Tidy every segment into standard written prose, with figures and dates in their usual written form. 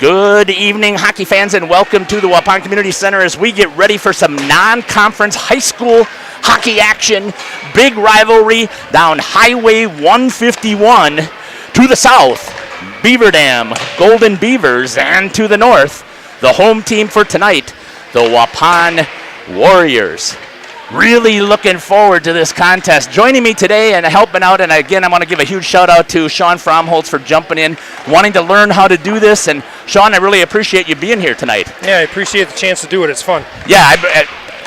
Good evening, hockey fans, and welcome to the Waupun Community Center as we get ready for some non-conference high school hockey action. Big rivalry down Highway 151 to the south. Beaver Dam, Golden Beavers, and to the north, the home team for tonight, the Waupun Warriors. Really looking forward to this contest. Joining me today and helping out, and again, I want to give a huge shout out to Sean Fromholtz for jumping in, wanting to learn how to do this. And Sean, I really appreciate you being here tonight. Yeah, I appreciate the chance to do it. It's fun. Yeah,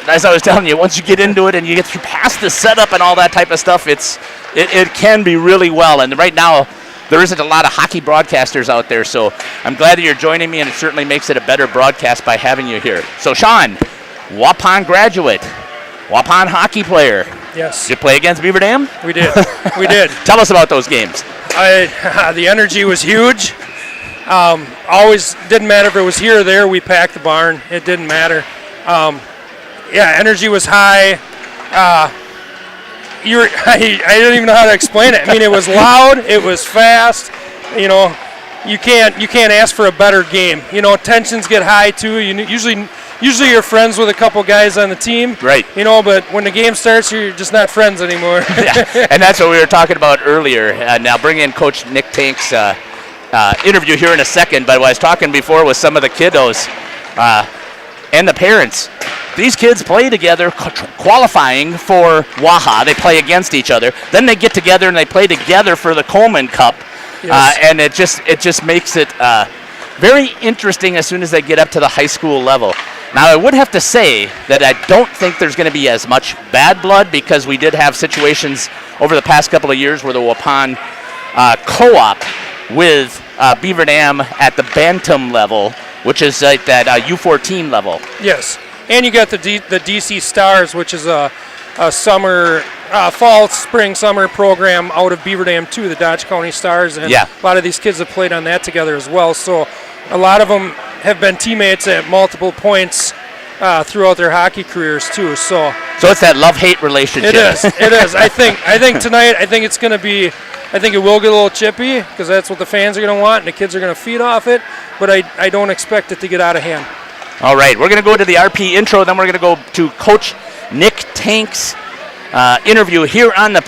as I was telling you, once you get into it and you get past the setup and all that type of stuff, it can be really well. And right now, there isn't a lot of hockey broadcasters out there, so I'm glad that you're joining me, and it certainly makes it a better broadcast by having you here. So, Sean, Waupun graduate, Waupun hockey player. Yes. Did you play against Beaver Dam? We did. We did. Tell us about those games. The energy was huge. Always didn't matter if it was here or there. We packed the barn. It didn't matter. Energy was high. I don't even know how to explain it. I mean, it was loud. It was fast. You know, you can't ask for a better game. You know, tensions get high too. Usually you're friends with a couple guys on the team. Right. You know, but when the game starts, you're just not friends anymore. Yeah, and that's what we were talking about earlier. Now bring in Coach Nick Tank's interview here in a second, but what I was talking before with some of the kiddos and the parents. These kids play together, qualifying for Waha. They play against each other. Then they get together and they play together for the Coleman Cup. Yes. And it just makes it very interesting as soon as they get up to the high school level. Now, I would have to say that I don't think there's going to be as much bad blood because we did have situations over the past couple of years where the Waupun co-op with Beaver Dam at the Bantam level, which is like that U14 level. Yes. And you got the DC Stars, which is a summer, fall, spring, summer program out of Beaver Dam 2, the Dodge County Stars. And a lot of these kids have played on that together as well. So a lot of them have been teammates at multiple points throughout their hockey careers too. So it's that love-hate relationship. It is. I think tonight, I think it will get a little chippy because that's what the fans are going to want and the kids are going to feed off it. But I don't expect it to get out of hand. All right, we're going to go to the RP intro, then we're going to go to Coach Nick Tank's interview here on the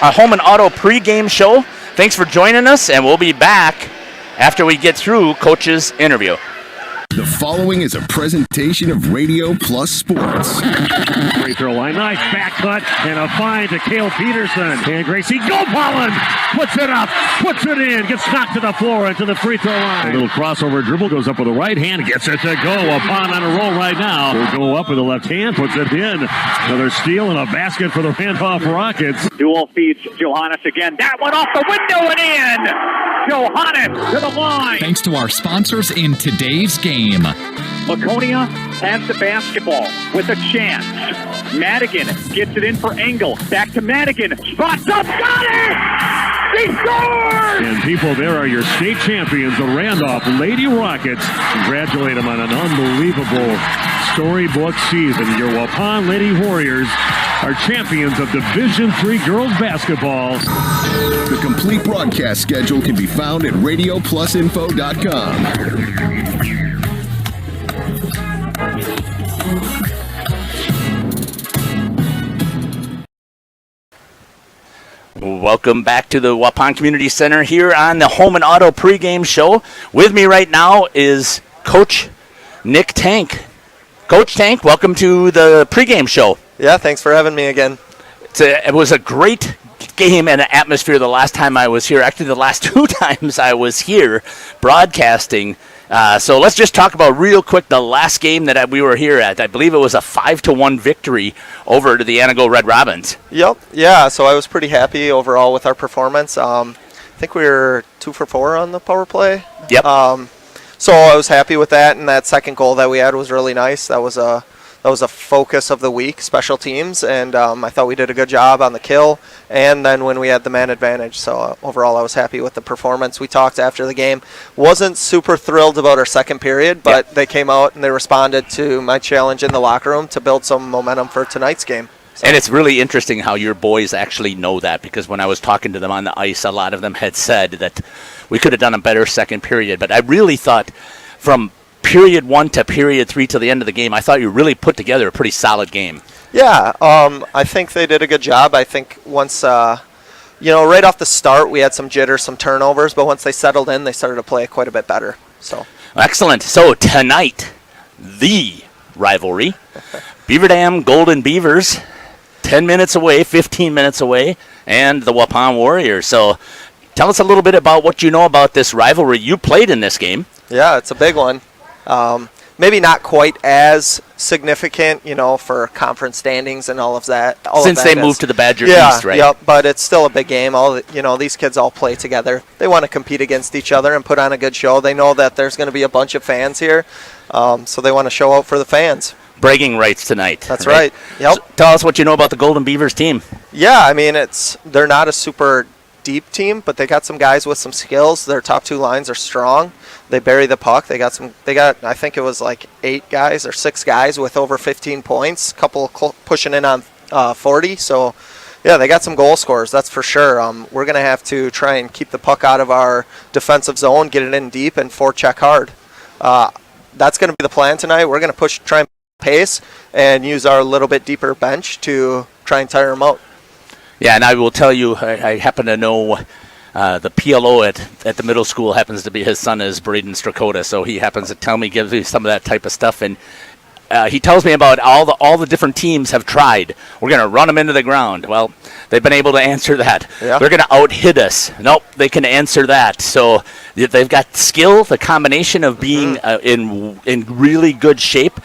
Home and Auto pregame show. Thanks for joining us, and we'll be back after we get through Coach's interview. The following is a presentation of Radio Plus Sports. Free throw line, nice back cut, and a find to Cale Peterson. And Gracie, go Pollen! Puts it up, puts it in, gets knocked to the floor into the free throw line. A little crossover dribble, goes up with the right hand, gets it to go. Waupun on a roll right now. Will go up with the left hand, puts it in. Another steal and a basket for the Randolph Rockets. Dual feeds Johannes again. That one off the window and in! Johannes to the line! Thanks to our sponsors in today's game. Laconia has the basketball with a chance. Madigan gets it in for Engel. Back to Madigan. Spots up. Got it! He scored! And people, there are your state champions, the Randolph Lady Rockets. Congratulate them on an unbelievable storybook season. Your Waupun Lady Warriors are champions of Division III girls basketball. The complete broadcast schedule can be found at radioplusinfo.com. Welcome back to the Waupun Community Center here on the Home and Auto pregame show. With me right now is Coach Nick Tank. Coach Tank, welcome to the pregame show. Yeah, thanks for having me again. It was a great game and atmosphere the last time I was here. Actually, the last two times I was here broadcasting. So let's just talk about real quick the last game that we were here at. I believe it was a 5-1 victory over to the Anago Red Robins. Yep. Yeah, so I was pretty happy overall with our performance. I think we were 2 for 4 on the power play. Yep. So I was happy with that, and that second goal that we had was really nice. That was a focus of the week, special teams, and I thought we did a good job on the kill and then when we had the man advantage. So overall, I was happy with the performance. We talked after the game. Wasn't super thrilled about our second period, but they came out and they responded to my challenge in the locker room to build some momentum for tonight's game. So. And it's really interesting how your boys actually know that, because when I was talking to them on the ice, a lot of them had said that we could have done a better second period. But I really thought from period 1 to period 3 to the end of the game, I thought you really put together a pretty solid game. Yeah, I think they did a good job. I think once, right off the start, we had some jitters, some turnovers, but once they settled in, they started to play quite a bit better. So excellent. So tonight, the rivalry, Beaver Dam Golden Beavers, 10 minutes away, 15 minutes away, and the Waupun Warriors. So tell us a little bit about what you know about this rivalry. You played in this game. Yeah, it's a big one. Maybe not quite as significant, for conference standings and all of that. Since they moved to the Badger East, right? Yeah, but it's still a big game. These kids all play together. They want to compete against each other and put on a good show. They know that there's going to be a bunch of fans here, so they want to show out for the fans. Bragging rights tonight. That's right. Yep. So tell us what you know about the Golden Beavers team. Yeah, they're not a super deep team, but they got some guys with some skills. Their top 2 lines are strong. They bury the puck. They got I think it was like 8 guys or 6 guys with over 15 points. Couple pushing in on 40. So yeah, they got some goal scorers. That's for sure. We're gonna have to try and keep the puck out of our defensive zone, get it in deep, and forecheck hard. That's gonna be the plan tonight. We're gonna try and pace and use our little bit deeper bench to try and tire them out. Yeah, and I will tell you, I happen to know the PLO at the middle school happens to be his son is Braden Strakota, so he happens to tell me, gives me some of that type of stuff, and he tells me about all the different teams have tried. We're going to run them into the ground. Well, they've been able to answer that. Yeah. They're going to out-hit us. Nope, they can answer that. So they've got skill, the combination of being in really good shape.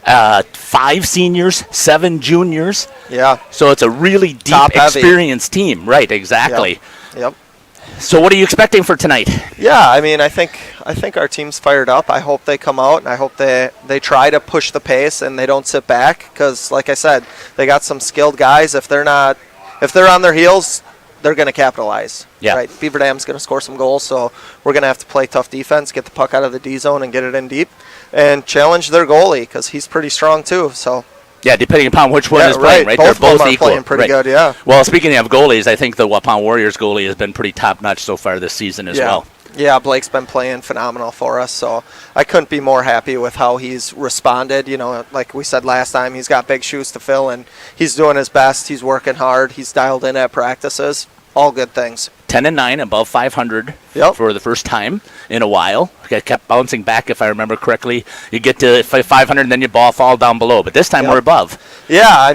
5 seniors, 7 juniors. Yeah. So it's a really deep, experienced team. Right, exactly. Yep. So what are you expecting for tonight? Yeah, I think our team's fired up. I hope they come out, and I hope they try to push the pace and they don't sit back, because, like I said, they got some skilled guys. If they're on their heels, they're going to capitalize. Yeah. Right. Beaver Dam's going to score some goals, so we're going to have to play tough defense, get the puck out of the D zone, and get it in deep, and challenge their goalie, because he's pretty strong too. So. Yeah, depending upon which one is playing, right? Both They're both of them are equal. playing pretty good, yeah. Well, speaking of goalies, I think the Waupun Warriors goalie has been pretty top-notch so far this season as well. Yeah, Blake's been playing phenomenal for us, so I couldn't be more happy with how he's responded. Like we said last time, he's got big shoes to fill, and he's doing his best. He's working hard. He's dialed in at practices. All good things. 10-9, above 500 for the first time in a while. It kept bouncing back, if I remember correctly. You get to 500, and then you fall down below. But this time we're above. Yeah,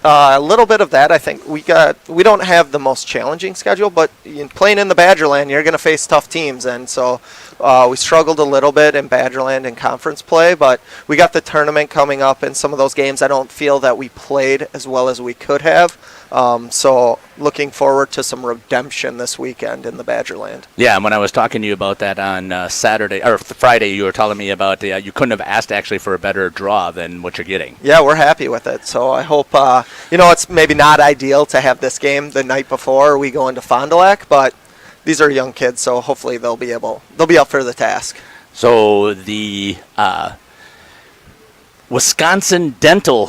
a little bit of that. I think we don't have the most challenging schedule, but playing in the Badgerland, you're going to face tough teams, and so we struggled a little bit in Badgerland in conference play, but we got the tournament coming up, and some of those games I don't feel that we played as well as we could have. So looking forward to some redemption this weekend in the Badgerland. Yeah, and when I was talking to you about that on Saturday or Friday, you were telling me about you couldn't have asked actually for a better draw than what you're getting. Yeah, we're happy with it. So I hope it's maybe not ideal to have this game the night before we go into Fond du Lac, but these are young kids, so hopefully they'll be up for the task. So the Wisconsin Dental,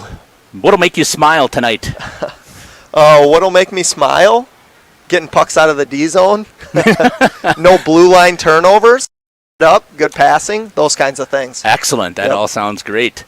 what'll make you smile tonight? What'll make me smile? Getting pucks out of the D zone. No blue line turnovers. Good passing. Those kinds of things. Excellent. That all sounds great.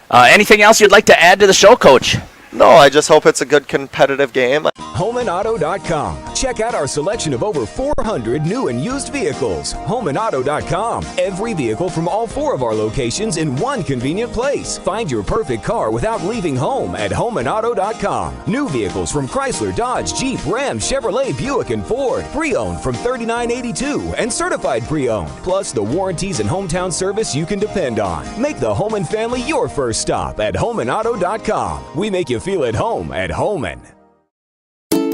Anything else you'd like to add to the show, Coach? No, I just hope it's a good competitive game. HomeandAuto.com. Check out our selection of over 400 new and used vehicles. HomeandAuto.com. Every vehicle from all 4 of our locations in one convenient place. Find your perfect car without leaving home at HomeandAuto.com. New vehicles from Chrysler, Dodge, Jeep, Ram, Chevrolet, Buick, and Ford. Pre-owned from $39.82 and certified pre-owned. Plus the warranties and hometown service you can depend on. Make the home and family your first stop at HomeandAuto.com. We make you feel at home at Homan.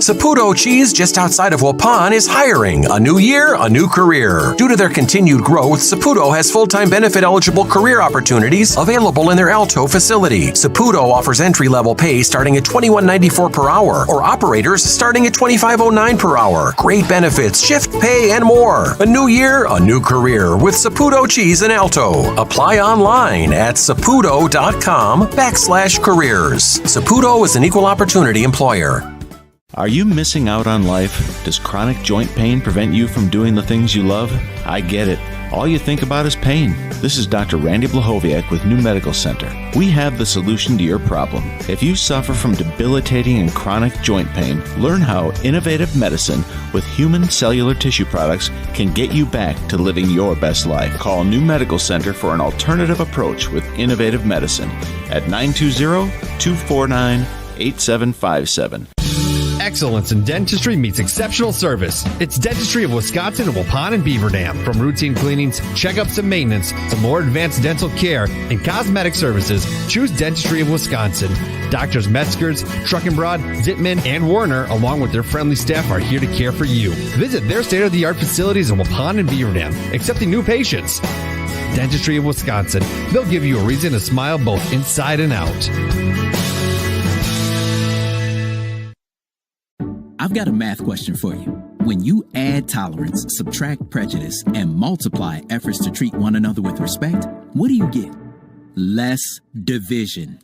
Saputo Cheese, just outside of Waupun, is hiring. A new year, a new career. Due to their continued growth, Saputo has full-time benefit-eligible career opportunities available in their Alto facility. Saputo offers entry-level pay starting at $21.94 per hour, or operators starting at $25.09 per hour. Great benefits, shift pay, and more. A new year, a new career with Saputo Cheese in Alto. Apply online at saputo.com/careers. Saputo is an equal opportunity employer. Are you missing out on life? Does chronic joint pain prevent you from doing the things you love? I get it. All you think about is pain. This is Dr. Randy Blahoviak with New Medical Center. We have the solution to your problem. If you suffer from debilitating and chronic joint pain, learn how innovative medicine with human cellular tissue products can get you back to living your best life. Call New Medical Center for an alternative approach with innovative medicine at 920-249-8757. Excellence in dentistry meets exceptional service. It's Dentistry of Wisconsin in Waupun and Beaver Dam. From routine cleanings, checkups, and maintenance to more advanced dental care and cosmetic services, choose Dentistry of Wisconsin. Doctors Metzger's, Truckenbrod, Zittman, and Warner, along with their friendly staff, are here to care for you. Visit their state-of-the-art facilities in Waupun and Beaver Dam, accepting new patients. Dentistry of Wisconsin. They'll give you a reason to smile both inside and out. I've got a math question for you. When you add tolerance, subtract prejudice, and multiply efforts to treat one another with respect, what do you get? Less division.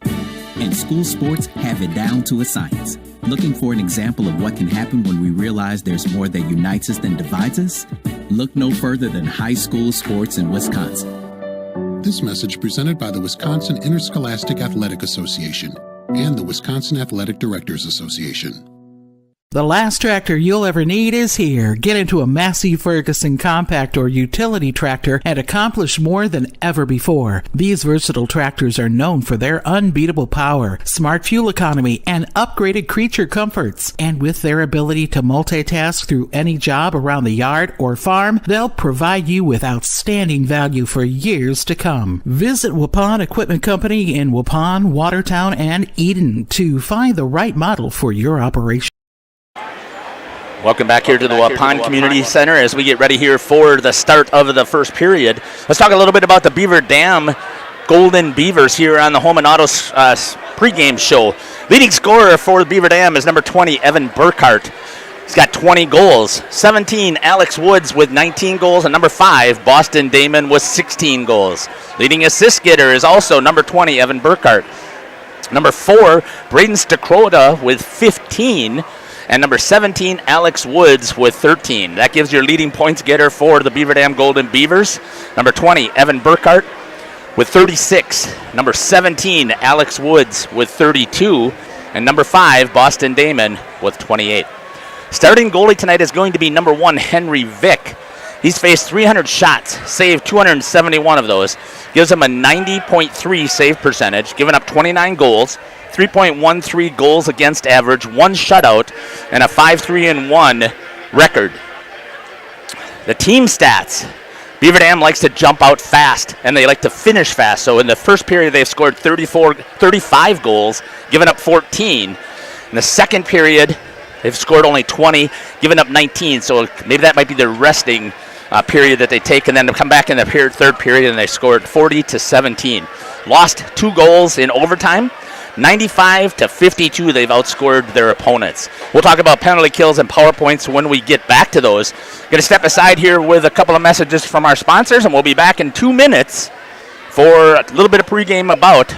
And school sports have it down to a science. Looking for an example of what can happen when we realize there's more that unites us than divides us? Look no further than high school sports in Wisconsin. This message presented by the Wisconsin Interscholastic Athletic Association and the Wisconsin Athletic Directors Association. The last tractor you'll ever need is here. Get into a Massey Ferguson compact or utility tractor and accomplish more than ever before. These versatile tractors are known for their unbeatable power, smart fuel economy, and upgraded creature comforts. And with their ability to multitask through any job around the yard or farm, they'll provide you with outstanding value for years to come. Visit Waupun Equipment Company in Waupun, Watertown, and Eden to find the right model for your operation. Welcome back here to the Waupun Community Center as we get ready here for the start of the first period. Let's talk a little bit about the Beaver Dam Golden Beavers here on the Home and Autos pregame show. Leading scorer for the Beaver Dam is number 20, Evan Burkhart. He's got 20 goals. 17, Alex Woods with 19 goals. And number 5, Boston Damon with 16 goals. Leading assist getter is also number 20, Evan Burkhart. Number 4, Braden Stakroda with 15. And number 17, Alex Woods with 13. That gives your leading points getter for the Beaver Dam Golden Beavers. Number 20, Evan Burkhart with 36. Number 17, Alex Woods with 32. And number 5, Boston Damon with 28. Starting goalie tonight is going to be number 1, Henry Vick. He's faced 300 shots, saved 271 of those. Gives him a 90.3 save percentage, giving up 29 goals. 3.13 goals against average, 1 shutout, and a 5-3-1 record. The team stats. Beaver Dam likes to jump out fast, and they like to finish fast. So in the first period, they've scored 35 goals, given up 14. In the second period, they've scored only 20, given up 19. So maybe that might be their resting period that they take, and then they come back in the third period, and they scored 40-17. Lost 2 goals in overtime. 95-52, they've outscored their opponents. We'll talk about penalty kills and power points when we get back to those. Going to step aside here with a couple of messages from our sponsors, and we'll be back in 2 minutes for a little bit of pregame about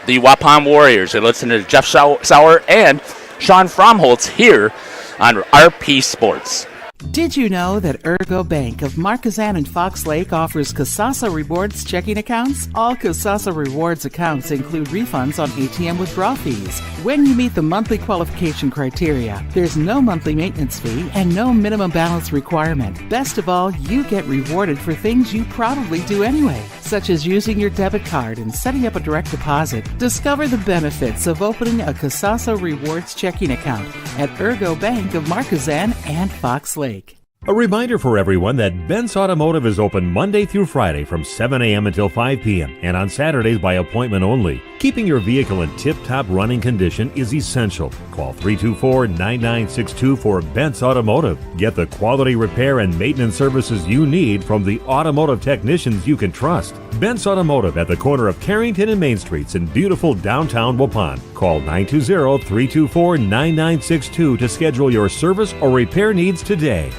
the Waupun Warriors. You're listening to Jeff Sauer and Sean Fromholtz here on RP Sports. Did you know that Ergo Bank of Marquezan and Fox Lake offers Kasasa Rewards checking accounts? All Kasasa Rewards accounts include refunds on ATM withdrawal fees when you meet the monthly qualification criteria. There's no monthly maintenance fee and no minimum balance requirement. Best of all, you get rewarded for things you probably do anyway, such as using your debit card and setting up a direct deposit. Discover the benefits of opening a Kasasa Rewards checking account at Ergo Bank of Marquezan and Fox Lake. A reminder for everyone that Bent's Automotive is open Monday through Friday from 7 a.m. until 5 p.m. and on Saturdays by appointment only. Keeping your vehicle in tip-top running condition is essential. Call 324-9962 for Bent's Automotive. Get the quality repair and maintenance services you need from the automotive technicians you can trust. Bent's Automotive at the corner of Carrington and Main Streets in beautiful downtown Waupun. Call 920-324-9962 to schedule your service or repair needs today.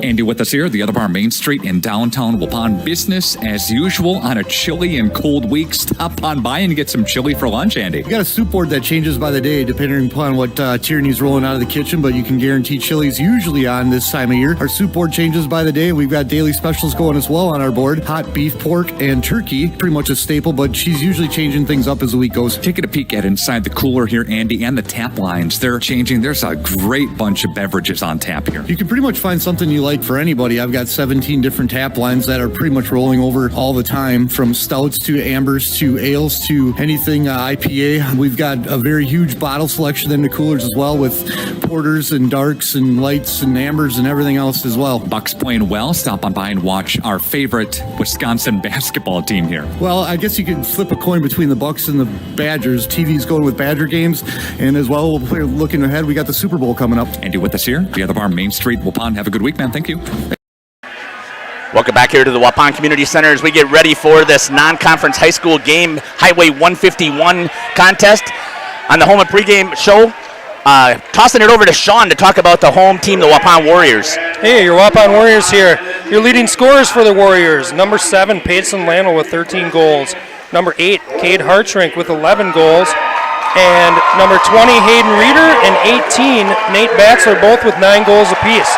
Andy with us here, the Other Bar Main Street in downtown Waupun. Business as usual on a chilly and cold week. Stop on by and get some chili for lunch, Andy. We got a soup board that changes by the day depending upon what Tierney's rolling out of the kitchen, but you can guarantee chili's usually on this time of year. Our soup board changes by the day. We've got daily specials going as well on our board. Hot beef, pork, and turkey. Pretty much a staple, but she's usually changing things up as the week goes. Taking a peek at inside the cooler here, Andy, and the tap lines. They're changing. There's a great bunch of beverages on tap here. You can pretty much find something you like for anybody. I've got 17 different tap lines that are pretty much rolling over all the time, from stouts to ambers to ales to anything IPA. We've got a very huge bottle selection in the coolers as well, with porters and darks and lights and ambers and everything else as well. Bucks playing well. Stop on by and watch our favorite Wisconsin basketball team here. Well, I guess you could flip a coin between the Bucks and the Badgers. TV's going with Badger games, and as well, looking ahead, we got the Super Bowl coming up. Andy with us here, the Other Bar Main Street, Waupun. Have a good week, man. Thank you. Welcome back here to the Waupun Community Center as we get ready for this non-conference high school game, Highway 151 contest. On the home and pregame show, tossing it over to Sean to talk about the home team, the Waupun Warriors. Hey, your Waupun Warriors here. Your leading scorers for the Warriors: number 7, Payson Landell with 13 goals. Number 8, Cade Hartshrink with 11 goals. And number 20, Hayden Reeder, and 18, Nate Batzler, both with 9 goals apiece.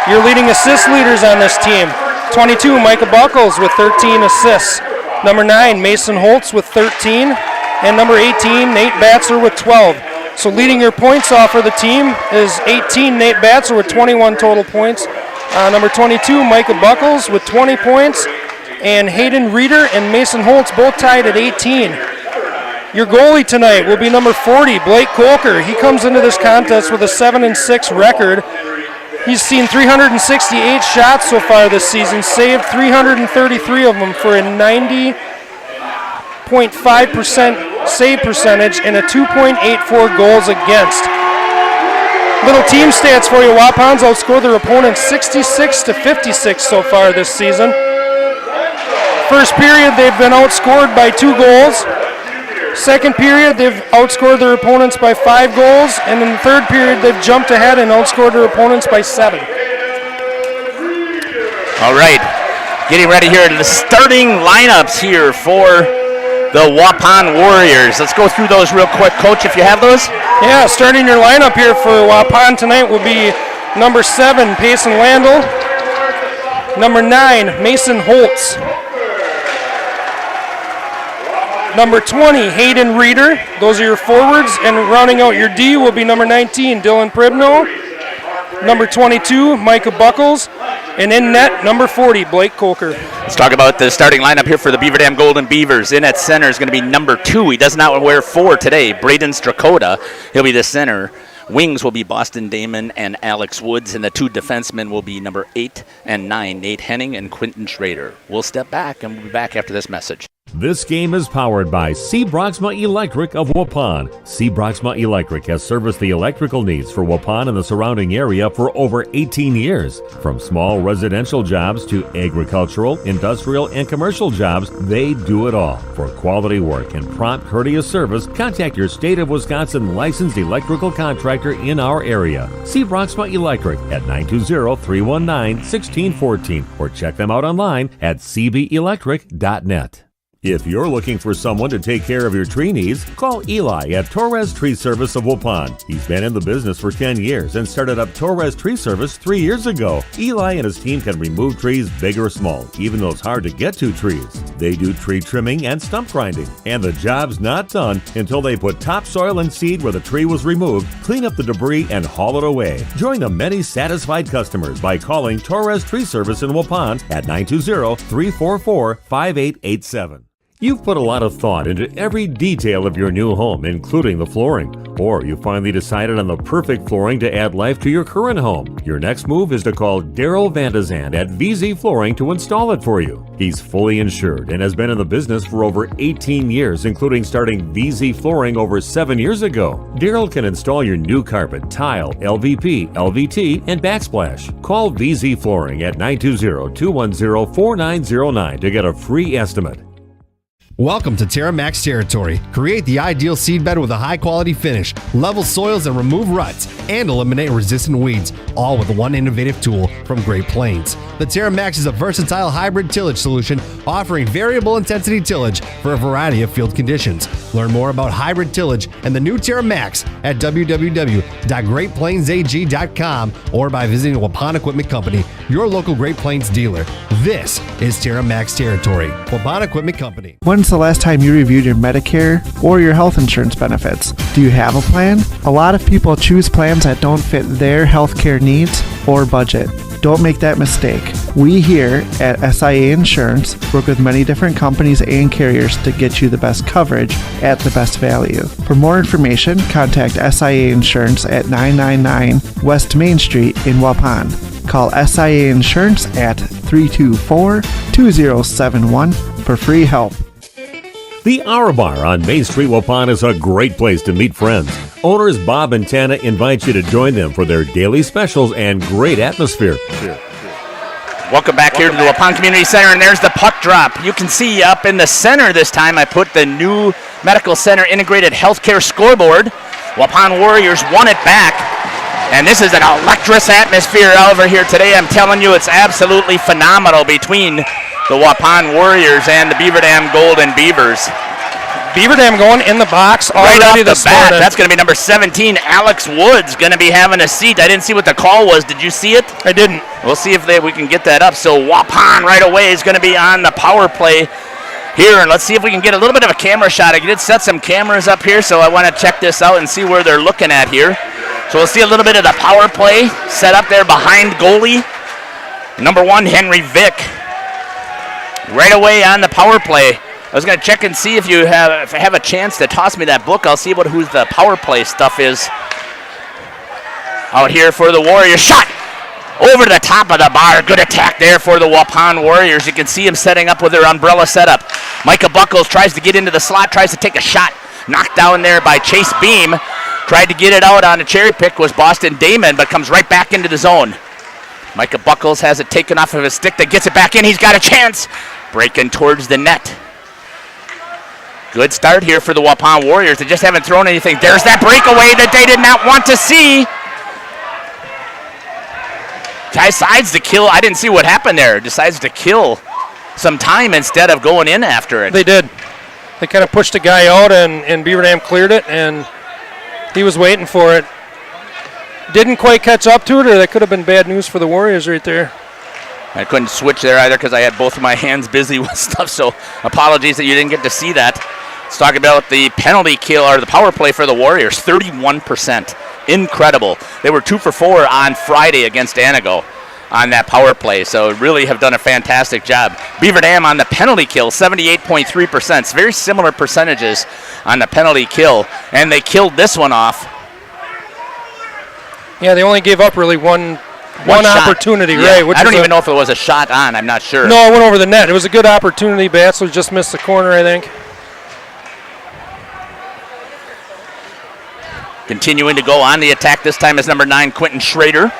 Your leading assist leaders on this team: 22, Micah Buckles with 13 assists. Number 9, Mason Holtz with 13. And number 18, Nate Batzler with 12. So leading your points off for the team is 18, Nate Batzler with 21 total points. Number 22, Micah Buckles with 20 points. And Hayden Reeder and Mason Holtz both tied at 18. Your goalie tonight will be number 40, Blake Kolker. He comes into this contest with a 7-6 record. He's seen 368 shots so far this season, saved 333 of them for a 90.5% save percentage and a 2.84 goals against. Little team stats for you: Waupun's outscored their opponents 66-56 so far this season. First period, they've been outscored by 2 goals. Second period, they've outscored their opponents by 5 goals, and in the third period, they've jumped ahead and outscored their opponents by 7. All right, getting ready here to the starting lineups here for the Waupun Warriors. Let's go through those real quick, Coach, if you have those. Yeah, starting your lineup here for Waupun tonight will be number 7, Payson Landell. Number 9, Mason Holtz. Number 20, Hayden Reeder. Those are your forwards. And rounding out your D will be number 19, Dylan Pribno. Number 22, Micah Buckles. And in net, number 40, Blake Kolker. Let's talk about the starting lineup here for the Beaver Dam Golden Beavers. In at center is going to be number 2. He does not wear 4 today, Braden Strakota. He'll be the center. Wings will be Boston Damon and Alex Woods, and the 2 defensemen will be number 8 and 9, Nate Henning and Quentin Schrader. We'll step back, and we'll be back after this message. This game is powered by C. Broxma Electric of Waupun. C. Broxma Electric has serviced the electrical needs for Waupun and the surrounding area for over 18 years. From small residential jobs to agricultural, industrial, and commercial jobs, they do it all. For quality work and prompt, courteous service, contact your State of Wisconsin licensed electrical contractor in our area. C. Broxma Electric at 920-319-1614 or check them out online at cbelectric.net. If you're looking for someone to take care of your tree needs, call Eli at Torres Tree Service of Waupun. He's been in the business for 10 years and started up Torres Tree Service 3 years ago. Eli and his team can remove trees big or small, even those hard to get to trees. They do tree trimming and stump grinding, and the job's not done until they put topsoil and seed where the tree was removed, clean up the debris, and haul it away. Join the many satisfied customers by calling Torres Tree Service in Waupun at 920-344-5887. You've put a lot of thought into every detail of your new home, including the flooring. Or you finally decided on the perfect flooring to add life to your current home. Your next move is to call Daryl Vandezand at VZ Flooring to install it for you. He's fully insured and has been in the business for over 18 years, including starting VZ Flooring over 7 years ago. Daryl can install your new carpet, tile, LVP, LVT, and backsplash. Call VZ Flooring at 920-210-4909 to get a free estimate. Welcome to Terra Max territory. Create the ideal seedbed with a high-quality finish, level soils and remove ruts, and eliminate resistant weeds, all with one innovative tool from Great Plains. The Terra Max is a versatile hybrid tillage solution offering variable intensity tillage for a variety of field conditions. Learn more about hybrid tillage and the new Terra Max at www.greatplainsag.com or by visiting Waupun Equipment Company, your local Great Plains dealer. This is Terra Max territory. Waupun Equipment Company. When's the last time you reviewed your Medicare or your health insurance benefits? Do you have a plan? A lot of people choose plans that don't fit their healthcare needs or budget. Don't make that mistake. We here at SIA Insurance work with many different companies and carriers to get you the best coverage at the best value. For more information, contact SIA Insurance at 999 West Main Street in Waupun. Call SIA Insurance at 324-2071 for free help. The Hour Bar on Main Street, Waupun is a great place to meet friends. Owners Bob and Tana invite you to join them for their daily specials and great atmosphere. Welcome back here to the Waupun Community Center, and there's the puck drop. You can see up in the center this time I put the new Medical Center Integrated Healthcare Scoreboard. Waupun Warriors won it back, and this is an electric atmosphere over here today. I'm telling you, it's absolutely phenomenal between the Waupun Warriors and the Beaver Dam Golden Beavers. Beaver Dam going in the box right already off the this bat. morning. That's going to be number 17, Alex Woods, going to be having a seat. I didn't see what the call was. Did you see it? I didn't. We'll see if we can get that up. So Waupun right away is going to be on the power play here, and let's see if we can get a little bit of a camera shot. I did set some cameras up here, so I want to check this out and see where they're looking at here. So we'll see a little bit of the power play set up there behind goalie. Number 1, Henry Vick. Right away on the power play. I was going to check and see if you have a chance to toss me that book. I'll see who's the power play stuff is out here for the Warriors. Shot over the top of the bar. Good attack there for the Waupun Warriors. You can see him setting up with their umbrella setup. Micah Buckles tries to get into the slot, tries to take a shot. Knocked down there by Chase Beam. Tried to get it out on a cherry pick was Boston Damon, but comes right back into the zone. Micah Buckles has it taken off of his stick that gets it back in. He's got a chance. Breaking towards the net. Good start here for the Waupun Warriors. They just haven't thrown anything. There's that breakaway that they did not want to see. Decides to kill. I didn't see what happened there. Decides to kill some time instead of going in after it. They did. They kind of pushed a guy out, and Beaver Dam cleared it, and he was waiting for it. Didn't quite catch up to it, or that could have been bad news for the Warriors right there. I couldn't switch there either because I had both of my hands busy with stuff, so apologies that you didn't get to see that. Let's talk about the penalty kill, or the power play for the Warriors, 31%. Incredible. They were 2 for 4 on Friday against Anago on that power play, so really have done a fantastic job. Beaver Dam on the penalty kill, 78.3%. It's very similar percentages on the penalty kill, and they killed this one off. Yeah, they only gave up really one opportunity, yeah. right? I don't even know if it was a shot on. I'm not sure. No, it went over the net. It was a good opportunity. Batzler just missed the corner, I think. Continuing to go on the attack this time is number 9, Quentin Schrader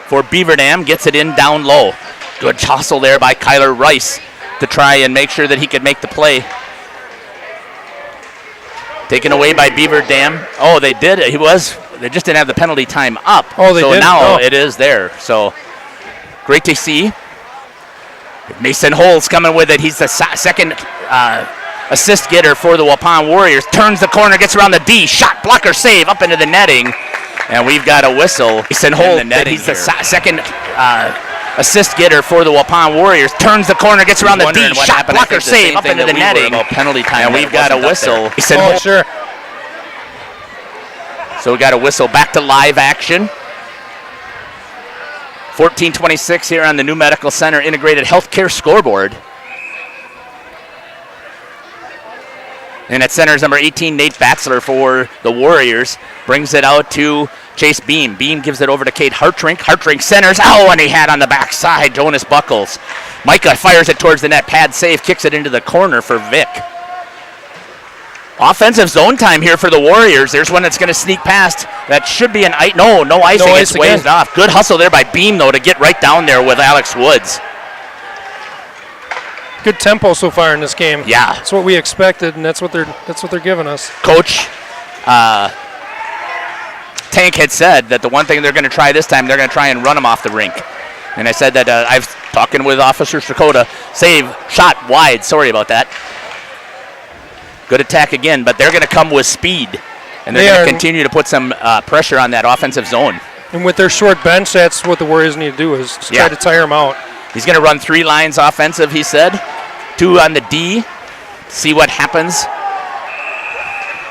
for Beaver Dam. Gets it in down low. Good tussle there by Kyler Rice to try and make sure that he could make the play. Taken away by Beaver Dam. Oh, they did. They just didn't have the penalty time up. Oh, they did? So now it is there. So great to see. Mason Holtz coming with it. He's the second assist getter for the Waupun Warriors. Turns the corner, gets around the D. Shot, blocker, save up into the netting. And we've got a whistle. Mason Holtz, he's the second assist getter for the Waupun Warriors. Turns the corner, gets around the D. Shot, blocker, save up into the netting. Penalty time. And we've got a whistle. Oh, sure. So we got a whistle. Back to live action. 14:26 here on the new Medical Center Integrated Healthcare Scoreboard. And at center is number 18, Nate Batzler for the Warriors. Brings it out to Chase Beam. Beam gives it over to Cade Hartrink. Hartrink centers. Oh, and he had on the backside Jonas Buckles. Micah fires it towards the net. Pad save. Kicks it into the corner for Vic. Offensive zone time here for the Warriors. There's one that's going to sneak past. That should be an ice. No icing. No it's ice waved again. off. Good hustle there by Beam, though, to get right down there with Alex Woods. Good tempo so far in this game. Yeah. That's what we expected, and that's what they're giving us. Coach Tank had said that the one thing they're going to try this time, they're going to try and run them off the rink. And I said that I've talking with Officer Dakota. Save, shot wide. Sorry about that. Good attack again, but they're going to come with speed. And they're going to continue to put some pressure on that offensive zone. And with their short bench, that's what the Warriors need to do is try to tire them out. He's going to run 3 lines offensive, he said. 2 on the D. See what happens.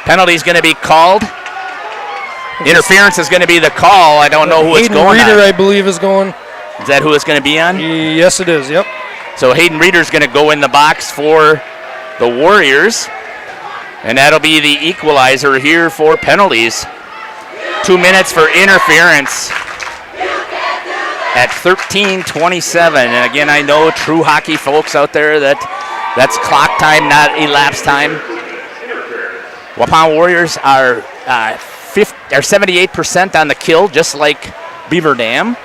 Penalty's going to be called. Interference is going to be the call. I don't know who it's going Reeder, on. I believe, is going. Is that who it's going to be on? Yes, it is. Yep. So Hayden Reeder's going to go in the box for the Warriors. And that'll be the equalizer here for penalties. 2 minutes for interference at 13:27. And again, I know true hockey folks out there that's clock time, not elapsed time. Waupun Warriors are 78% on the kill, just like Beaver Dam.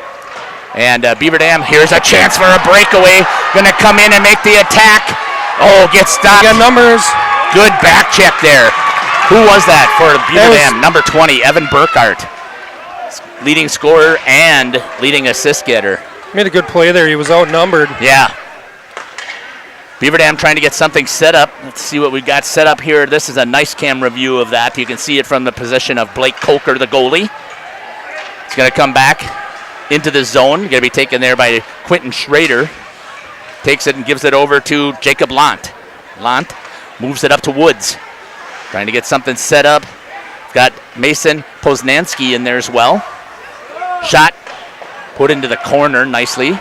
And Beaver Dam, here's a chance for a breakaway. Going to come in and make the attack. Oh, gets stopped. Got numbers. Good back check there. Who was that for Beaver Dam? Number 20, Evan Burkhart. Leading scorer and leading assist getter. Made a good play there. He was outnumbered. Yeah. Beaver Dam trying to get something set up. Let's see what we got set up here. This is a nice cam review of that. You can see it from the position of Blake Coker, the goalie. It's going to come back into the zone. Going to be taken there by Quentin Schrader. Takes it and gives it over to Jacob Lant. Lant moves it up to Woods. Trying to get something set up. Got Mason Poznansky in there as well. Shot put into the corner nicely.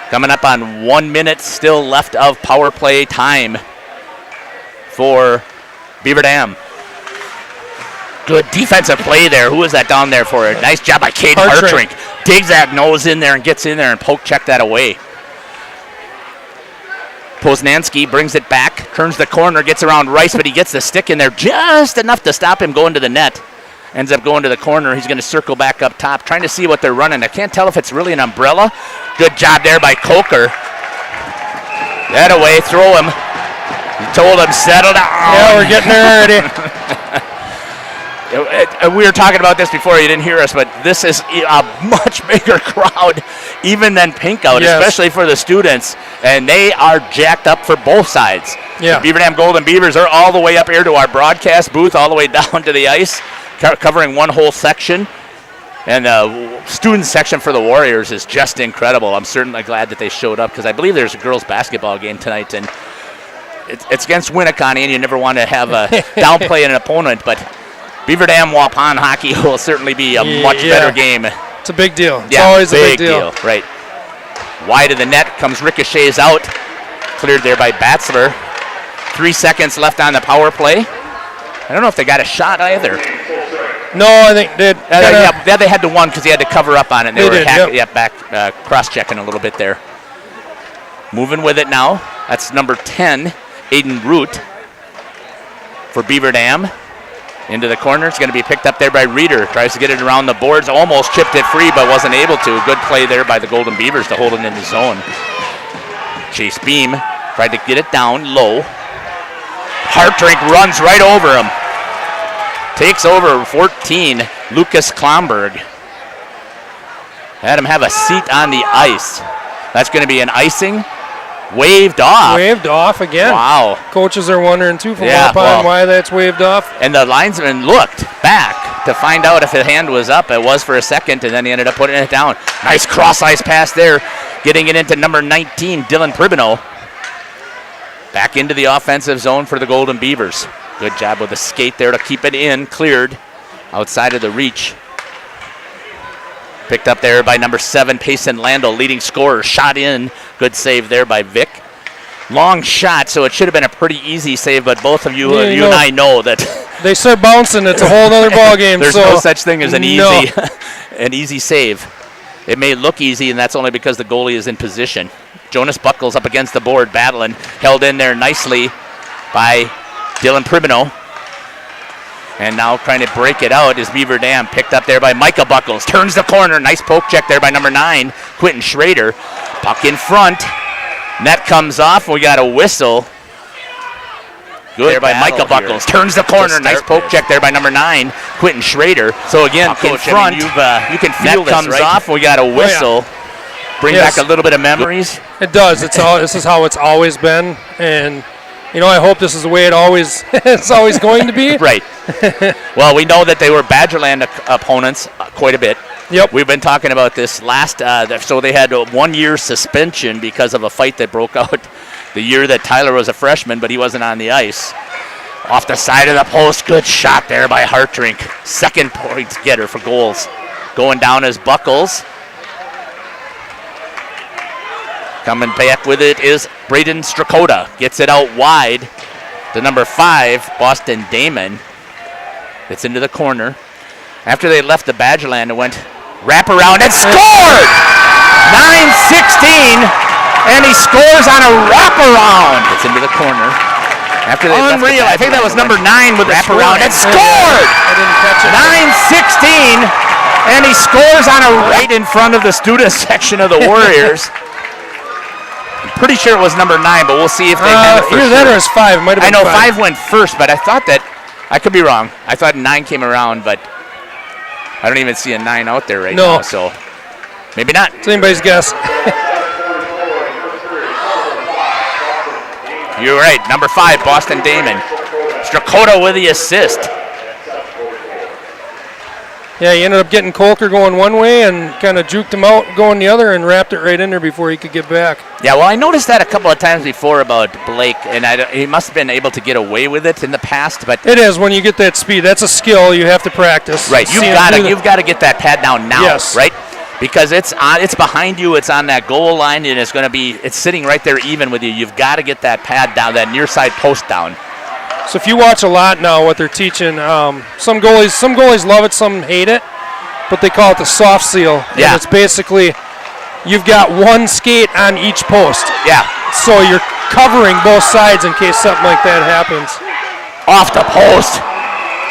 Coming up on 1 minute still left of power play time for Beaver Dam. Good defensive play there. Who was that down there for it? Nice job by Cade Hartrink. Digs that nose in there and gets in there and poke check that away. Poznansky brings it back, turns the corner, gets around Rice, but he gets the stick in there just enough to stop him going to the net. Ends up going to the corner. He's going to circle back up top, trying to see what they're running. I can't tell if it's really an umbrella. Good job there by Coker. That away, throw him. He told him, settle down. Yeah, we're getting there already. We were talking about this before. You didn't hear us, but this is a much bigger crowd even than Pinkout, especially for the students. And they are jacked up for both sides. Yeah. The Beaver Dam Golden Beavers are all the way up here to our broadcast booth, all the way down to the ice, covering one whole section. And the student section for the Warriors is just incredible. I'm certainly glad that they showed up because I believe there's a girls' basketball game tonight. And it's against Winneconne, and you never want to have a downplay an opponent, but Beaver Dam Waupun hockey will certainly be a much better game. It's a big deal. It's always a big deal. Right. Wide of the net comes ricochets out. Cleared there by Batzler. 3 seconds left on the power play. I don't know if they got a shot either. No, I think they did. Yeah, they had the one because he had to cover up on it. And they were did, back cross-checking a little bit there. Moving with it now. That's number 10, Aiden Root for Beaver Dam. Into the corner. It's going to be picked up there by Reeder. Tries to get it around the boards. Almost chipped it free, but wasn't able to. Good play there by the Golden Beavers to hold it in the zone. Chase Beam tried to get it down low. Hartrink runs right over him. Takes over 14, Lucas Klomberg. Had him have a seat on the ice. That's going to be an icing. Waved off. Waved off again. Wow. Coaches are wondering, too, from Waupun why that's waved off. And the linesman looked back to find out if the hand was up. It was for a second, and then he ended up putting it down. Nice cross-ice pass there, getting it into number 19, Dylan Pribino. Back into the offensive zone for the Golden Beavers. Good job with the skate there to keep it in, cleared outside of the reach. Picked up there by number 7, Payson Landel, leading scorer. Shot in. Good save there by Vic. long shot, so it should have been a pretty easy save, but both of you, and I know that they start bouncing, it's a whole other ball game. There's no such thing as an easy save. It may look easy, and that's only because the goalie is in position. Jonas Buckles up against the board, battling, held in there nicely by Dylan Primino. And now trying to break it out is Beaver Dam, picked up there by Micah Buckles. Turns the corner, nice poke check there by number 9, Quentin Schrader. Puck in front. Net comes off. We got a whistle. Good there by Micah Buckles. Turns the corner. Nice poke check there by number 9, Quentin Schrader. So again, in front. You can feel net comes off. We got a whistle. Bring back a little bit of memories. It does. This is how it's always been, and I hope this is the way it's always going to be. Right. Well, we know that they were Badgerland opponents quite a bit. Yep. We've been talking about this last, so they had a 1-year suspension because of a fight that broke out the year that Tyler was a freshman, but he wasn't on the ice. Off the side of the post, good shot there by Hartrink. Second point getter for goals. Going down as Buckles. Coming back with it is Braden Strakota. Gets it out wide to number 5, Boston Damon. It's into the corner. After they left the Badgerland, it went wraparound and scored! 9-16, and he scores on a wraparound. It's into the corner. After they Unreal. I think that was number 9 with the wraparound and scored! I didn't catch it. 9-16, and he scores on a right in front of the student section of the Warriors. I'm pretty sure it was number 9, but we'll see if they meant it for either that or it's 5. Might have been I know 5 went first, but I thought that I could be wrong. I thought 9 came around, but I don't even see a 9 out there right now, so maybe not. It's anybody's guess. You're right. Number 5, Boston Damon. Strakota with the assist. Yeah, he ended up getting Colker going one way and kind of juked him out going the other and wrapped it right in there before he could get back. Yeah, well, I noticed that a couple of times before about Blake, and he must have been able to get away with it in the past. But it is when you get that speed. That's a skill you have to practice. Right, you've got to get that pad down now, right? Because it's behind you, it's on that goal line, and it's sitting right there even with you. You've got to get that pad down, that near side post down. So if you watch a lot now, what they're teaching, some goalies love it, some hate it, but they call it the soft seal. Yeah. And it's basically you've got one skate on each post. Yeah. So you're covering both sides in case something like that happens. Off the post.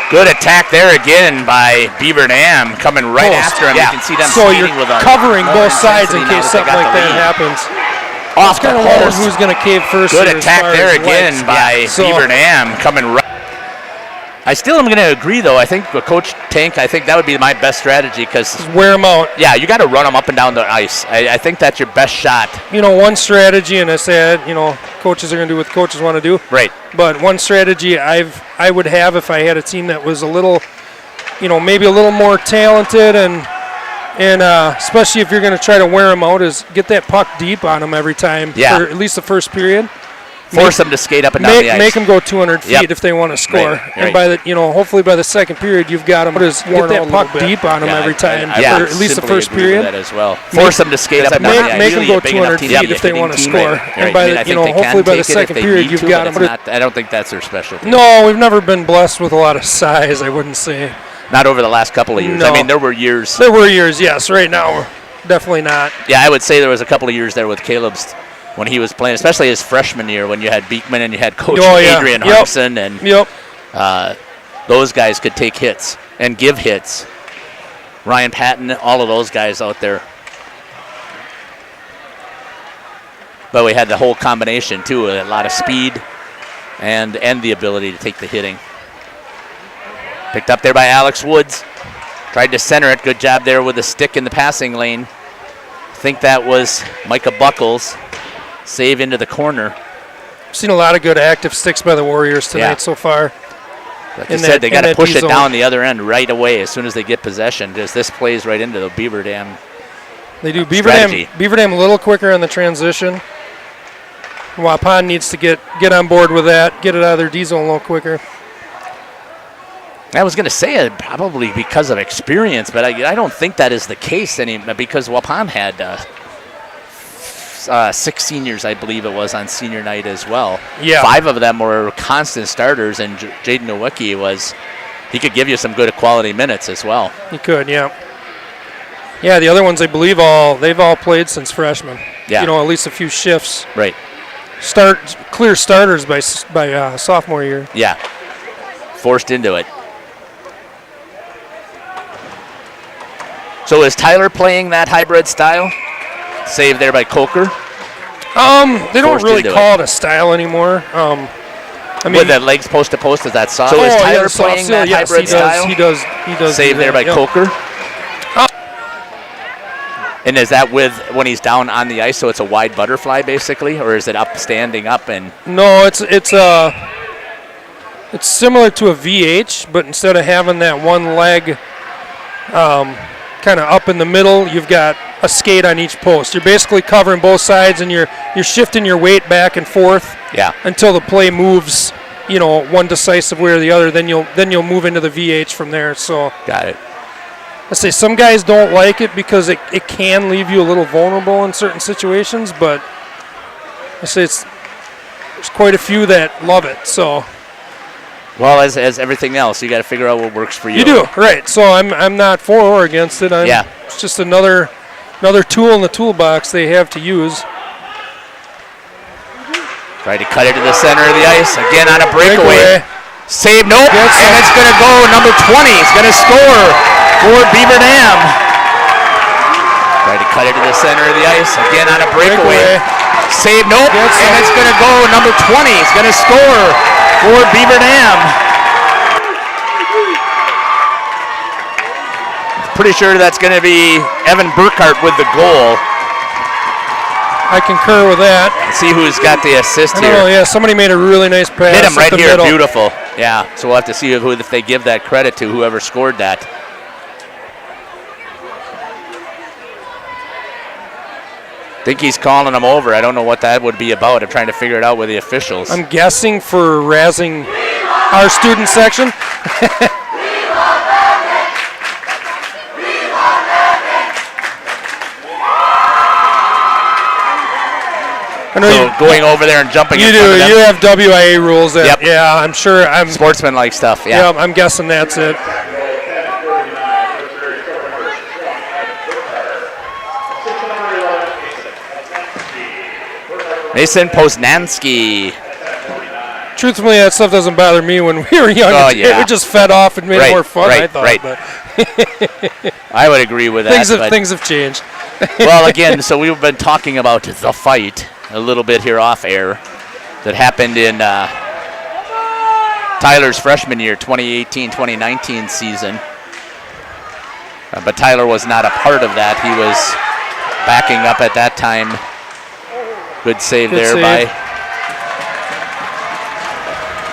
Good attack there again by Beaver Dam, coming right after him. Yeah. You can see them skating with a covering both sides in case something like that happens. Off the post. Who's going to cave first? Good attack there again by Beaver Dam, coming right. I still am going to agree, though. I think with Coach Tank, I think that would be my best strategy because wear them out. Yeah, you got to run them up and down the ice. I think that's your best shot. One strategy, and I said, coaches are going to do what coaches want to do. Right. But one strategy I would have if I had a team that was a little, maybe a little more talented and especially if you're going to try to wear them out, is get that puck deep on them every time. Yeah. For at least the first period. Force them to skate up and down the ice. Make them go 200 feet if they want to score. Right. And by the, hopefully by the second period, you've got them. Get that puck deep on them every time. For at least the first period. That as well. Force them to skate up and down the ice. Make them go 200 feet if they want to score. And by the, hopefully by the second period, you've got them. I don't think that's their specialty. No, we've never been blessed with a lot of size, I wouldn't say. Not over the last couple of years. No. I mean, there were years. There were years, yes. Right now, we're definitely not. Yeah, I would say there was a couple of years there with Caleb's when he was playing, especially his freshman year when you had Beekman and you had Coach Adrian Harmson. And those guys could take hits and give hits. Ryan Patton, all of those guys out there. But we had the whole combination, too, a lot of speed and the ability to take the hitting. Picked up there by Alex Woods. Tried to center it. Good job there with the stick in the passing lane. I think that was Micah Buckles. Save into the corner. Seen a lot of good active sticks by the Warriors tonight so far. Like you said, they got to push it down the other end right away as soon as they get possession. Just this plays right into the Beaver Dam. They do. Beaver Dam a little quicker on the transition. Waupun needs to get on board with that, get it out of their D zone a little quicker. I was going to say it probably because of experience, but I don't think that is the case because Waupun had 6 seniors, I believe it was, on senior night as well. Yeah. 5 of them were constant starters, and Jaden Nowicki he could give you some good quality minutes as well. He could, yeah. Yeah, the other ones, I believe, they've all played since freshman. Yeah. At least a few shifts. Right. Clear starters by sophomore year. Yeah. Forced into it. So is Tyler playing that hybrid style? Saved there by Coker. They don't really call it a style anymore. With the legs post to post, is that soft? So is Tyler playing that hybrid style? He does. Saved there by Coker. And is that when he's down on the ice, so it's a wide butterfly basically, or is it standing up and? No, it's similar to a VH, but instead of having that one leg kind of up in the middle, you've got a skate on each post. You're basically covering both sides, and you're shifting your weight back and forth. Yeah. Until the play moves, one decisive way or the other. Then you'll move into the VH from there. So. Got it. I say some guys don't like it because it can leave you a little vulnerable in certain situations, but I say there's quite a few that love it. So. Well, as everything else, you got to figure out what works for you. You do, right? So I'm not for or against it. It's just another tool in the toolbox they have to use. Try to cut it to the center of the ice again on a breakaway. Save, nope, and it's going to go. Number 20 is going to score for Beaver Dam. Try to cut it to the center of the ice again on a breakaway. Save, nope, and it's going to go. Number 20 is going to score for Beaver Dam. Pretty sure that's going to be Evan Burkhart with the goal. I concur with that. Let's see who's got the assist here. Oh, yeah, somebody made a really nice pass. Hit him right here, middle. Beautiful. Yeah, so we'll have to see if they give that credit to whoever scored that. I think he's calling him over. I don't know what that would be about. I'm trying to figure it out with the officials. I'm guessing for razzing our student section. So going over there and jumping in front of them. You have WIA rules. Yep. Yeah, I'm sure. Sportsman-like stuff, yeah. Yeah, I'm guessing that's it. Mason Poznansky. Truthfully, that stuff doesn't bother me when we were young. Oh, yeah. It just fed off and made it more fun, I thought. Right. But I would agree with that. Things have changed. Well, again, so we've been talking about the fight a little bit here off air that happened in Tyler's freshman year, 2018-2019 season. But Tyler was not a part of that. He was backing up at that time. Good save by...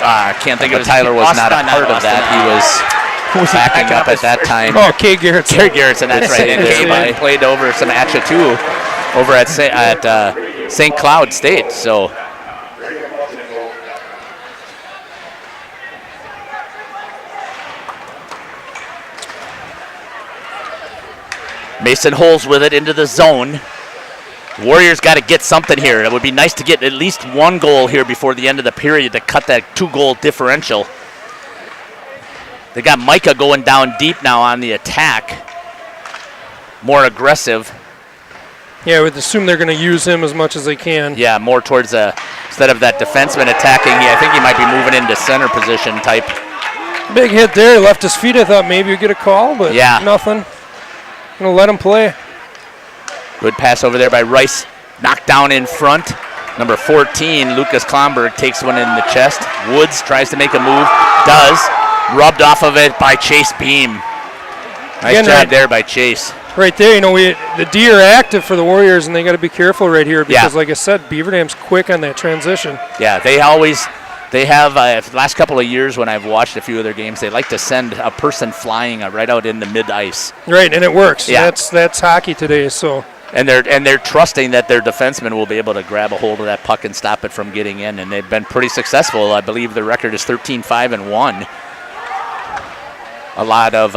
I can't think of it. Tyler was not a part of that. He was backing up at that time. Oh, Kay Garrettson. Kay Garrettson, that's right. And Kay played over some Atcha too, over at St. Cloud State. So Mason Holes with it into the zone. Warriors got to get something here. It would be nice to get at least one goal here before the end of the period to cut that 2-goal differential. They got Micah going down deep now on the attack. More aggressive. Yeah, I would assume they're going to use him as much as they can. Yeah, more towards instead of that defenseman attacking, I think he might be moving into center position type. Big hit there. Left his feet. I thought maybe you'd get a call, but nothing. Going to let him play. Good pass over there by Rice. Knocked down in front. Number 14, Lucas Klomberg, takes one in the chest. Woods tries to make a move. Does. Rubbed off of it by Chase Beam. Nice job there by Chase. Right there, the D are active for the Warriors, and they got to be careful right here because, like I said, Beaver Dam's quick on that transition. Yeah, they have, the last couple of years when I've watched a few of their games, they like to send a person flying right out in the mid-ice. Right, and it works. Yeah. That's hockey today, so... And they're trusting that their defensemen will be able to grab a hold of that puck and stop it from getting in, and they've been pretty successful. I believe their record is 13-5-1. A lot of,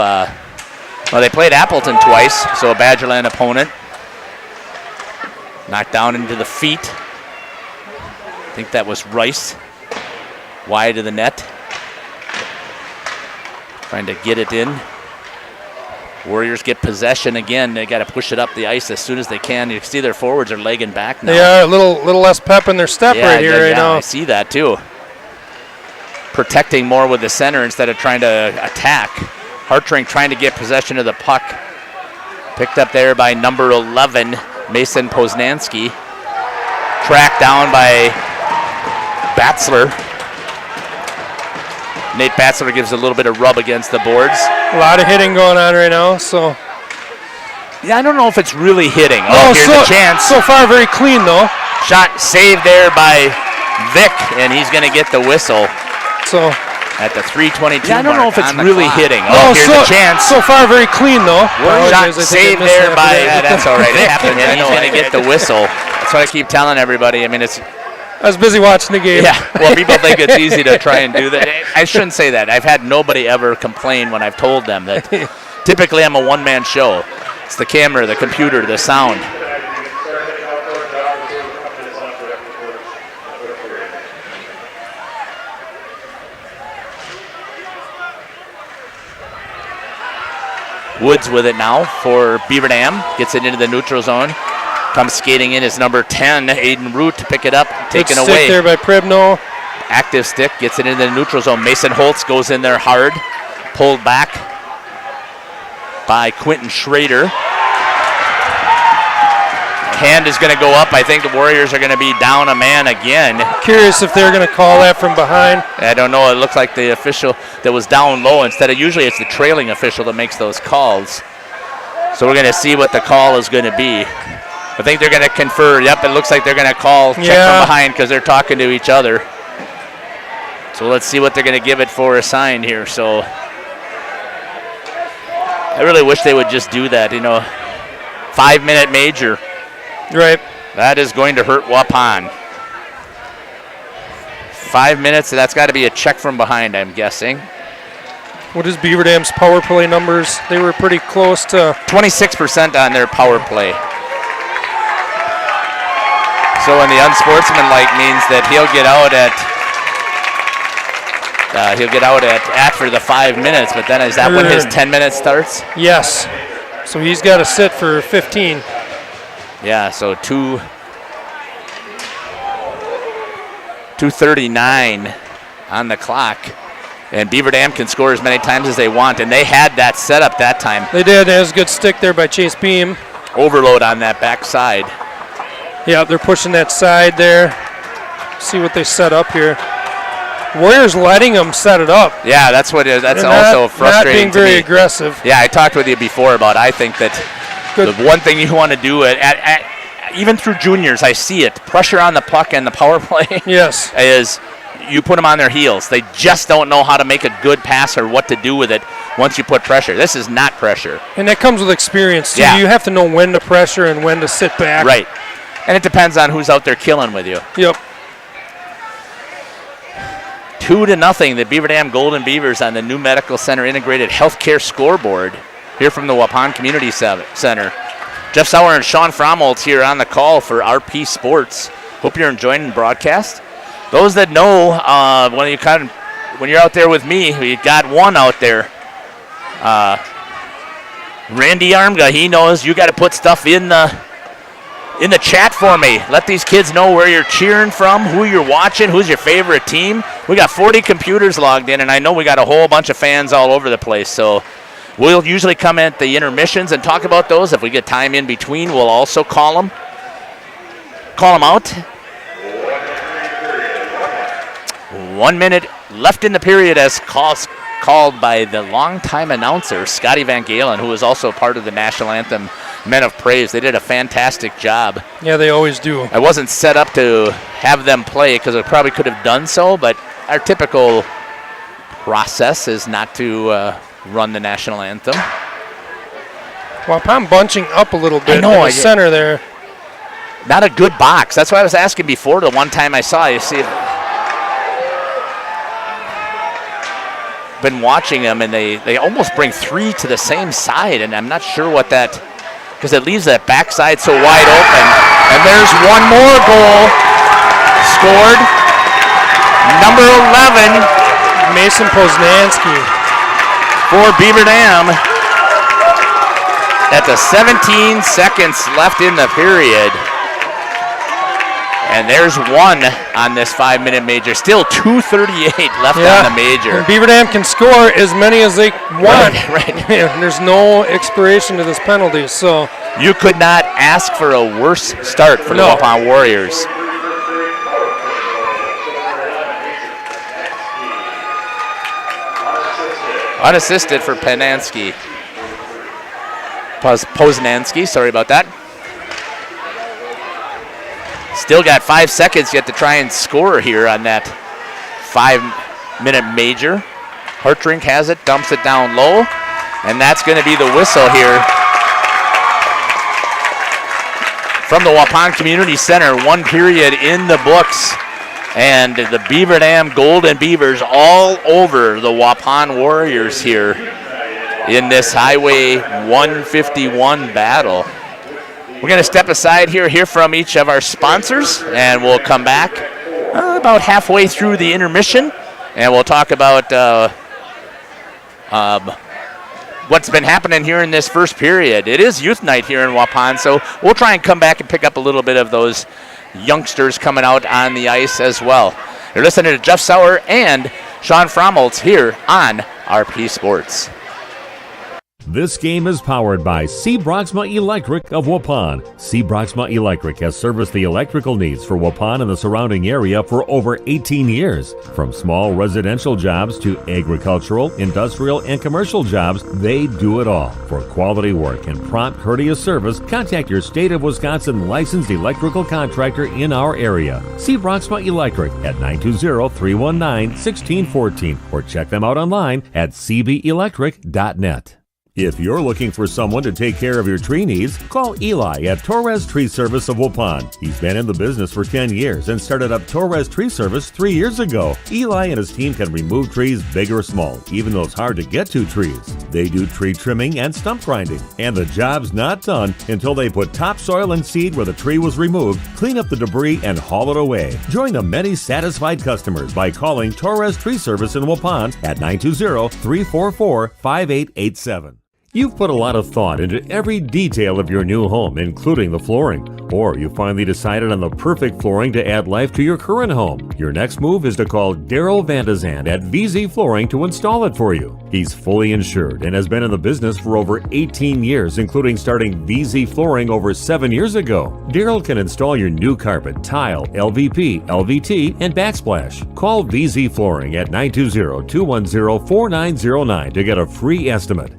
they played Appleton twice, so a Badgerland opponent. Knocked down into the feet. I think that was Rice. Wide of the net. Trying to get it in. Warriors get possession again. They got to push it up the ice as soon as they can. You can see their forwards are legging back now. They are a little less pep in their step right here right now. I see that too. Protecting more with the center instead of trying to attack. Hartring trying to get possession of the puck. Picked up there by number 11, Mason Poznanski. Tracked down by Batzler. Nate Batzler gives a little bit of rub against the boards. A lot of hitting going on right now, so. Yeah, I don't know if it's really hitting. Oh, here's a chance. So far, very clean, though. Shot saved there by Vic, and he's going to get the whistle. So. At the 3:22 mark. I don't know if it's really hitting. Oh, here's a chance. So far, very clean, though. Shot saved there by, that's all right, it happened, and he's going to get the whistle. That's what I keep telling everybody. I mean, it's. I was busy watching the game. Yeah, well, people think it's easy to try and do that. I shouldn't say that. I've had nobody ever complain when I've told them that. Typically, I'm a one-man show. It's the camera, the computer, the sound. Woods with it now for Beaver Dam. Gets it into the neutral zone. Comes skating in is number 10, Aiden Root, to pick it up, taken away. Good stick there by Prebno. Active stick, gets it into the neutral zone. Mason Holtz goes in there hard. Pulled back by Quentin Schrader. Hand is going to go up. I think the Warriors are going to be down a man again. Curious if they're going to call that from behind. I don't know. It looks like the official that was down low instead of, usually it's the trailing official that makes those calls. So we're going to see what the call is going to be. I think they're going to confer. Yep, it looks like they're going to call check from behind because they're talking to each other. So let's see what they're going to give it for a sign here. So I really wish they would just do that, 5-minute major. Right. That is going to hurt Waupun. 5 minutes, that's got to be a check from behind, I'm guessing. What is Beaver Dam's power play numbers? They were pretty close to 26% on their power play. So in the unsportsmanlike means that he'll get out after the 5 minutes, but then is that when his 10 minutes starts? Yes. So he's got to sit for 15. Yeah, so 2:39 on the clock. And Beaver Dam can score as many times as they want, and they had that set up that time. They did. It was a good stick there by Chase Beam. Overload on that back side. Yeah, they're pushing that side there. See what they set up here. Warriors letting them set it up. Yeah, that's what it is. That's also frustrating. Not being very aggressive. Yeah, I talked with you before about. I think that the one thing you want to do at even through juniors, I see it. Pressure on the puck and the power play. Yes. Is you put them on their heels. They just don't know how to make a good pass or what to do with it once you put pressure. This is not pressure. And that comes with experience too. Yeah. You have to know when to pressure and when to sit back. Right. And it depends on who's out there killing with you. Yep. 2-0, the Beaver Dam Golden Beavers on the new Medical Center Integrated Healthcare Scoreboard here from the Waupun Community Center. Jeff Sauer and Sean Fromholtz here on the call for RP Sports. Hope you're enjoying the broadcast. Those that know, when you're out there with me, you got one out there. Randy Armga, he knows you got to put stuff in the chat for me. Let these kids know where you're cheering from, who you're watching, who's your favorite team. We got 40 computers logged in, and I know we got a whole bunch of fans all over the place. So we'll usually come at the intermissions and talk about those. If we get time in between, we'll also call them out. 1 minute left in the period as called by the longtime announcer, Scotty Van Galen, who is also part of the National Anthem Men of Praise. They did a fantastic job. Yeah, they always do. I wasn't set up to have them play because I probably could have done so, but our typical process is not to run the National Anthem. Waupun bunching up a little bit in the center there. Not a good box. That's why I was asking before the one time I saw. You see, been watching them, and they almost bring three to the same side, and I'm not sure what that, because it leaves that backside so wide open. And there's one more goal scored. Number 11, Mason Poznansky for Beaver Dam. At the 17 seconds left in the period. And there's one on this 5-minute major. Still 2:38 left on the major. And Beaver Dam can score as many as they want. Right. There's no expiration to this penalty, so. You could not ask for a worse start for the Waupun Warriors. Unassisted for Poznansky. Poznansky, sorry about that. Still got 5 seconds yet to try and score here on that 5-minute major. Hartrink has it, dumps it down low, and that's going to be the whistle here from the Waupun Community Center. 1 period in the books, and the Beaver Dam Golden Beavers all over the Waupun Warriors here in this Highway 151 battle. We're going to step aside here, hear from each of our sponsors, and we'll come back about halfway through the intermission, and we'll talk about what's been happening here in this first period. It is youth night here in Waupun, so we'll try and come back and pick up a little bit of those youngsters coming out on the ice as well. You're listening to Jeff Sauer and Sean Fromholtz here on RP Sports. This game is powered by C. Broxma Electric of Waupun. C. Broxma Electric has serviced the electrical needs for Waupun and the surrounding area for over 18 years. From small residential jobs to agricultural, industrial, and commercial jobs, they do it all. For quality work and prompt, courteous service, contact your state of Wisconsin licensed electrical contractor in our area. C. Broxma Electric at 920-319-1614 or check them out online at cbelectric.net. If you're looking for someone to take care of your tree needs, call Eli at Torres Tree Service of Waupun. He's been in the business for 10 years and started up Torres Tree Service 3 years ago. Eli and his team can remove trees big or small, even those hard-to-get-to trees. They do tree trimming and stump grinding, and the job's not done until they put topsoil and seed where the tree was removed, clean up the debris, and haul it away. Join the many satisfied customers by calling Torres Tree Service in Waupun at 920-344-5887. You've put a lot of thought into every detail of your new home, including the flooring. Or you finally decided on the perfect flooring to add life to your current home. Your next move is to call Daryl Vandezand at VZ Flooring to install it for you. He's fully insured and has been in the business for over 18 years, including starting VZ Flooring over 7 years ago. Daryl can install your new carpet, tile, LVP, LVT, and backsplash. Call VZ Flooring at 920-210-4909 to get a free estimate.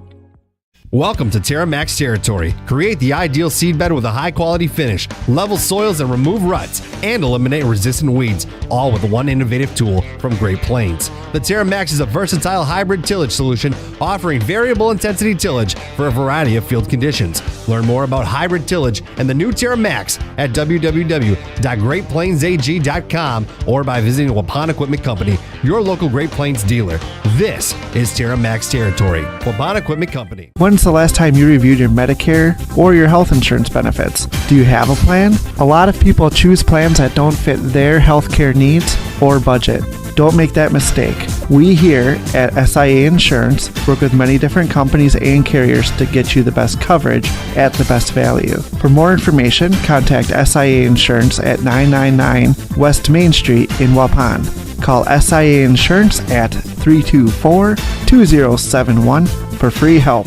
Welcome to TerraMax territory. Create the ideal seedbed with a high-quality finish, level soils and remove ruts, and eliminate resistant weeds, all with one innovative tool from Great Plains. The TerraMax is a versatile hybrid tillage solution offering variable intensity tillage for a variety of field conditions. Learn more about hybrid tillage and the new TerraMax at www.greatplainsag.com or by visiting Waupun Equipment Company, your local Great Plains dealer. This is TerraMax territory. Waupun Equipment Company. When's the last time you reviewed your Medicare or your health insurance benefits? Do you have a plan? A lot of people choose plans that don't fit their healthcare needs or budget. Don't make that mistake. We here at SIA Insurance work with many different companies and carriers to get you the best coverage at the best value. For more information, contact SIA Insurance at 999 West Main Street in Waupun. Call SIA Insurance at 324-2071 for free help.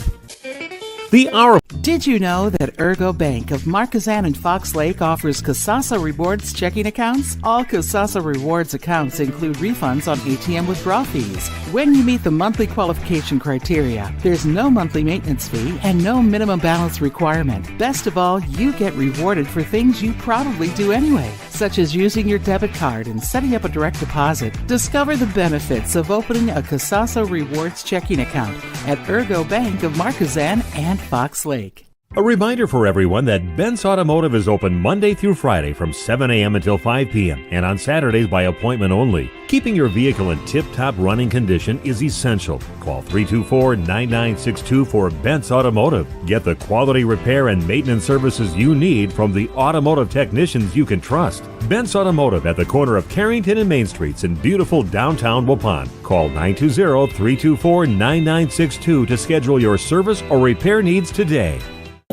Did you know that Ergo Bank of Marquezan and Fox Lake offers Kasasa Rewards checking accounts? All Kasasa Rewards accounts include refunds on ATM withdrawal fees. When you meet the monthly qualification criteria, there's no monthly maintenance fee and no minimum balance requirement. Best of all, you get rewarded for things you probably do anyway, such as using your debit card and setting up a direct deposit. Discover the benefits of opening a Kasasa Rewards checking account at Ergo Bank of Marquezan and Fox Lake. A reminder for everyone that Bent's Automotive is open Monday through Friday from 7 a.m. until 5 p.m. and on Saturdays by appointment only. Keeping your vehicle in tip-top running condition is essential. Call 324-9962 for Bent's Automotive. Get the quality repair and maintenance services you need from the automotive technicians you can trust. Bent's Automotive at the corner of Carrington and Main Streets in beautiful downtown Waupun. Call 920-324-9962 to schedule your service or repair needs today.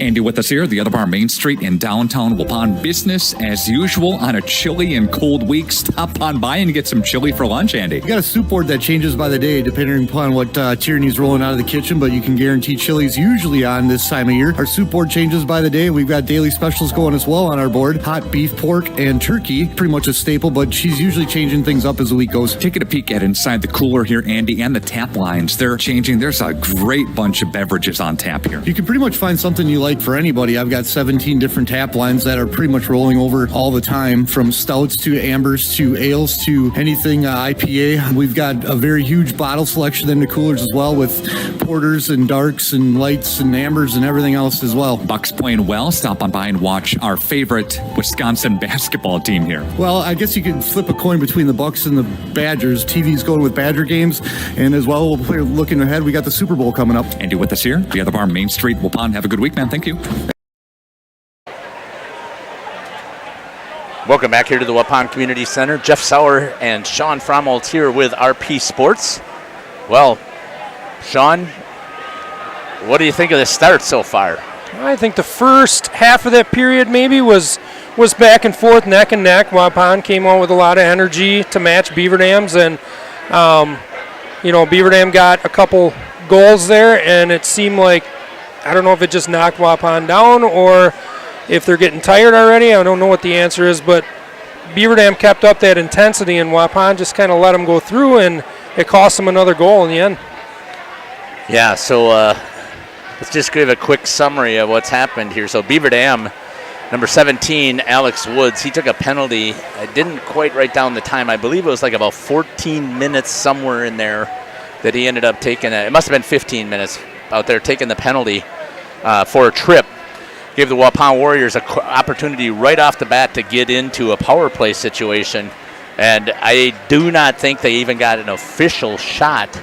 Andy with us here, the other bar, Main Street in downtown Waupun. Business as usual on a chilly and cold week. Stop on by and get some chili for lunch, Andy. We got a soup board that changes by the day depending upon what Tierney's rolling out of the kitchen, but you can guarantee chili's usually on this time of year. Our soup board changes by the day. We've got daily specials going as well on our board. Hot beef, pork, and turkey. Pretty much a staple, but she's usually changing things up as the week goes. Taking a peek at inside the cooler here, Andy, and the tap lines. They're changing. There's a great bunch of beverages on tap here. You can pretty much find something you like for anybody. I've got 17 different tap lines that are pretty much rolling over all the time, from stouts to ambers to ales to anything IPA. We've got a very huge bottle selection in the coolers as well, with porters and darks and lights and ambers and everything else as well. Bucks playing well. Stop on by and watch our favorite Wisconsin basketball team here. Well, I guess you could flip a coin between the Bucks and the Badgers. TV's going with Badger games, and as well, we'll play, looking ahead, we got the Super Bowl coming up. Andy with us here, the other bar, Main Street, Waupun. Have a good week, man. Thank you. Welcome back here to the Waupun Community Center. Jeff Sauer and Sean Frommold here with RP Sports. Well, Sean, what do you think of the start so far? I think the first half of that period maybe was back and forth, neck and neck. Waupun came on with a lot of energy to match Beaver Dam's, and Beaver Dam got a couple goals there, and it seemed like, I don't know if it just knocked Waupun down or if they're getting tired already. I don't know what the answer is, but Beaver Dam kept up that intensity, and Waupun just kind of let them go through, and it cost them another goal in the end. Yeah, so let's just give a quick summary of what's happened here. So Beaver Dam, number 17, Alex Woods, he took a penalty. I didn't quite write down the time. I believe it was like about 14 minutes somewhere in there that he ended up taking. It must have been 15 minutes out there taking the penalty for a trip. Gave the Waupun Warriors an opportunity right off the bat to get into a power play situation, and I do not think they even got an official shot.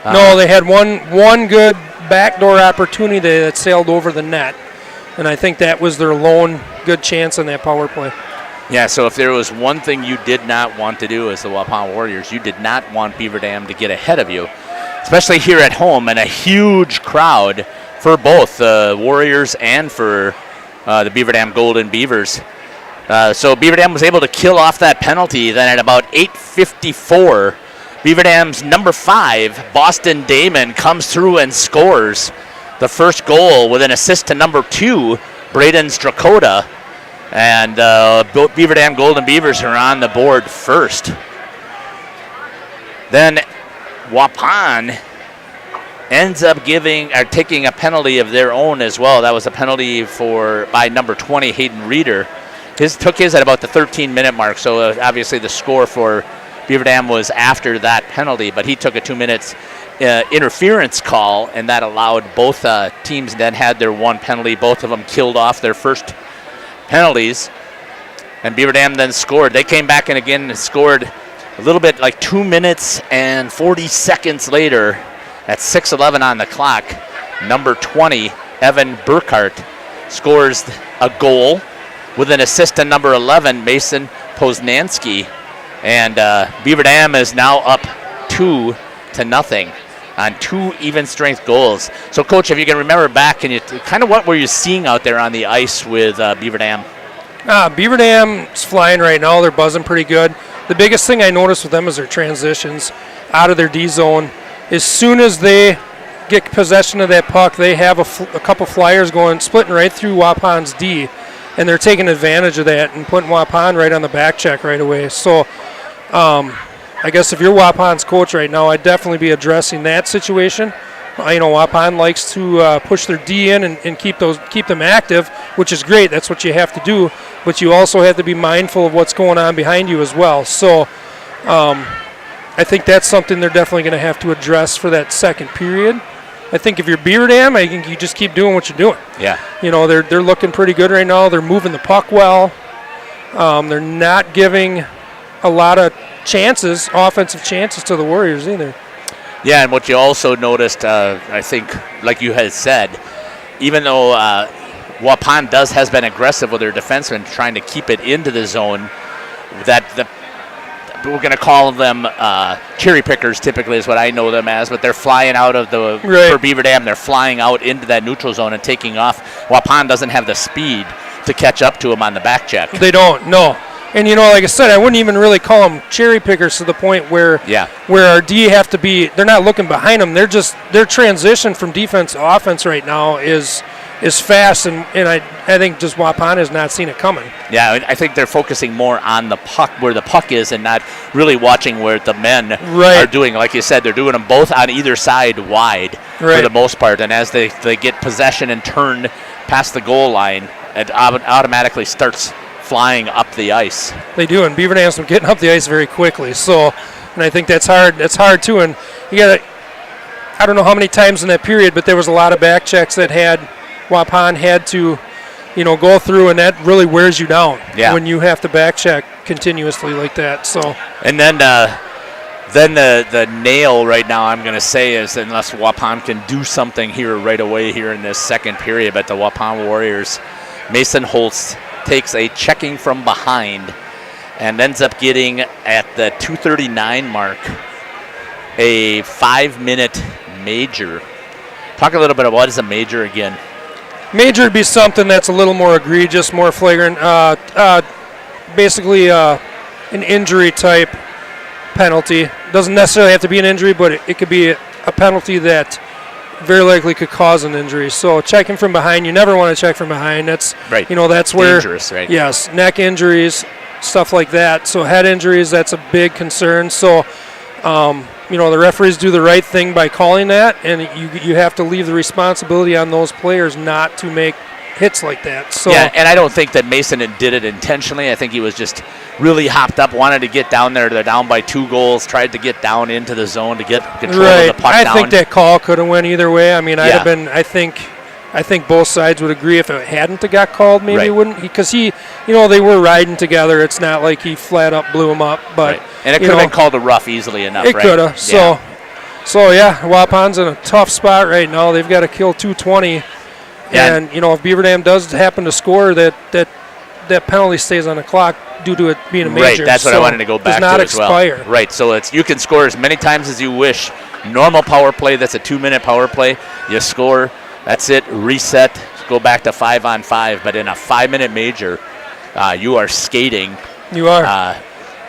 No, they had one good backdoor opportunity that sailed over the net, and I think that was their lone good chance on that power play. Yeah, so if there was one thing you did not want to do as the Waupun Warriors, you did not want Beaver Dam to get ahead of you, especially here at home, and a huge crowd for both the Warriors and for the Beaver Dam Golden Beavers. So Beaver Dam was able to kill off that penalty. Then at about 8:54, Beaver Dam's number 5, Boston Damon, comes through and scores the first goal with an assist to number 2, Braden Strakota. And Beaver Dam Golden Beavers are on the board first. Then Waupun ends up taking a penalty of their own as well. That was a penalty by number 20, Hayden Reeder. Took his at about the 13-minute mark, so obviously the score for Beaver Dam was after that penalty, but he took a 2 minutes interference call, and that allowed both teams then had their one penalty. Both of them killed off their first penalties, and Beaver Dam then scored. They came back and again scored a little bit, like 2 minutes and 40 seconds later. At 6:11 on the clock, number 20, Evan Burkhart, scores a goal with an assist to number 11, Mason Poznanski. And Beaver Dam is now up 2-0 on 2 even-strength goals. So, Coach, if you can remember back, kind of what were you seeing out there on the ice with Beaver Dam? Beaver Dam's flying right now. They're buzzing pretty good. The biggest thing I noticed with them is their transitions out of their D zone. As soon as they get possession of that puck, they have a couple flyers splitting right through Waupun's D, and they're taking advantage of that and putting Waupun right on the back check right away. So I guess if you're Waupun's coach right now, I'd definitely be addressing that situation. Waupun likes to push their D in and keep them active, which is great. That's what you have to do, but you also have to be mindful of what's going on behind you as well. So I think that's something they're definitely going to have to address for that second period. I think if you're Beaver Dam, I think you just keep doing what you're doing. Yeah. You know, they're looking pretty good right now. They're moving the puck well. They're not giving a lot of offensive chances to the Warriors either. Yeah, and what you also noticed, I think, like you had said, even though Waupun has been aggressive with their defensemen trying to keep it into the zone, we're going to call them cherry pickers typically is what I know them as, but they're flying out of for Beaver Dam, they're flying out into that neutral zone and taking off. Waupun doesn't have the speed to catch up to them on the back check. They don't, no. And, you know, like I said, I wouldn't even really call them cherry pickers to the point where our D have to be, they're not looking behind them. They're just, their transition from defense to offense right now is fast, and I think just Waupun has not seen it coming. Yeah, I think they're focusing more on the puck, where the puck is, and not really watching where the men are doing. Like you said, they're doing them both on either side wide for the most part, and as they get possession and turn past the goal line, it automatically starts flying up the ice. They do, and Beaver Dam's getting up the ice very quickly. So, and I think that's hard. That's hard too. And you got I don't know how many times in that period, but there was a lot of back checks that Waupun had to, you know, go through, and that really wears you down when you have to back check continuously like that. So, and then the nail right now, I'm going to say, is unless Waupun can do something here right away here in this second period, but the Waupun Warriors, Mason Holtz takes a checking from behind and ends up getting at the 2:39 mark a 5-minute major. Talk a little bit about what is a major again. Major would be something that's a little more egregious, more flagrant. Basically an injury type penalty. Doesn't necessarily have to be an injury, but it could be a penalty that very likely could cause an injury. So checking from behind, you never want to check from behind. That's you know, that's where dangerous, right? Yes, neck injuries, stuff like that. So head injuries, that's a big concern. So you know, the referees do the right thing by calling that, and you have to leave the responsibility on those players not to make hits like that. So yeah, and I don't think that Mason did it intentionally. I think he was just really hopped up, wanted to get down there. They're down by 2 goals, tried to get down into the zone to get control of the puck down. I think that call could have went either way. I mean, I'd have been. I think both sides would agree if it hadn't have got called, maybe it wouldn't, because you know, they were riding together. It's not like he flat up blew him up, but and it could have been called a rough easily enough. It could have. So Waupun's in a tough spot right now. They've got to kill 220. And, you know, if Beaver Dam does happen to score, that penalty stays on the clock due to it being a major. Right, that's what I wanted to go back to as well. Does not expire. Right, so you can score as many times as you wish. Normal power play, that's a 2-minute power play. You score, that's it, reset, go back to 5-on-5. But in a 5-minute major, you are skating. You are.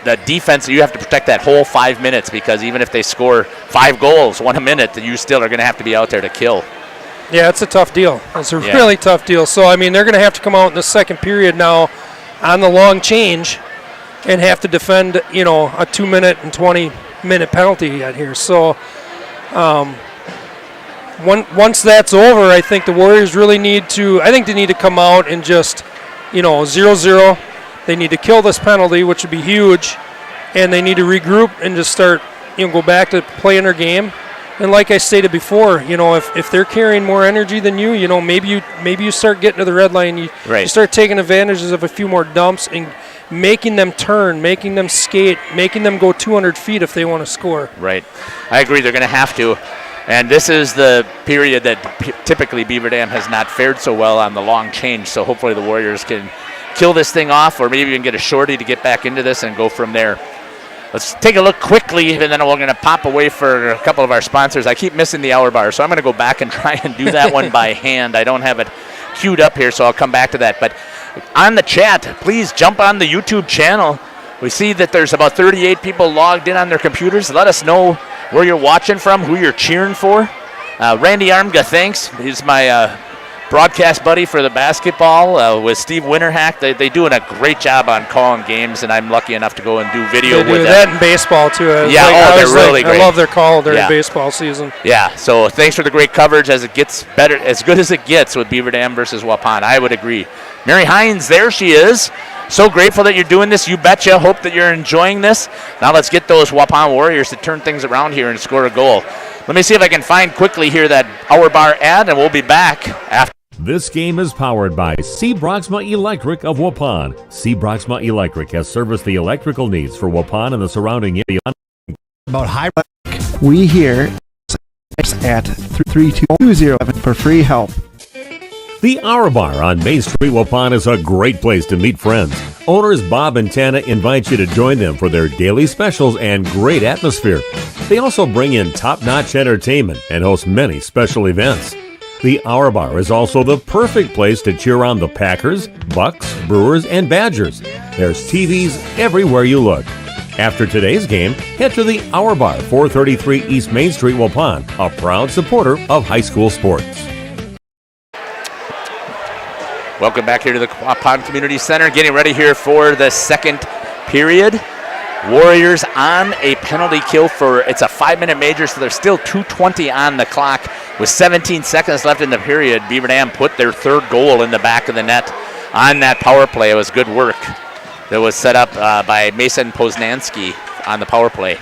The defense, you have to protect that whole 5 minutes, because even if they score 5 goals, 1 a minute, you still are going to have to be out there to kill. Yeah, it's a tough deal. It's a really tough deal. So, I mean, they're going to have to come out in the second period now on the long change and have to defend, you know, a 2-minute and 20-minute penalty out here. So, once that's over, I think the Warriors really need to come out and just, you know, 0-0. They need to kill this penalty, which would be huge, and they need to regroup and just start, you know, go back to playing their game. And like I stated before, you know, if they're carrying more energy than you know, maybe you start getting to the red line. You start taking advantages of a few more dumps and making them turn, making them skate, making them go 200 feet if they want to score. Right. I agree. They're going to have to. And this is the period that typically Beaver Dam has not fared so well on the long change. So hopefully the Warriors can kill this thing off, or maybe even get a shorty to get back into this and go from there. Let's take a look quickly, and then we're going to pop away for a couple of our sponsors. I keep missing the hour bar, so I'm going to go back and try and do that one by hand. I don't have it queued up here, so I'll come back to that. But on the chat, please jump on the YouTube channel. We see that there's about 38 people logged in on their computers. Let us know where you're watching from, who you're cheering for. Randy Armga, thanks. He's my broadcast buddy for the basketball with Steve Winterhack. They doing a great job on calling games, and I'm lucky enough to go and do video with them. That in baseball too. Yeah, they're really great. I love their call during baseball season. Yeah, so thanks for the great coverage as it gets better, as good as it gets with Beaver Dam versus Waupun. I would agree. Mary Hines, there she is. So grateful that you're doing this. You betcha. Hope that you're enjoying this. Now let's get those Waupun Warriors to turn things around here and score a goal. Let me see if I can find quickly here that Hour Bar ad, and we'll be back after. This game is powered by C. Broxma Electric of Waupun. C. Broxma Electric has serviced the electrical needs for Waupun and the surrounding area. About hybrid. We here at 33207 for free help. The Hour Bar on Main Street, Waupun is a great place to meet friends. Owners Bob and Tana invite you to join them for their daily specials and great atmosphere. They also bring in top-notch entertainment and host many special events. The Hour Bar is also the perfect place to cheer on the Packers, Bucks, Brewers, and Badgers. There's TVs everywhere you look. After today's game, head to the Hour Bar, 433 East Main Street, Waupun, a proud supporter of high school sports. Welcome back here to the Waupun Community Center. Getting ready here for the second period. Warriors on a penalty kill it's a 5-minute major, so there's still 2:20 on the clock. With 17 seconds left in the period, Beaver Dam put their third goal in the back of the net on that power play. It was good work that was set up by Mason Poznansky on the power play.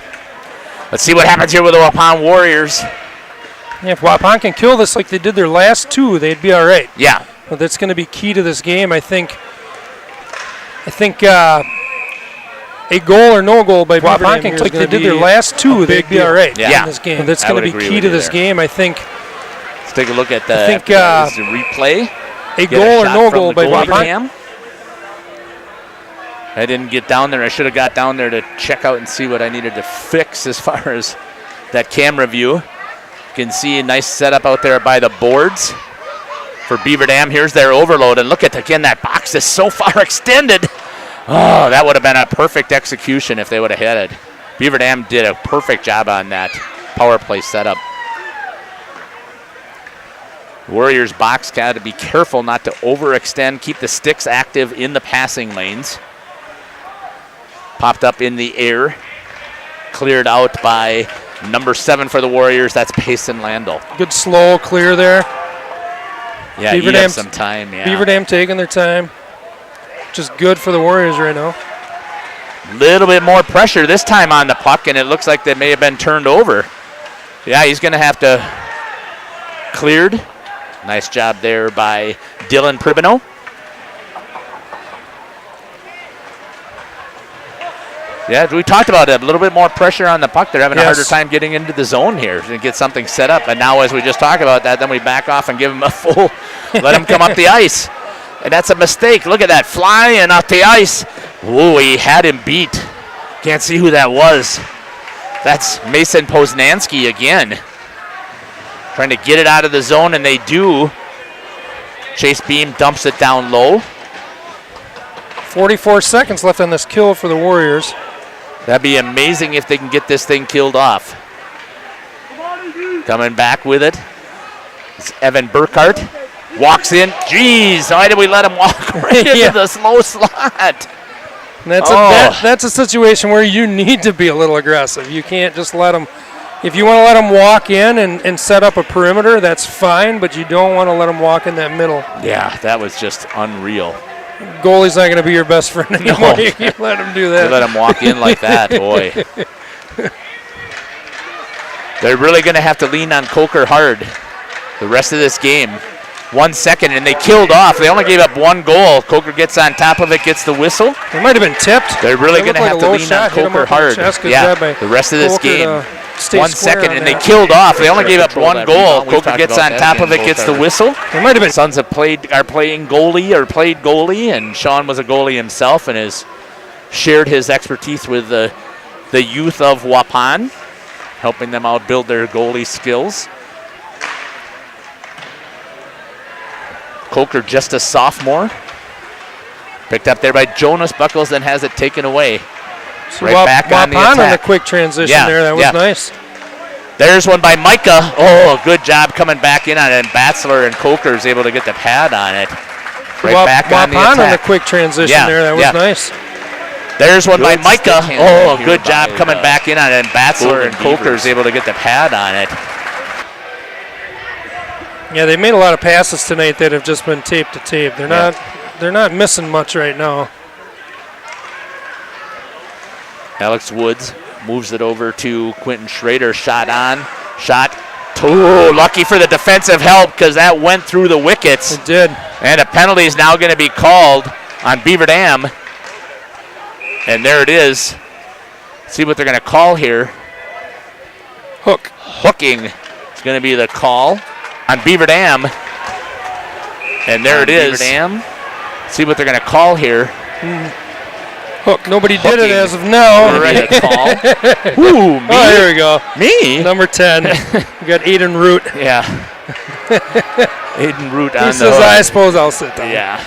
Let's see what happens here with the Waupun Warriors. Yeah, if Waupun can kill this like they did their last two, they'd be all right. Yeah. But that's going to be key to this game. I think a goal or no goal by Waupun can like they did their last two, they'd be all right in this game. But that's going to be key to this game. I think. Let's take a look at the replay. A goal or no goal by Waupun. I didn't get down there. I should have got down there to check out and see what I needed to fix as far as that camera view. You can see a nice setup out there by the boards for Beaver Dam. Here's their overload, and look at, again, that box is so far extended. Oh, that would have been a perfect execution if they would have hit it. Beaver Dam did a perfect job on that power play setup. Warriors box got to be careful not to overextend, keep the sticks active in the passing lanes. Popped up in the air, cleared out by number 7 for the Warriors. That's Payson Landel. Good slow clear there. Yeah, Beaver Dam some time. Yeah. Beaver Dam taking their time, which is good for the Warriors right now. Little bit more pressure this time on the puck, and it looks like they may have been turned over. Yeah, he's going to have to cleared. Nice job there by Dylan Pribino. Yeah, we talked about it. A little bit more pressure on the puck. They're having a harder time getting into the zone here to get something set up. And now as we just talked about that, then we back off and give them a full, let them come up the ice. And that's a mistake. Look at that, flying off the ice. Ooh, he had him beat. Can't see who that was. That's Mason Poznansky again. Trying to get it out of the zone, and they do. Chase Beam dumps it down low. 44 seconds left on this kill for the Warriors. That'd be amazing if they can get this thing killed off. Coming back with it. It's Evan Burkhart. Walks in. Jeez, why did we let him walk right into the slow slot? That's a situation where you need to be a little aggressive. You can't just let them. If you want to let them walk in and set up a perimeter, that's fine, but you don't want to let them walk in that middle. Yeah, that was just unreal. Goalie's not going to be your best friend anymore. No. You can't let him do that. You let him walk in like that, boy. They're really going to have to lean on Coker hard the rest of this game. 1 second, and they killed off. They only gave up one goal. Coker gets on top of it, gets the whistle. They might have been tipped. They're really going to have to lean on Coker hard. Yeah, the rest of this game. 1 second, and they killed off. They only gave up one goal. Coker gets on top of it, gets the whistle. They might have been. Sons are played goalie, and Sean was a goalie himself and has shared his expertise with the youth of Waupun, helping them out build their goalie skills. Coker, just a sophomore. Picked up there by Jonas Buckles, then has it taken away. Right back on the attack. On the quick transition there. That was nice. There's one by Micah. Oh, good job coming back in on it. And Batzler and Coker is able to get the pad on it. Right back on the attack. On the quick transition there. That was nice. There's one by Micah. Oh, good job coming back in on it. And Batzler and Coker is able to get the pad on it. Yeah, they made a lot of passes tonight that have just been tape to tape. They're not missing much right now. Alex Woods moves it over to Quentin Schrader. Shot on. Shot. Oh, lucky for the defensive help because that went through the wickets. It did. And a penalty is now going to be called on Beaver Dam. And there it is. See what they're going to call here. Hooking is going to be the call on Beaver Dam. And there it is. Beaver Dam. See what they're going to call here. Hook. Nobody did it as of now. Ready to call. Ooh, me? Oh, here we go. Me? Number 10. We got Aiden Root. Yeah. Aiden Root on he says, I suppose I'll sit down. Yeah.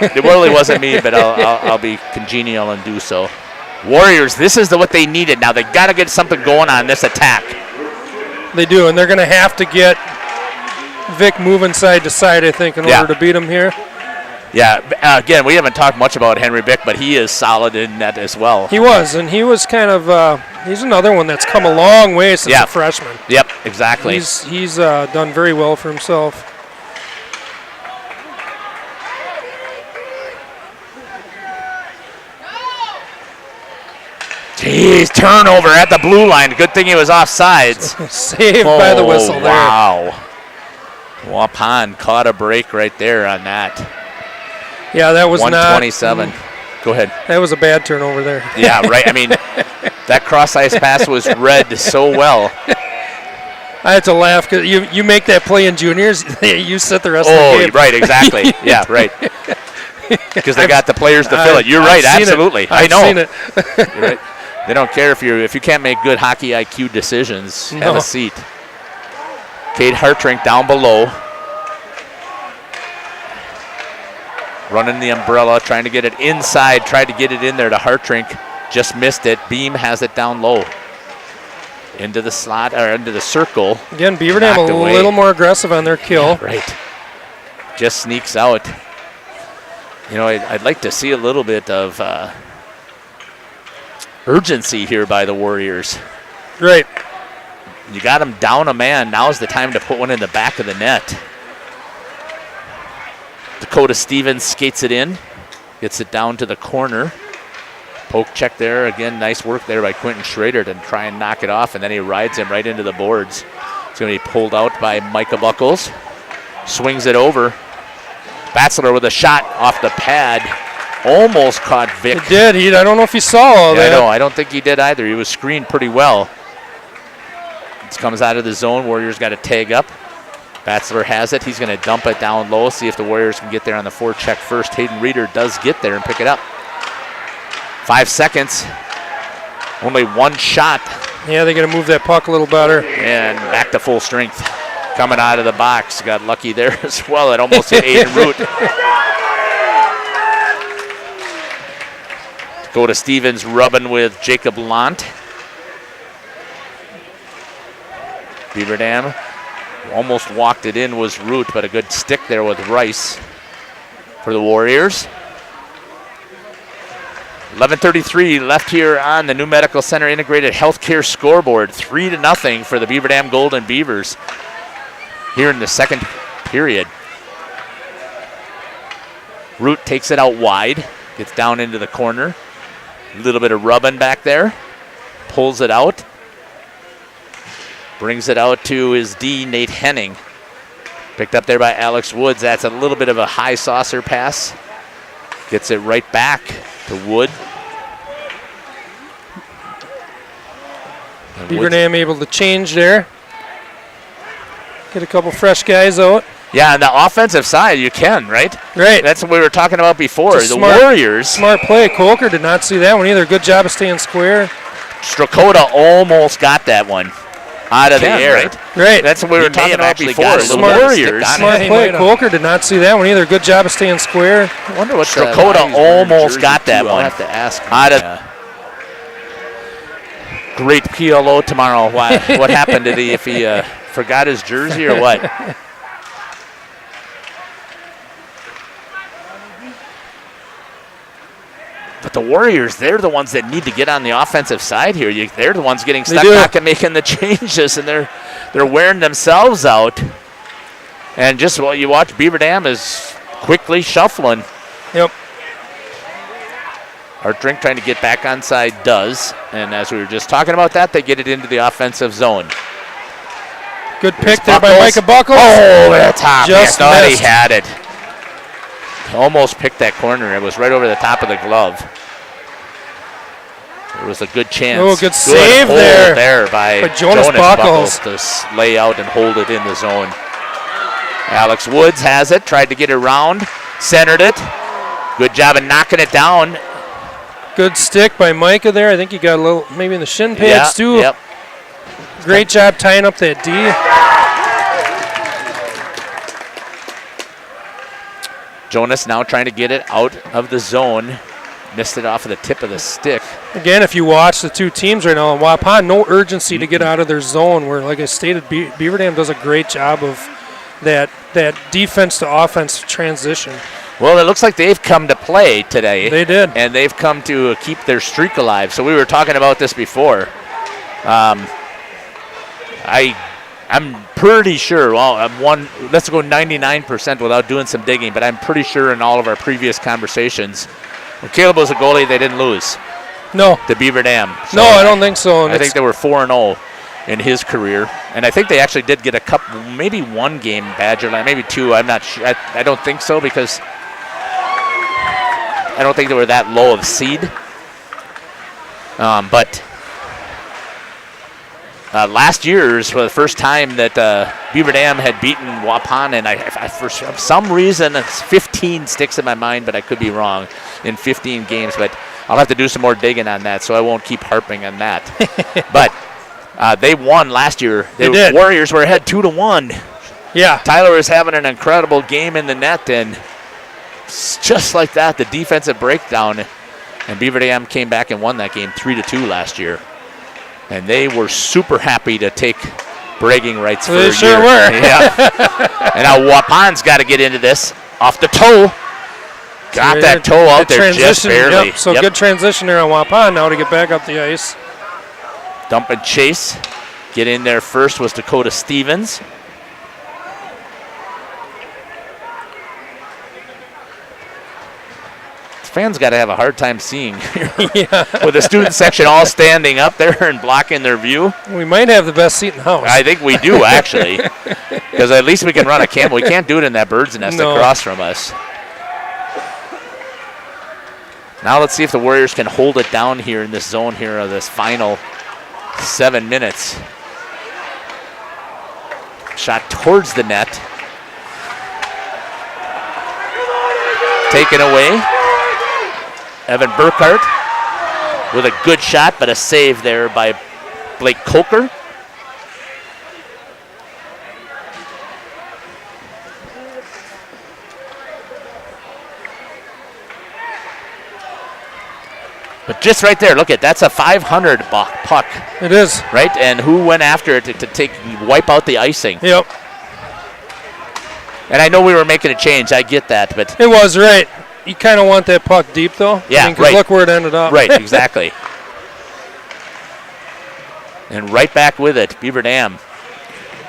It really wasn't me, but I'll be congenial and do so. Warriors, this is what they needed. Now they got to get something going on this attack. They do, and they're going to have to get Vic moving side to side, I think, in order to beat him here. Yeah, again, we haven't talked much about Henry Vick, but he is solid in that as well. He was, and he was kind of, he's another one that's come a long way since a freshman. Yep, exactly. He's done very well for himself. Jeez, turnover at the blue line. Good thing he was offsides. Saved by the whistle there. Wow. Waupun caught a break right there on that. Yeah, that was 127. Go ahead. That was a bad turnover there. Yeah, right. I mean, that cross-ice pass was read so well. I had to laugh because you make that play in juniors, you sit the rest of the game. Oh, right, exactly. Yeah, right. Because they got the players to fill it. You're right, absolutely. I know. I've seen it. You're right. They don't care if you can't make good hockey IQ decisions. Have a seat. Kate Hartrink down below. Running the umbrella, trying to get it inside, tried to get it in there to Hartrink. Just missed it. Beam has it down low. Into the slot, or into the circle. Again, Beaver Dam a little more aggressive on their kill. Yeah, right. Just sneaks out. You know, I'd like to see a little bit of urgency here by the Warriors. Right. You got them down a man. Now's the time to put one in the back of the net. Dakota Stevens skates it in. Gets it down to the corner. Poke check there. Again, nice work there by Quentin Schrader to try and knock it off, and then he rides him right into the boards. It's going to be pulled out by Micah Buckles. Swings it over. Batzler with a shot off the pad. Almost caught Vic. He did. I don't know if he saw all that. I know. I don't think he did either. He was screened pretty well. This comes out of the zone. Warriors got to tag up. Batzler has it. He's going to dump it down low, see if the Warriors can get there on the forecheck first. Hayden Reeder does get there and pick it up. 5 seconds. Only one shot. Yeah, they got to move that puck a little better. And back to full strength. Coming out of the box. Got lucky there as well. It almost hit Aiden Root. Dakota Stevens rubbing with Jacob Lant. Beaver Dam almost walked it in, was Root, but a good stick there with Rice for the Warriors. 11:33 left here on the New Medical Center Integrated Healthcare scoreboard. 3-0 for the Beaver Dam Golden Beavers here in the second period. Root takes it out wide, gets down into the corner. A little bit of rubbing back there. Pulls it out. Brings it out to his D, Nate Henning. Picked up there by Alex Woods. That's a little bit of a high saucer pass. Gets it right back to Wood. Beaver Dam able to change there. Get a couple fresh guys out. Yeah, on the offensive side, you can, right? Right. That's what we were talking about before. The Warriors. Smart play. Coker did not see that one either. Good job of staying square. Strakota almost got that one out of the air. Right. That's what we were talking about before. The Warriors. Smart play. Coker did not see that one either. Good job of staying square. I wonder what Strakota almost got that one. I'll have to ask him. Out of great PLO tomorrow. What happened? If he forgot his jersey or what? But the Warriors, they're the ones that need to get on the offensive side here. They're the ones getting stuck back and making the changes, and they're wearing themselves out. And just while you watch, Beaver Dam is quickly shuffling. Yep. Art Drink trying to get back onside does. And as we were just talking about that, they get it into the offensive zone. Good pick there by Micah Buckles. Oh, that's hot. Just I thought he missed. had it. Almost picked that corner. It was right over the top of the glove. There was a good chance. Oh, good save hold there by Jonas Buckles. to lay out and hold it in the zone. Alex Woods has it. Tried to get it around. Centered it. Good job of knocking it down. Good stick by Micah there. I think he got a little, maybe in the shin pads too. Yep. Great job tying up that D. Jonas now trying to get it out of the zone. Missed it off of the tip of the stick. Again, if you watch the two teams right now, in Waupun, no urgency to get out of their zone, where, like I stated, Beaver Dam does a great job of that defense to offense transition. Well, it looks like they've come to play today. They did. And they've come to keep their streak alive. So we were talking about this before. I'm pretty sure, let's go 99% without doing some digging, but I'm pretty sure in all of our previous conversations, when Caleb was a goalie, they didn't lose. No. To Beaver Dam. So no, I don't think so. I think they were 4-0 in his career. And I think they actually did get a couple, maybe one game Badger line, maybe two. I'm not sure. I don't think so because I don't think they were that low of seed. But last year's was the first time that Beaver Dam had beaten Waupun, and I for some reason, it's 15 sticks in my mind, but I could be wrong, in 15 games. But I'll have to do some more digging on that, so I won't keep harping on that. But they won last year. They did. Warriors were ahead 2-1. Yeah. Tyler was having an incredible game in the net, and just like that, the defensive breakdown, and Beaver Dam came back and won that game 3-2 last year. And they were super happy to take bragging rights for a year. They sure were. Yeah. And now Waupun's got to get into this off the toe. Got that toe out there just barely. Yep. So good transition there on Waupun now to get back up the ice. Dump and chase. Get in there first was Dakota Stevens. Fans got to have a hard time seeing with the student section all standing up there and blocking their view. We might have the best seat in the house. I think we do, actually, because at least we can run a camera. We can't do it in that bird's nest across from us. Now let's see if the Warriors can hold it down here in this zone here of this final 7 minutes. Shot towards the net. Taken away. Evan Burkhart with a good shot, but a save there by Blake Coker. But just right there, look at that's a 500 puck. It is. Right? And who went after it to wipe out the icing? Yep. And I know we were making a change. I get that, but it was right. You kind of want that puck deep, though. Yeah, right. Look where it ended up. Right, exactly. And right back with it. Beaver Dam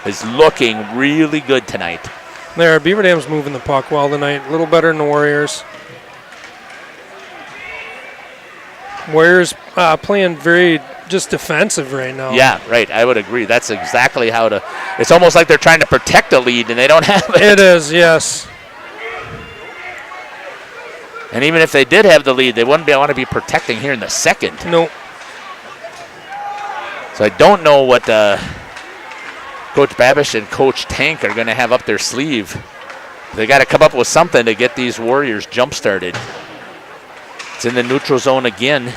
is looking really good tonight. There, Beaver Dam's moving the puck well tonight. A little better than the Warriors. Warriors playing very just defensive right now. Yeah, right. I would agree. That's exactly how to. It's almost like they're trying to protect a lead and they don't have it. It is, yes. And even if they did have the lead, they wouldn't want to be protecting here in the second. Nope. So I don't know what Coach Babish and Coach Tank are going to have up their sleeve. They got to come up with something to get these Warriors jump-started. It's in the neutral zone again.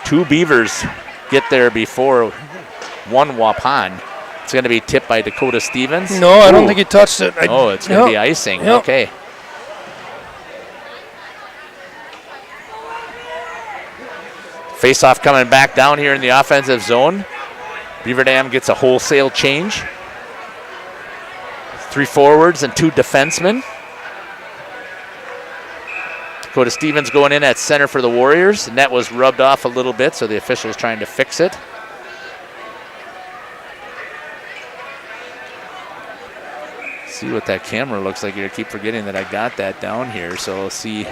2 Beavers get there before 1 Waupun. It's going to be tipped by Dakota Stevens. No, I don't think he touched it. It's going to be icing. Yep. Okay. Face-off coming back down here in the offensive zone. Beaver Dam gets a wholesale change. 3 forwards and 2 defensemen. Dakota Stevens going in at center for the Warriors. The net was rubbed off a little bit, so the official's trying to fix it. See what that camera looks like here. I keep forgetting that I got that down here, so we'll see.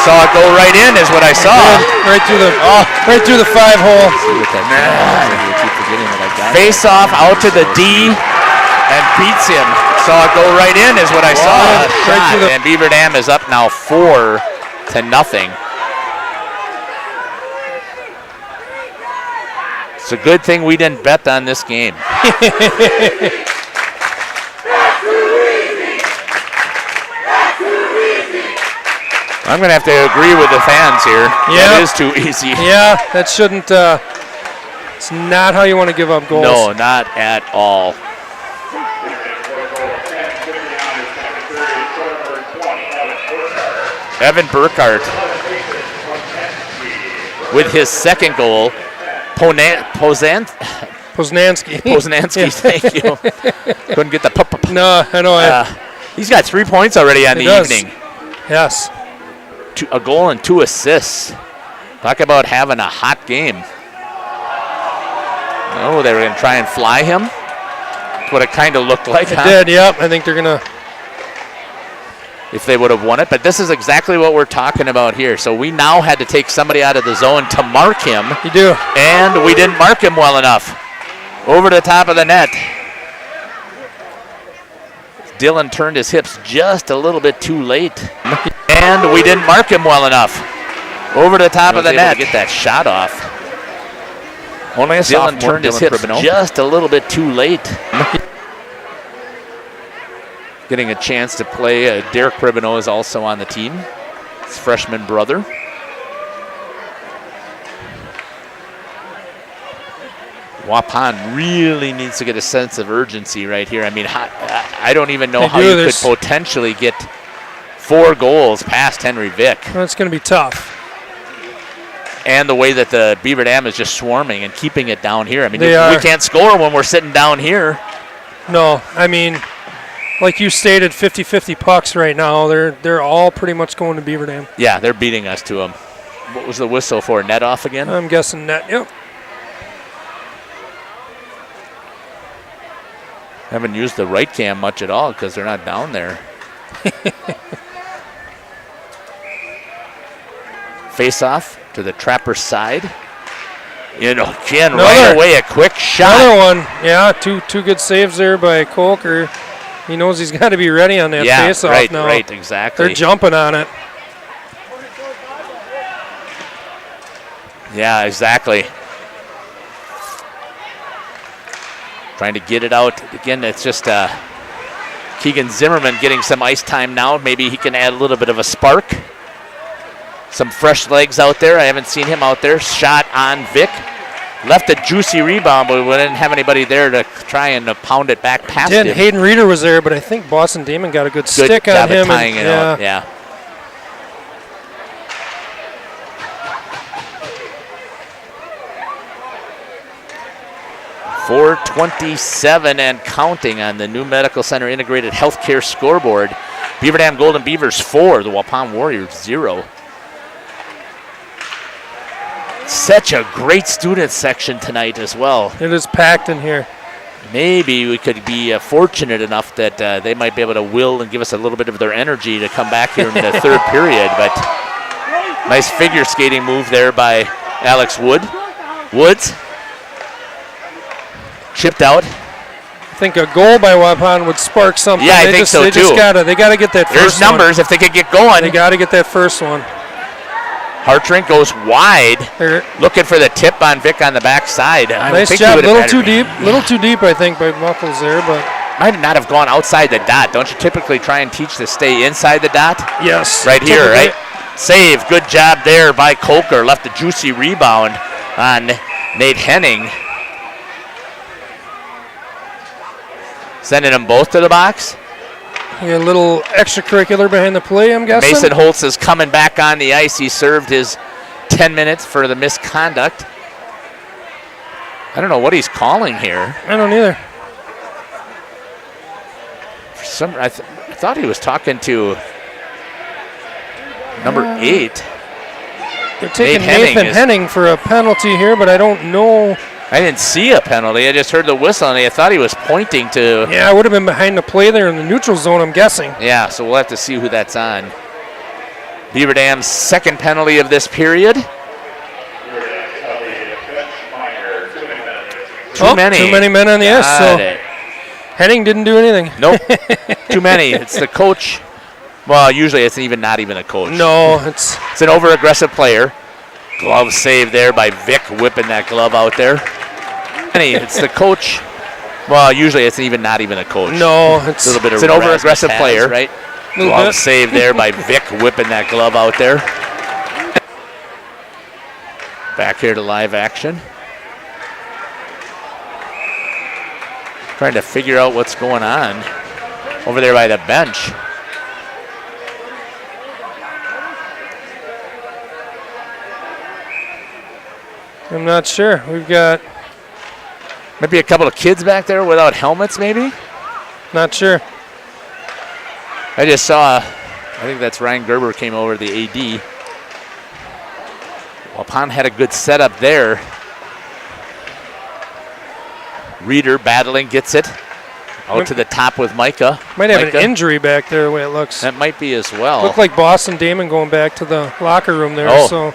Saw it go right in is what I saw. Right through the 5-hole. Face off out to the D and beats him. Saw it go right in is what I saw. And Beaver Dam is up now 4-0. It's a good thing we didn't bet on this game. I'm going to have to agree with the fans here. Yeah. That is too easy. Yeah, that shouldn't. It's not how you want to give up goals. No, not at all. Evan Burkhardt with his second goal. Poznansky. Thank you. Couldn't get the pup. No, I know. He's got 3 points already on the evening. Yes. A goal and 2 assists. Talk about having a hot game. Oh, they were going to try and fly him. That's what it kind of looked like. It did, yep. I think they're going to. If they would have won it. But this is exactly what we're talking about here. So we now had to take somebody out of the zone to mark him. You do. And we didn't mark him well enough. Over the top of the net. Dylan turned his hips just a little bit too late. And we didn't mark him well enough. Over the top of the net. Get that shot off. Only a Dylan turned his hips just a little bit too late. Getting a chance to play. Derek Pribino is also on the team. His freshman brother. Waupun really needs to get a sense of urgency right here. I mean, I don't even know how you could potentially get 4 goals past Henry Vick. That's going to be tough. And the way that the Beaver Dam is just swarming and keeping it down here. I mean, we are. can't score when we're sitting down here. No, I mean, like you stated, 50-50 pucks right now. They're all pretty much going to Beaver Dam. Yeah, they're beating us to them. What was the whistle for? Net off again? I'm guessing net, yep. Haven't used the right cam much at all because they're not down there. Face off to the Trapper side. Again, right away, a quick shot. Another one. Yeah, two good saves there by Colker. He knows he's got to be ready on that face-off now. Right, exactly. They're jumping on it. Yeah, exactly. Trying to get it out. Again, it's just Keegan Zimmerman getting some ice time now. Maybe he can add a little bit of a spark. Some fresh legs out there. I haven't seen him out there. Shot on Vic. Left a juicy rebound, but we didn't have anybody there to try and pound it back past him. Hayden Reeder was there, but I think Boston Damon got a good stick on him. Tying it out. Yeah. 4:27 and counting on the new Medical Center Integrated Healthcare scoreboard. Beaver Dam Golden Beavers 4, the Waupun Warriors 0. Such a great student section tonight as well. It is packed in here. Maybe we could be fortunate enough that they might be able to will and give us a little bit of their energy to come back here in the third period. But nice figure skating move there by Alex Woods. Chipped out. I think a goal by Waupun would spark something. Yeah, I think so too. They gotta get that first one. There's numbers if they could get going. They gotta get that first one. Hartrink goes wide, looking for the tip on Vic on the backside. Nice job, little too deep, I think, by Muffles there, but might not have gone outside the dot. Don't you typically try and teach to stay inside the dot? Yes. Right here, right? Save, good job there by Coker. Left a juicy rebound on Nate Henning. Sending them both to the box. A little extracurricular behind the play, I'm guessing. Mason Holtz is coming back on the ice. He served his 10 minutes for the misconduct. I don't know what he's calling here. I don't either. I thought he was talking to number 8. They're taking Nathan Henning for a penalty here, but I don't know. I didn't see a penalty. I just heard the whistle, and I thought he was pointing to. Yeah, I would have been behind the play there in the neutral zone, I'm guessing. Yeah, so we'll have to see who that's on. Beaver Dam's second penalty of this period. Too many. Too many men on the ice. So Henning didn't do anything. Nope. Too many. It's the coach. Well, usually it's not even the coach. No, it's an over-aggressive player. Glove save there by Vic, whipping that glove out there. It's the coach. Well, usually it's not even the coach. No, it's a little bit of an over-aggressive player, right? Glove bit. save there by Vic, whipping that glove out there. Back here to live action. Trying to figure out what's going on over there by the bench. I'm not sure. We've got maybe a couple of kids back there without helmets, maybe? Not sure. I just saw, I think that's Ryan Gerber came over, the AD. Waupun had a good setup there. Reeder battling, gets it. Out to the top with Micah. Might have an injury back there the way it looks. That might be as well. Looked like Boston Damon going back to the locker room there. Oh. So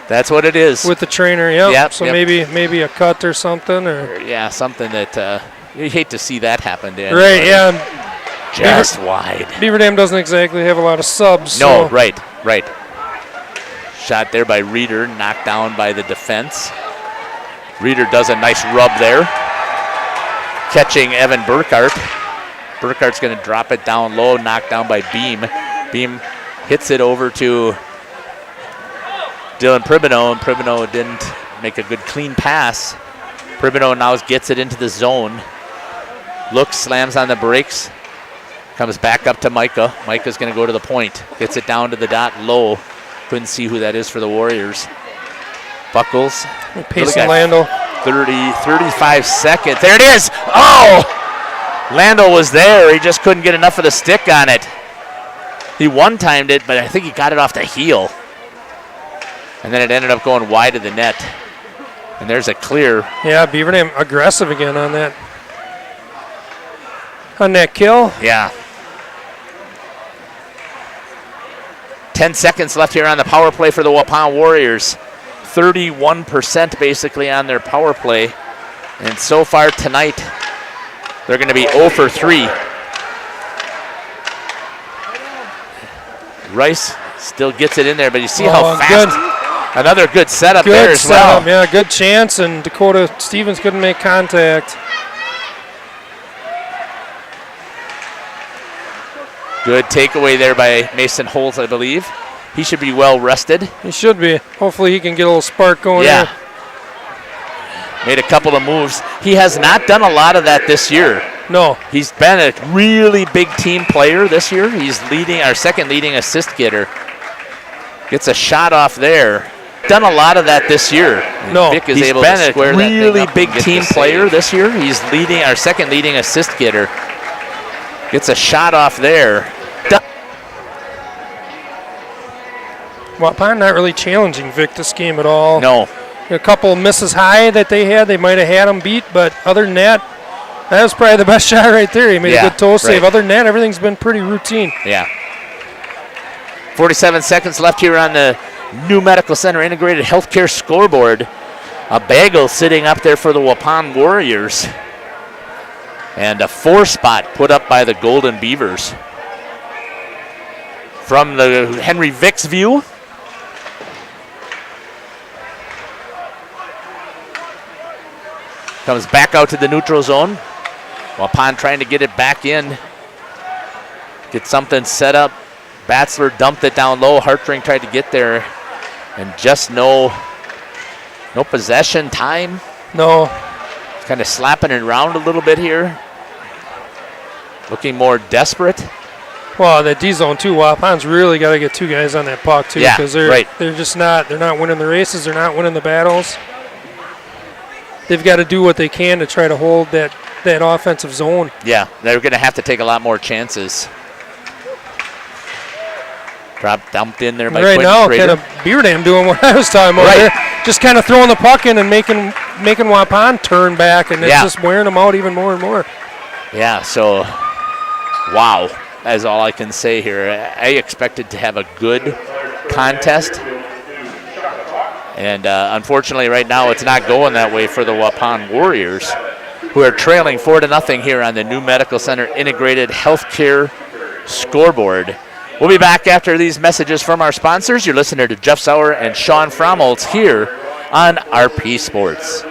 that's what it is. with the trainer, yep. Yep, So yep. maybe a cut or something. Yeah, something that you hate to see that happen to Right, anybody. yeah. Just wide. Beaver Dam doesn't exactly have a lot of subs. No, so. right. Shot there by Reeder, knocked down by the defense. Reeder does a nice rub there. Catching Evan Burkhart. Burkhart's going to drop it down low, knocked down by Beam. Beam hits it over to Dylan Pribino, and Pribino didn't make a good clean pass. Pribino now gets it into the zone. Looks, slams on the brakes. Comes back up to Micah. Micah's going to go to the point. Gets it down to the dot low. Couldn't see who that is for the Warriors. Buckles. Pacing Lando. 35 seconds. There it is. Oh! Lando was there. He just couldn't get enough of the stick on it. He one-timed it, but I think he got it off the heel. And then it ended up going wide of the net. And there's a clear. Yeah, Beaver Dam aggressive again on that. On that kill. Yeah. 10 seconds left here on the power play for the Waupun Warriors. 31% basically on their power play. And so far tonight, they're going to be 0 for 3. Rice still gets it in there, but you see how fast. Another good setup there as well. Yeah, good chance, and Dakota Stevens couldn't make contact. Good takeaway there by Mason Holt, I believe. He should be well rested. He should be. Hopefully he can get a little spark going Yeah. here. Made a couple of moves. He has not done a lot of that this year. No. He's been a really big team player this year. He's leading, our second leading assist getter. Gets a shot off there. Done a lot of that this year. No. Vic is able to square that thing up. He's been a really big team player this year. He's leading, our second leading assist getter. Gets a shot off there. Waupun not really challenging Vic this game at all. No. A couple misses high that they had, they might have had him beat, but other than that, that was probably the best shot right there. He made a good toe save. Other than that, everything's been pretty routine. Yeah. 47 seconds left here on the New Medical Center Integrated Healthcare scoreboard. A bagel sitting up there for the Waupun Warriors. And a 4 spot put up by the Golden Beavers. From the Henry Vic's view, comes back out to the neutral zone. Waupun trying to get it back in. Get something set up. Batzler dumped it down low. Hartring tried to get there. And just no possession time. No. Kind of slapping it around a little bit here. Looking more desperate. Well, that D zone too. Waupun's really got to get 2 guys on that puck too, because they're just not winning the races. They're not winning the battles. They've got to do what they can to try to hold that offensive zone. Yeah, they're going to have to take a lot more chances. Dumped in there by right Quentin now, Schrader. kind of Beaver Dam doing what I was talking about there. Just kind of throwing the puck in and making Waupun turn back, and it's just wearing them out even more and more. Yeah, so, wow. is all I can say here. I expected to have a good contest. And unfortunately, right now, it's not going that way for the Waupun Warriors, who are trailing 4-0 here on the New Medical Center Integrated Healthcare Scoreboard. We'll be back after these messages from our sponsors. You're listening to Jeff Sauer and Sean Fromholtz here on RP Sports.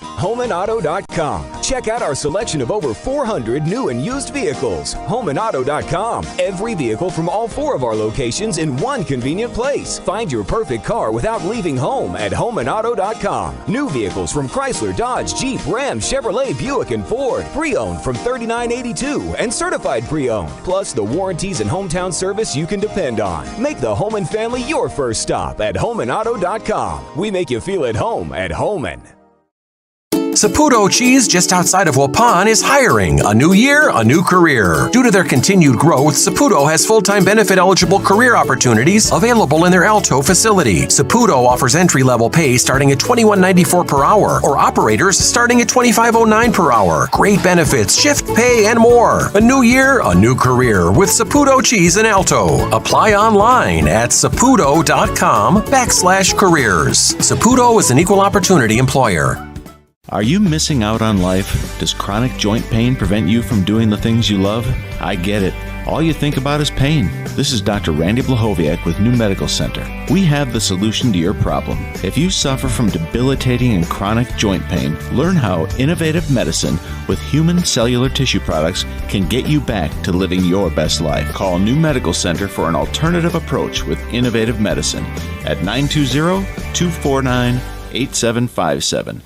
HomeandAuto.com. Check out our selection of over 400 new and used vehicles. HomeandAuto.com. Every vehicle from all 4 of our locations in one convenient place. Find your perfect car without leaving home at HomeandAuto.com. New vehicles from Chrysler, Dodge, Jeep, Ram, Chevrolet, Buick, and Ford. Pre-owned from $39.82 and certified pre-owned. Plus the warranties and hometown service you can depend on. Make the Homan family your first stop at HomeandAuto.com. We make you feel at home at Homan. Saputo Cheese, just outside of Waupun, is hiring. A new year, a new career. Due to their continued growth, Saputo has full-time benefit-eligible career opportunities available in their Alto facility. Saputo offers entry-level pay starting at $21.94 per hour, or operators starting at $25.09 per hour. Great benefits, shift pay, and more. A new year, a new career with Saputo Cheese in Alto. Apply online at saputo.com/careers. Saputo is an equal opportunity employer. Are you missing out on life? Does chronic joint pain prevent you from doing the things you love? I get it. All you think about is pain. This is Dr. Randy Blahoviak with New Medical Center. We have the solution to your problem. If you suffer from debilitating and chronic joint pain, learn how innovative medicine with human cellular tissue products can get you back to living your best life. Call New Medical Center for an alternative approach with innovative medicine at 920-249-8757.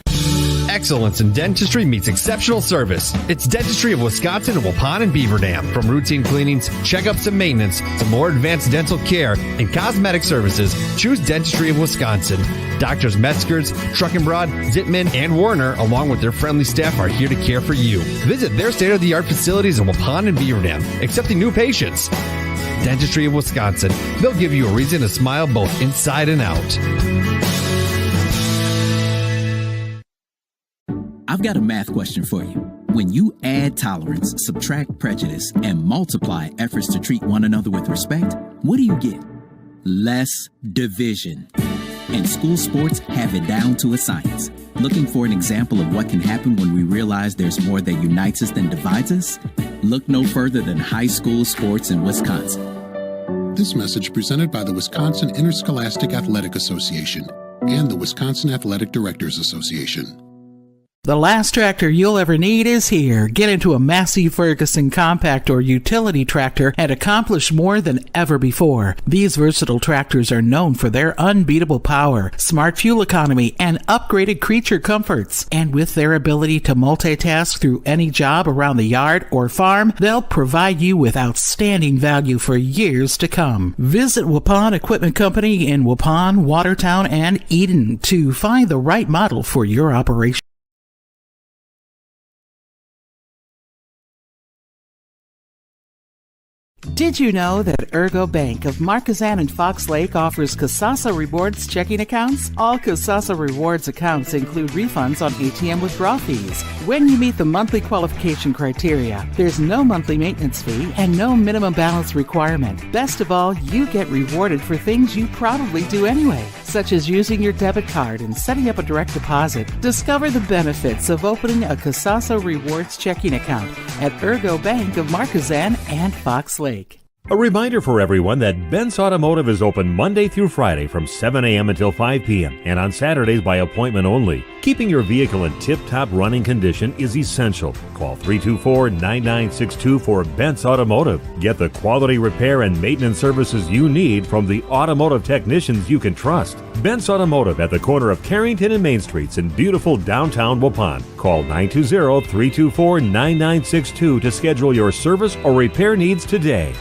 Excellence in dentistry meets exceptional service. It's Dentistry of Wisconsin in Waupun and Beaver Dam. From routine cleanings, checkups, and maintenance to more advanced dental care and cosmetic services, choose Dentistry of Wisconsin. Doctors Metzger's, Truckenbrod, Zittman, and Warner, along with their friendly staff, are here to care for you. Visit their state-of-the-art facilities in Waupun and Beaver Dam, accepting new patients. Dentistry of Wisconsin. They'll give you a reason to smile both inside and out. I've got a math question for you. When you add tolerance, subtract prejudice, and multiply efforts to treat one another with respect, what do you get? Less division. And school sports have it down to a science. Looking for an example of what can happen when we realize there's more that unites us than divides us? Look no further than high school sports in Wisconsin. This message presented by the Wisconsin Interscholastic Athletic Association and the Wisconsin Athletic Directors Association. The last tractor you'll ever need is here. Get into a Massey Ferguson compact or utility tractor and accomplish more than ever before. These versatile tractors are known for their unbeatable power, smart fuel economy, and upgraded creature comforts. And with their ability to multitask through any job around the yard or farm, they'll provide you with outstanding value for years to come. Visit Waupun Equipment Company in Waupun, Watertown, and Eden to find the right model for your operation. Did you know that Ergo Bank of Marquezan and Fox Lake offers Kasasa Rewards checking accounts? All Kasasa Rewards accounts include refunds on ATM withdrawal fees when you meet the monthly qualification criteria. There's no monthly maintenance fee and no minimum balance requirement. Best of all, you get rewarded for things you probably do anyway, such as using your debit card and setting up a direct deposit. Discover the benefits of opening a Kasasa Rewards checking account at Ergo Bank of Marquezan and Fox Lake. A reminder for everyone that Bent's Automotive is open Monday through Friday from 7 a.m. until 5 p.m. and on Saturdays by appointment only. Keeping your vehicle in tip-top running condition is essential. Call 324-9962 for Bent's Automotive. Get the quality repair and maintenance services you need from the automotive technicians you can trust. Bent's Automotive at the corner of Carrington and Main Streets in beautiful downtown Waupun. Call 920-324-9962 to schedule your service or repair needs today.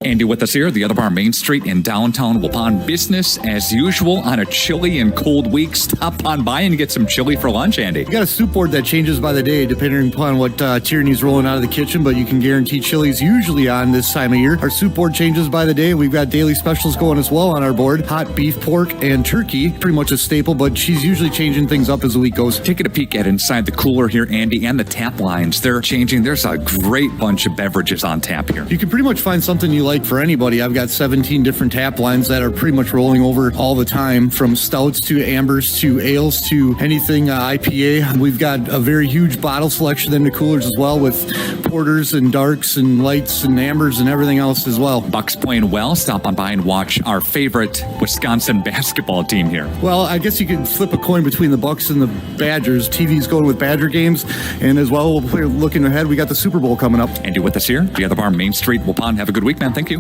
Andy with us here, the other bar, Main Street in downtown Waupun. Business as usual on a chilly and cold week. Stop on by and get some chili for lunch, Andy. We got a soup board that changes by the day depending upon what Tierney's rolling out of the kitchen, but you can guarantee chili's usually on this time of year. Our soup board changes by the day. We've got daily specials going as well on our board. Hot beef, pork, and turkey. Pretty much a staple, but she's usually changing things up as the week goes. Taking a peek at inside the cooler here, Andy, and the tap lines. They're changing. There's a great bunch of beverages on tap here. You can pretty much find something you like for anybody. I've got 17 different tap lines that are pretty much rolling over all the time, from stouts to ambers to ales to anything IPA. We've got a very huge bottle selection in the coolers as well, with porters and darks and lights and ambers and everything else as well. Bucks playing well. Stop on by and watch our favorite Wisconsin basketball team here. Well, I guess you could flip a coin between the Bucks and the Badgers. TV's going with Badger games, and as well, looking ahead, we got the Super Bowl coming up. Andy with us here, the other bar, Main Street, Waupun. Have a good week, man. Thank you.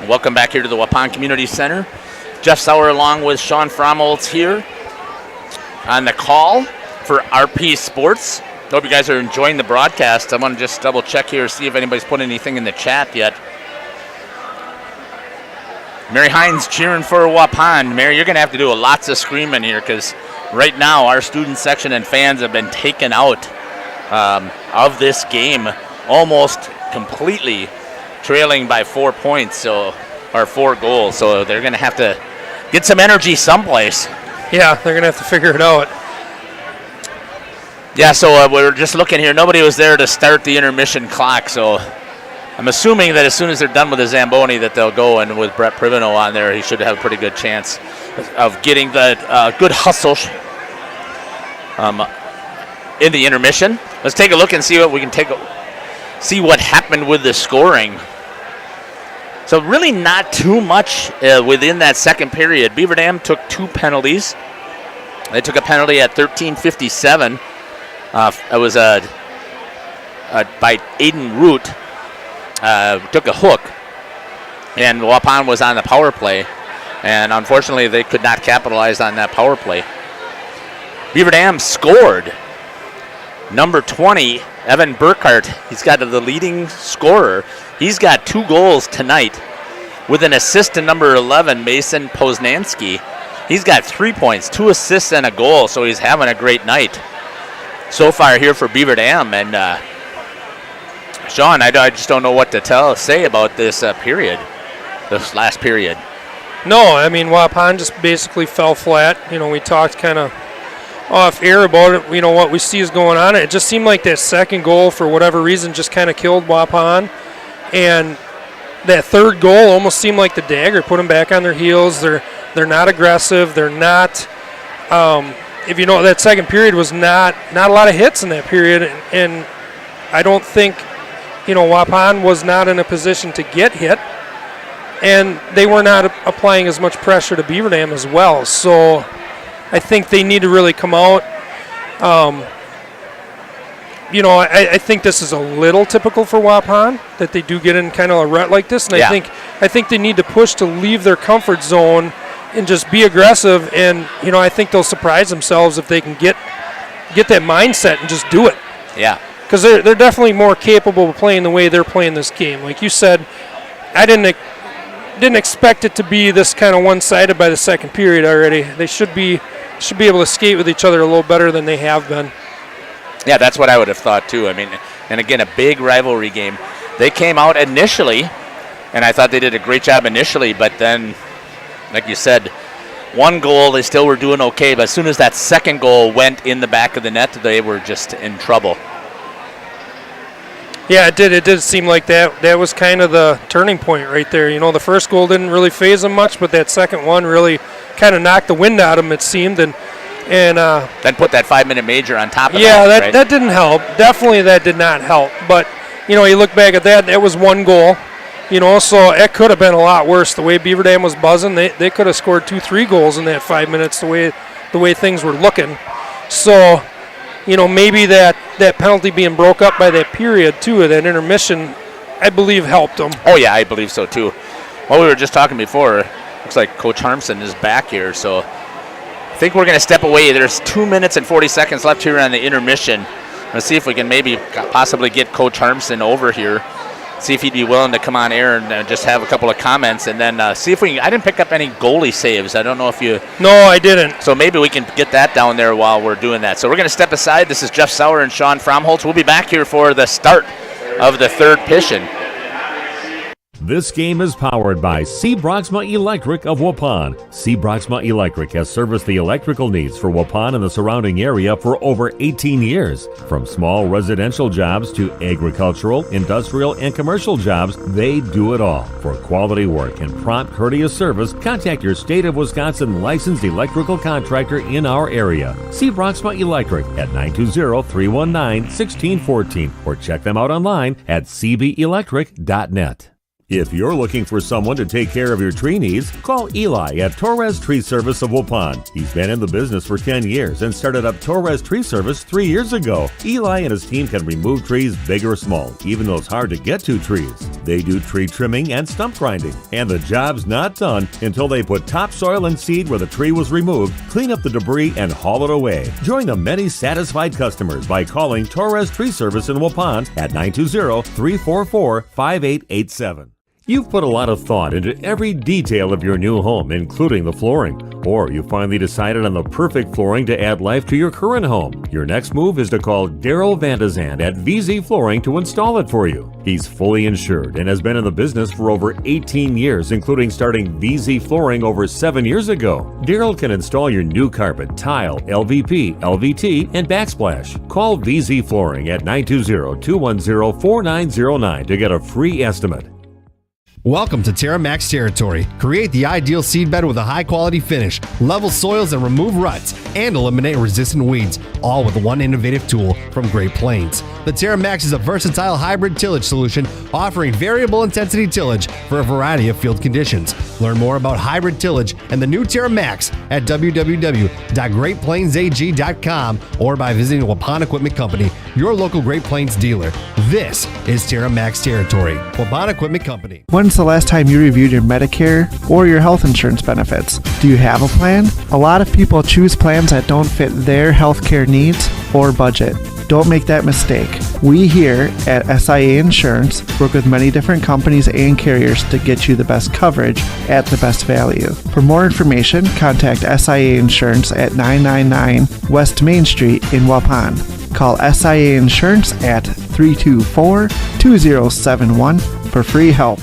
Welcome back here to the Waupun Community Center. Jeff Sauer along with Sean Fromholtz here on the call for RP Sports. Hope you guys are enjoying the broadcast. I want to just double check here, see if anybody's put anything in the chat yet. Mary Hines cheering for Waupun. Mary, you're going to have to do lots of screaming here, because right now our student section and fans have been taken out of this game almost completely, trailing by 4 points, or 4 goals. So they're going to have to get some energy someplace. Yeah, they're going to have to figure it out. Yeah, so we're just looking here. Nobody was there to start the intermission clock, so I'm assuming that as soon as they're done with the Zamboni that they'll go, and with Brett Privino on there, he should have a pretty good chance of getting the good hustle in the intermission. Let's take a look and see what we can see what happened with the scoring. So really not too much within that second period. Beaver Dam took 2 penalties. They took a penalty at 13:57. It was by Aiden Root. Took a hook, and Waupun was on the power play, and unfortunately they could not capitalize on that power play. Beaver Dam scored. Number 20, Evan Burkhart, he's got the leading scorer. He's got 2 goals tonight, with an assist to number 11, Mason Poznanski. He's got 3 points, 2 assists and a goal, so he's having a great night so far here for Beaver Dam. And Sean, I just don't know what to say about this period, this last period. No, I mean, Waupun just basically fell flat. You know, we talked kind of off air about it. You know, what we see is going on. It just seemed like that second goal, for whatever reason, just kind of killed Waupun. And that third goal almost seemed like the dagger, put them back on their heels. They're not aggressive. They're not, if you know, that second period was not a lot of hits in that period. And I don't think, you know, Waupun was not in a position to get hit, and they were not applying as much pressure to Beaver Dam as well. So I think they need to really come out. You know, I think this is a little typical for Waupun, that they do get in kind of a rut like this, and yeah. I think they need to push to leave their comfort zone and just be aggressive. And you know, I think they'll surprise themselves if they can get that mindset and just do it. Yeah. Because they're definitely more capable of playing the way they're playing this game. Like you said, I didn't expect it to be this kind of one-sided by the second period already. They should be able to skate with each other a little better than they have been. Yeah, that's what I would have thought too. I mean, and again, a big rivalry game. They came out initially, and I thought they did a great job initially, but then, like you said, 1 goal, they still were doing okay, but as soon as that second goal went in the back of the net, they were just in trouble. Yeah, it did. It did seem like that was kind of the turning point right there. You know, the first goal didn't really faze them much, but that second one really kind of knocked the wind out of them, it seemed. And then put that 5-minute major on top of that. Yeah, right? that didn't help. Definitely that did not help. But, you know, you look back at that was 1 goal. You know, so it could have been a lot worse. The way Beaver Dam was buzzing, they could have scored 2-3 goals in that 5 minutes, the way things were looking. So, you know, maybe that penalty being broke up by that period, too, that intermission, I believe helped them. Oh, yeah, I believe so, too. Well, we were just talking before. Looks like Coach Harmson is back here, so think we're going to step away. There's 2 minutes and 40 seconds left here on the intermission. Let's see if we can maybe possibly get Coach Harmson over here. See if he'd be willing to come on air and just have a couple of comments, and then see if we can. I didn't pick up any goalie saves. I don't know if you. No, I didn't. So maybe we can get that down there while we're doing that. So we're going to step aside. This is Jeff Sauer and Sean Fromholtz. We'll be back here for the start of the third pishin. This game is powered by C. Broxma Electric of Waupun. C. Broxma Electric has serviced the electrical needs for Waupun and the surrounding area for over 18 years. From small residential jobs to agricultural, industrial, and commercial jobs, they do it all. For quality work and prompt, courteous service, contact your State of Wisconsin licensed electrical contractor in our area. C. Broxma Electric at 920-319-1614 or check them out online at cbelectric.net. If you're looking for someone to take care of your tree needs, call Eli at Torres Tree Service of Waupun. He's been in the business for 10 years and started up Torres Tree Service 3 years ago. Eli and his team can remove trees big or small, even those hard to get to trees. They do tree trimming and stump grinding, and the job's not done until they put topsoil and seed where the tree was removed, clean up the debris, and haul it away. Join the many satisfied customers by calling Torres Tree Service in Waupun at 920-344-5887. You've put a lot of thought into every detail of your new home, including the flooring. Or you finally decided on the perfect flooring to add life to your current home. Your next move is to call Daryl Vandezand at VZ Flooring to install it for you. He's fully insured and has been in the business for over 18 years, including starting VZ Flooring over 7 years ago. Daryl can install your new carpet, tile, LVP, LVT, and backsplash. Call VZ Flooring at 920-210-4909 to get a free estimate. Welcome to TerraMax territory. Create the ideal seedbed with a high-quality finish, level soils and remove ruts, and eliminate resistant weeds, all with one innovative tool from Great Plains. The TerraMax is a versatile hybrid tillage solution offering variable intensity tillage for a variety of field conditions. Learn more about hybrid tillage and the new TerraMax at www.greatplainsag.com or by visiting Waupun Equipment Company, your local Great Plains dealer. This is TerraMax territory. Waupun Equipment Company. When's the last time you reviewed your Medicare or your health insurance benefits? Do you have a plan? A lot of people choose plans that don't fit their healthcare needs or budget. Don't make that mistake. We here at SIA Insurance work with many different companies and carriers to get you the best coverage at the best value. For more information, contact SIA Insurance at 999 West Main Street in Waupun. Call SIA Insurance at 324-2071 for free help.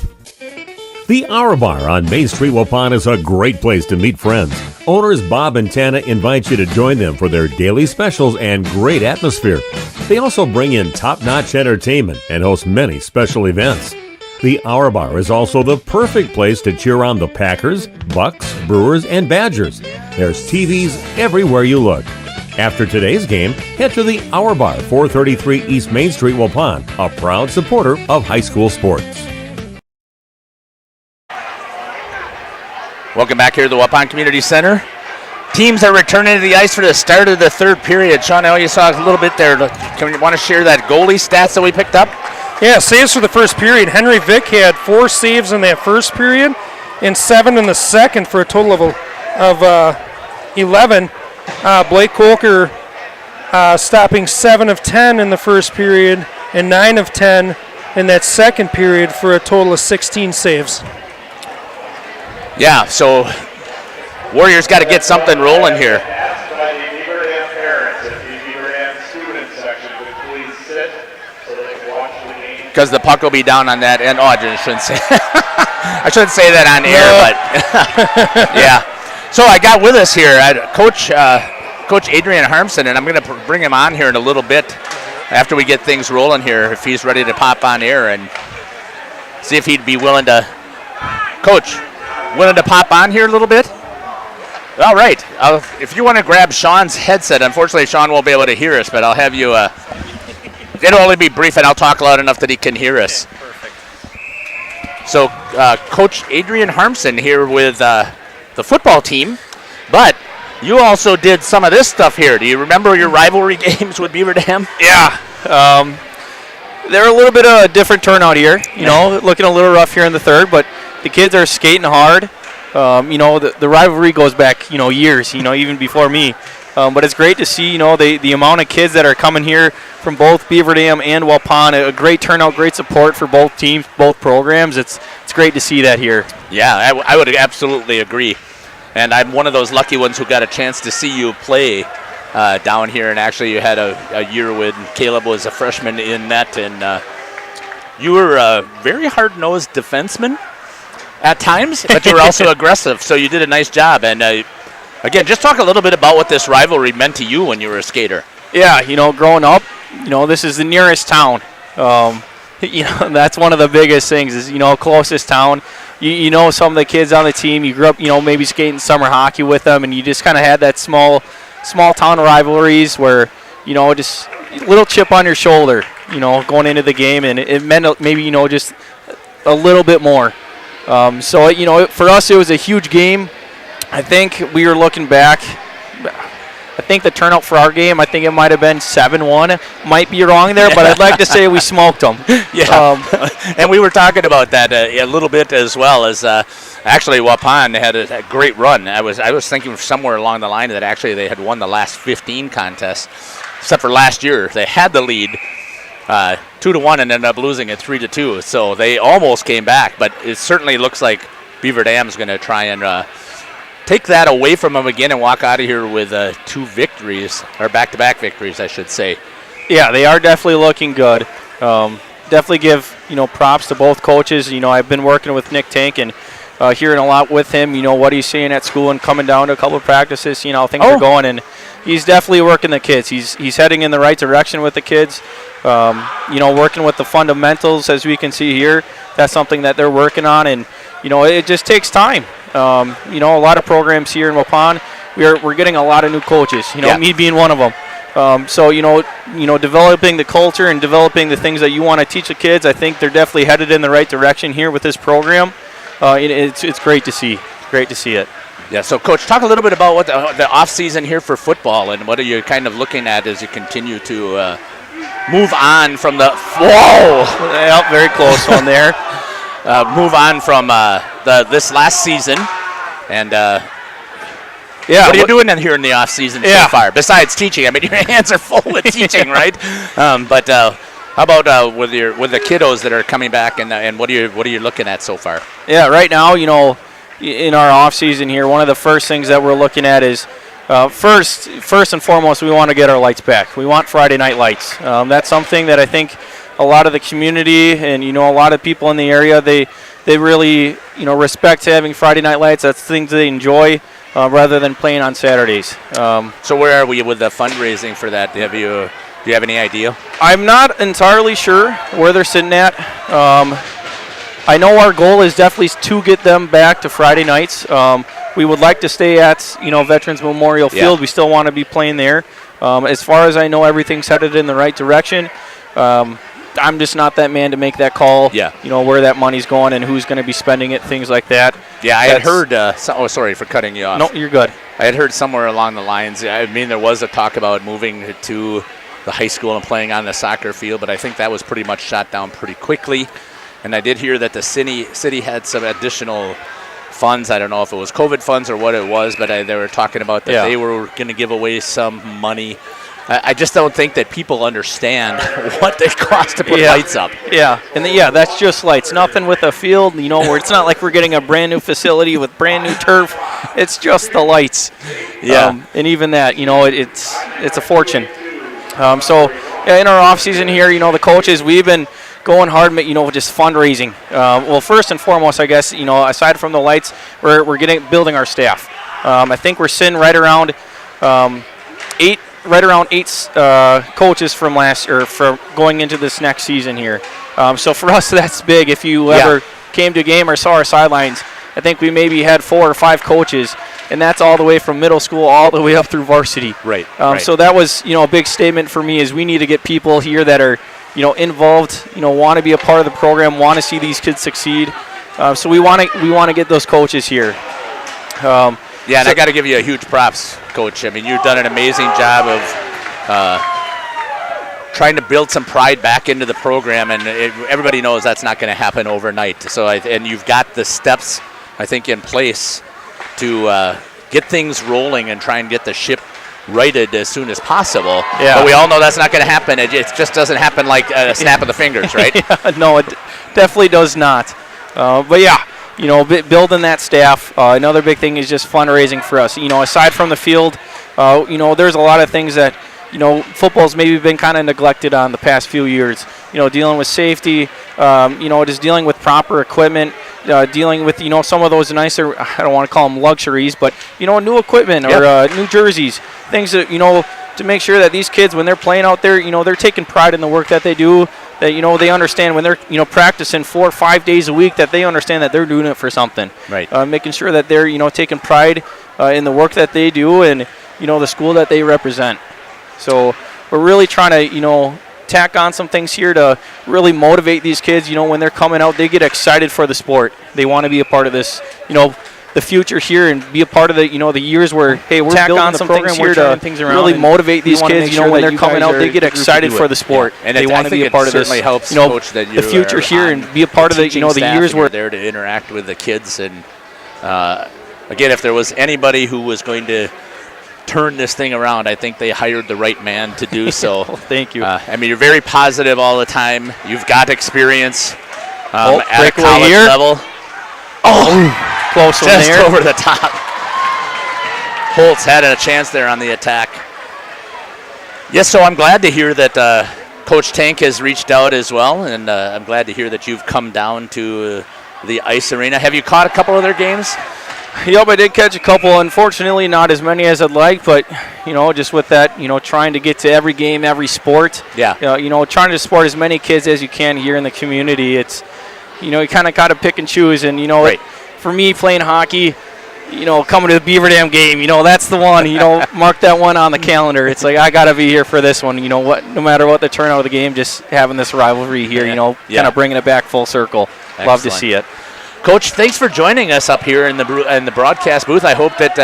The Hour Bar on Main Street, Waupun is a great place to meet friends. Owners Bob and Tana invite you to join them for their daily specials and great atmosphere. They also bring in top-notch entertainment and host many special events. The Hour Bar is also the perfect place to cheer on the Packers, Bucks, Brewers, and Badgers. There's TVs everywhere you look. After today's game, head to the Hour Bar, 433 East Main Street, Waupun, a proud supporter of high school sports. Welcome back here to the Waupun Community Center. Teams are returning to the ice for the start of the third period. Sean, I know you saw a little bit there. Can you want to share that goalie stats that we picked up? Yeah, saves for the first period. Henry Vick had 4 saves in that first period and 7 in the second for a total of 11. Blake Kolker stopping 7 of 10 in the first period and 9 of 10 in that second period for a total of 16 saves. Yeah, so Warriors got to get something rolling here. Because the puck will be down on that end. Oh, I shouldn't say I shouldn't say that on air, but yeah. So I got with us here Coach Adrian Harmson, and I'm going to bring him on here in a little bit after we get things rolling here, if he's ready to pop on air and see if he'd be willing to. Coach, willing to pop on here a little bit? All right. If you want to grab Sean's headset, unfortunately Sean won't be able to hear us, but I'll have you. It'll only be brief, and I'll talk loud enough that he can hear us. Perfect. So, Coach Adrian Harmson here with the football team, but you also did some of this stuff here. Do you remember your rivalry games with Beaver Dam? Yeah. They're a little bit of a different turnout here. You know, looking a little rough here in the third, but the kids are skating hard. The rivalry goes back, years, even before me. But it's great to see, the amount of kids that are coming here from both Beaver Dam and Waupun. A great turnout, great support for both teams, both programs. It's great to see that here. Yeah, I would absolutely agree. And I'm one of those lucky ones who got a chance to see you play down here. And actually, you had a year when Caleb was a freshman in net, and you were a very hard-nosed defenseman at times, but you were also aggressive. So you did a nice job. And again, just talk a little bit about what this rivalry meant to you when you were a skater. Yeah, growing up, this is the nearest town. That's one of the biggest things is, closest town. You know some of the kids on the team. You grew up, maybe skating summer hockey with them, and you just kind of had that small town rivalries where, just a little chip on your shoulder, going into the game, and it meant maybe, just a little bit more. So, for us, it was a huge game. I think we were looking back. I think the turnout for our game, I think it might have been 7-1. Might be wrong there, but I'd like to say we smoked them. Yeah, and we were talking about that a little bit as well as actually Waupun had a great run. I was thinking somewhere along the line that actually they had won the last 15 contests, except for last year. They had the lead 2-1 and ended up losing it 3-2. So they almost came back, but it certainly looks like Beaver Dam's going to try and take that away from them again and walk out of here with 2 victories, or back-to-back victories, I should say. Yeah, they are definitely looking good. Definitely give props to both coaches. I've been working with Nick Tank and hearing a lot with him. What he's seeing at school and coming down to a couple of practices. How things are going, and he's definitely working the kids. He's heading in the right direction with the kids. Working with the fundamentals, as we can see here. That's something that they're working on, and it just takes time. A lot of programs here in Waupun, we're getting a lot of new coaches. Me being one of them. So developing the culture and developing the things that you want to teach the kids. I think they're definitely headed in the right direction here with this program. It's great to see. Great to see it. Yeah. So, Coach, talk a little bit about what the off season here for football, and what are you kind of looking at as you continue to move on from the very close one there. Move on from this last season, and what are you doing here in the off season so far besides teaching? I mean, your hands are full with teaching, right? But how about with the kiddos that are coming back, and what are you looking at so far? Yeah, right now, in our off season here, one of the first things that we're looking at is first and foremost, we want to get our lights back. We want Friday night lights. That's something that I think a lot of the community and a lot of people in the area, they really respect having Friday night lights. That's things they enjoy rather than playing on Saturdays. So where are we with the fundraising for that? Do you have any idea? I'm not entirely sure where they're sitting at. I know our goal is definitely to get them back to Friday nights. We would like to stay at Veterans Memorial Field. We still want to be playing there. As far as I know, everything's headed in the right direction. I'm just not that man to make that call. Yeah. Where that money's going and who's going to be spending it, things like that. Yeah, I had heard. Sorry for cutting you off. No, you're good. I had heard somewhere along the lines. I mean, there was a talk about moving to the high school and playing on the soccer field, but I think that was pretty much shot down pretty quickly. And I did hear that the city had some additional funds. I don't know if it was COVID funds or what it was, but they were talking about that they were going to give away some money. I just don't think that people understand what they cost to put lights up. Yeah, and that's just lights. Nothing with a field, where it's not like we're getting a brand new facility with brand new turf. It's just the lights. Yeah, and even that, it's a fortune. So in our off season here, the coaches, we've been going hard, just fundraising. Well, first and foremost, I guess, aside from the lights, we're building our staff. I think we're sitting right around eight coaches from last year for going into this next season here. So for us, that's big. If you ever came to a game or saw our sidelines, I think we maybe had 4 or 5 coaches, and that's all the way from middle school all the way up through varsity. Right. So that was, a big statement for me is we need to get people here that are, involved, want to be a part of the program, want to see these kids succeed. So we want to get those coaches here. And I got to give you a huge props, Coach. I mean, you've done an amazing job of trying to build some pride back into the program, and everybody knows that's not going to happen overnight. So, and you've got the steps I think, in place to get things rolling and try and get the ship righted as soon as possible. Yeah. But we all know that's not going to happen. It just doesn't happen like a snap of the fingers, right? No, it definitely does not. But yeah, building that staff. Another big thing is just fundraising for us. Aside from the field, there's a lot of things that football's maybe been kind of neglected on the past few years. Dealing with safety, just dealing with proper equipment, dealing with some of those nicer, I don't want to call them luxuries, but new equipment or new jerseys, things that to make sure that these kids, when they're playing out there, they're taking pride in the work that they do. That they understand when they're practicing 4 or 5 days a week, that they understand that they're doing it for something. Right. Making sure that they're taking pride in the work that they do and the school that they represent. So we're really trying to tack on some things here to really motivate these kids. When they're coming out, they get excited for the sport. They want to be a part of this. The future here and be a part of the the years where we're tack on some things here to really motivate these kids. When they're coming out, they get excited for the sport. Yeah. And they want to be a part of this. Certainly helps, Coach, that the future here and be a part of the the years where they're there to interact with the kids. And again, if there was anybody who was going to turn this thing around, I think they hired the right man to do so. Thank you. You're very positive all the time. You've got experience at a college level. Close one just there. Over the top. Holtz had a chance there on the attack. Yes, so I'm glad to hear that Coach Tank has reached out as well, and I'm glad to hear that you've come down to the ice arena. Have you caught a couple of their games? Yep, I did catch a couple. Unfortunately, not as many as I'd like, but just with that, trying to get to every game, every sport. Yeah. Trying to support as many kids as you can here in the community. It's, you kind of got to pick and choose, and right. For me playing hockey, coming to the Beaver Dam game, that's the one. Mark that one on the calendar. It's like I got to be here for this one. No matter what the turnout of the game, just having this rivalry here. Kind of bringing it back full circle. Excellent. Love to see it. Coach, thanks for joining us up here in the broadcast booth. I hope that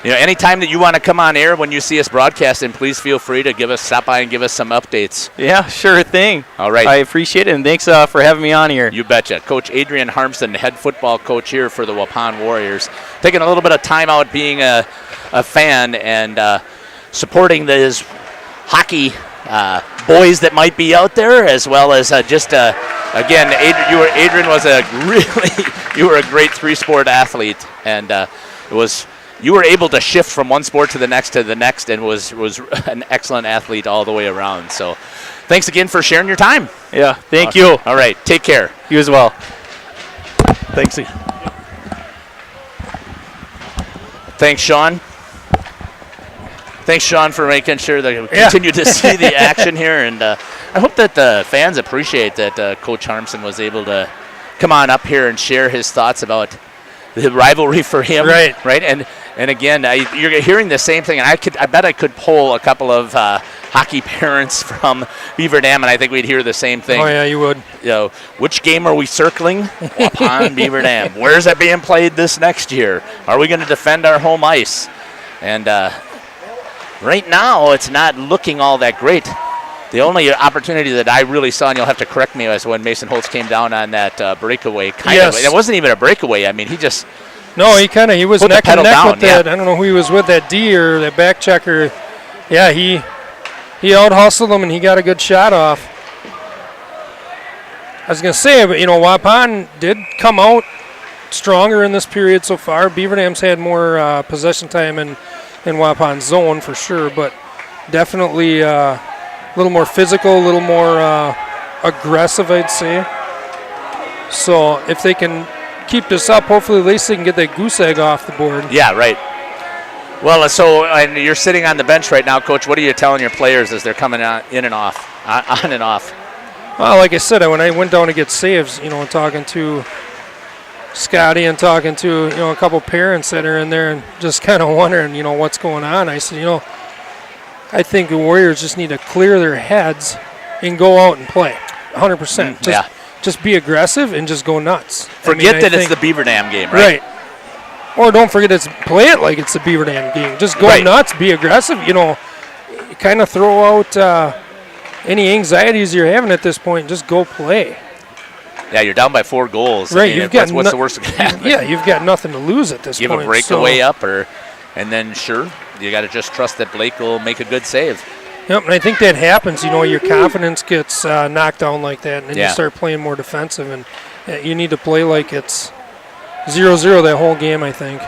anytime that you want to come on air when you see us broadcasting, please feel free to stop by and give us some updates. Yeah, sure thing. All right. I appreciate it, and thanks for having me on here. You betcha. Coach Adrian Harmson, head football coach here for the Waupun Warriors, taking a little bit of time out being a fan and supporting those hockey boys that might be out there, as well as again, Adrian was you were a great three-sport athlete, and you were able to shift from one sport to the next and was an excellent athlete all the way around. So thanks again for sharing your time. Yeah, thank you. All right, take care. You as well. Thanks. Thanks, Sean. Thanks, Sean, for making sure that we continue to see the action here. And I hope that the fans appreciate that Coach Harmson was able to come on up here and share his thoughts about the rivalry for him. Right. And again, you're hearing the same thing. And I bet I could poll a couple of hockey parents from Beaver Dam, and I think we'd hear the same thing. Oh, yeah, you would. Which game are we circling? Waupun, Beaver Dam. Where's it being played this next year? Are we going to defend our home ice? And right now, it's not looking all that great. The only opportunity that I really saw, and you'll have to correct me, was when Mason Holtz came down on that breakaway. It wasn't even a breakaway. I mean, he just... No, he was neck and neck down, with that. I don't know who he was with, that D or that back checker. Yeah, he out-hustled him, and he got a good shot off. I was going to say, but, Waupun did come out stronger in this period so far. Beaver Dam's had more possession time in Waupun's zone for sure, but definitely a little more physical, a little more aggressive, I'd say. So if they can keep this up, hopefully at least they can get that goose egg off the board. Yeah, right. Well, and you're sitting on the bench right now, Coach. What are you telling your players as they're coming on and off? Well, like I said, when I went down to get saves, talking to Scotty and talking to a couple parents that are in there and just kind of wondering what's going on. I said, I think the Warriors just need to clear their heads and go out and play 100%. Just be aggressive and just go nuts. Forget that it's the Beaver Dam game, right? Or don't forget play it like it's the Beaver Dam game. Just go nuts, be aggressive. Kind of throw out any anxieties you're having at this point. Just go play. Yeah, you're down by 4 goals. Right, I mean, what's the worst that can happen? Yeah, you've got nothing to lose at this Give point. a breakaway up, and then sure, you got to just trust that Blake will make a good save. Yep, and I think that happens. Your confidence gets knocked down like that, and then you start playing more defensive, and you need to play like it's 0-0 that whole game, I think.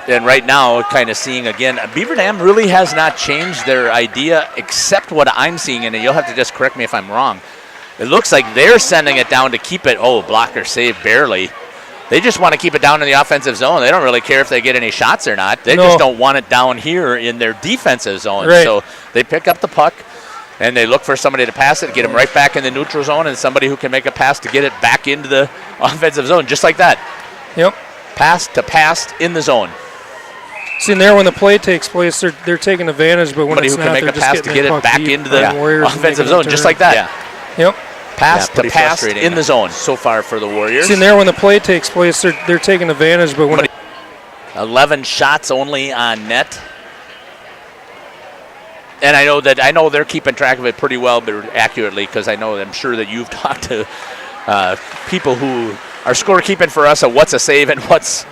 And right now, kind of seeing again, Beaver Dam really has not changed their idea, except what I'm seeing, and you'll have to just correct me if I'm wrong. It looks like they're sending it down to keep it. Oh, blocker save barely. They just want to keep it down in the offensive zone. They don't really care if they get any shots or not. They just don't want it down here in their defensive zone. Right. So they pick up the puck, and they look for somebody to pass it, get them right back in the neutral zone, and somebody who can make a pass to get it back into the offensive zone, just like that. Yep. Pass to pass in the zone. See, there when the play takes place, they're taking advantage, but when Somebody it's who not, can make they're a just pass getting to get it back deep into by the Warriors offensive making a zone, just turn. like that. Yep. Pass to pass frustrating. in the zone so far for the Warriors. See, there when the play takes place, they're taking advantage, but when 11 shots only on net. And I know they're keeping track of it pretty well, but accurately, because I'm sure that you've talked to people who are scorekeeping for us of what's a save and what's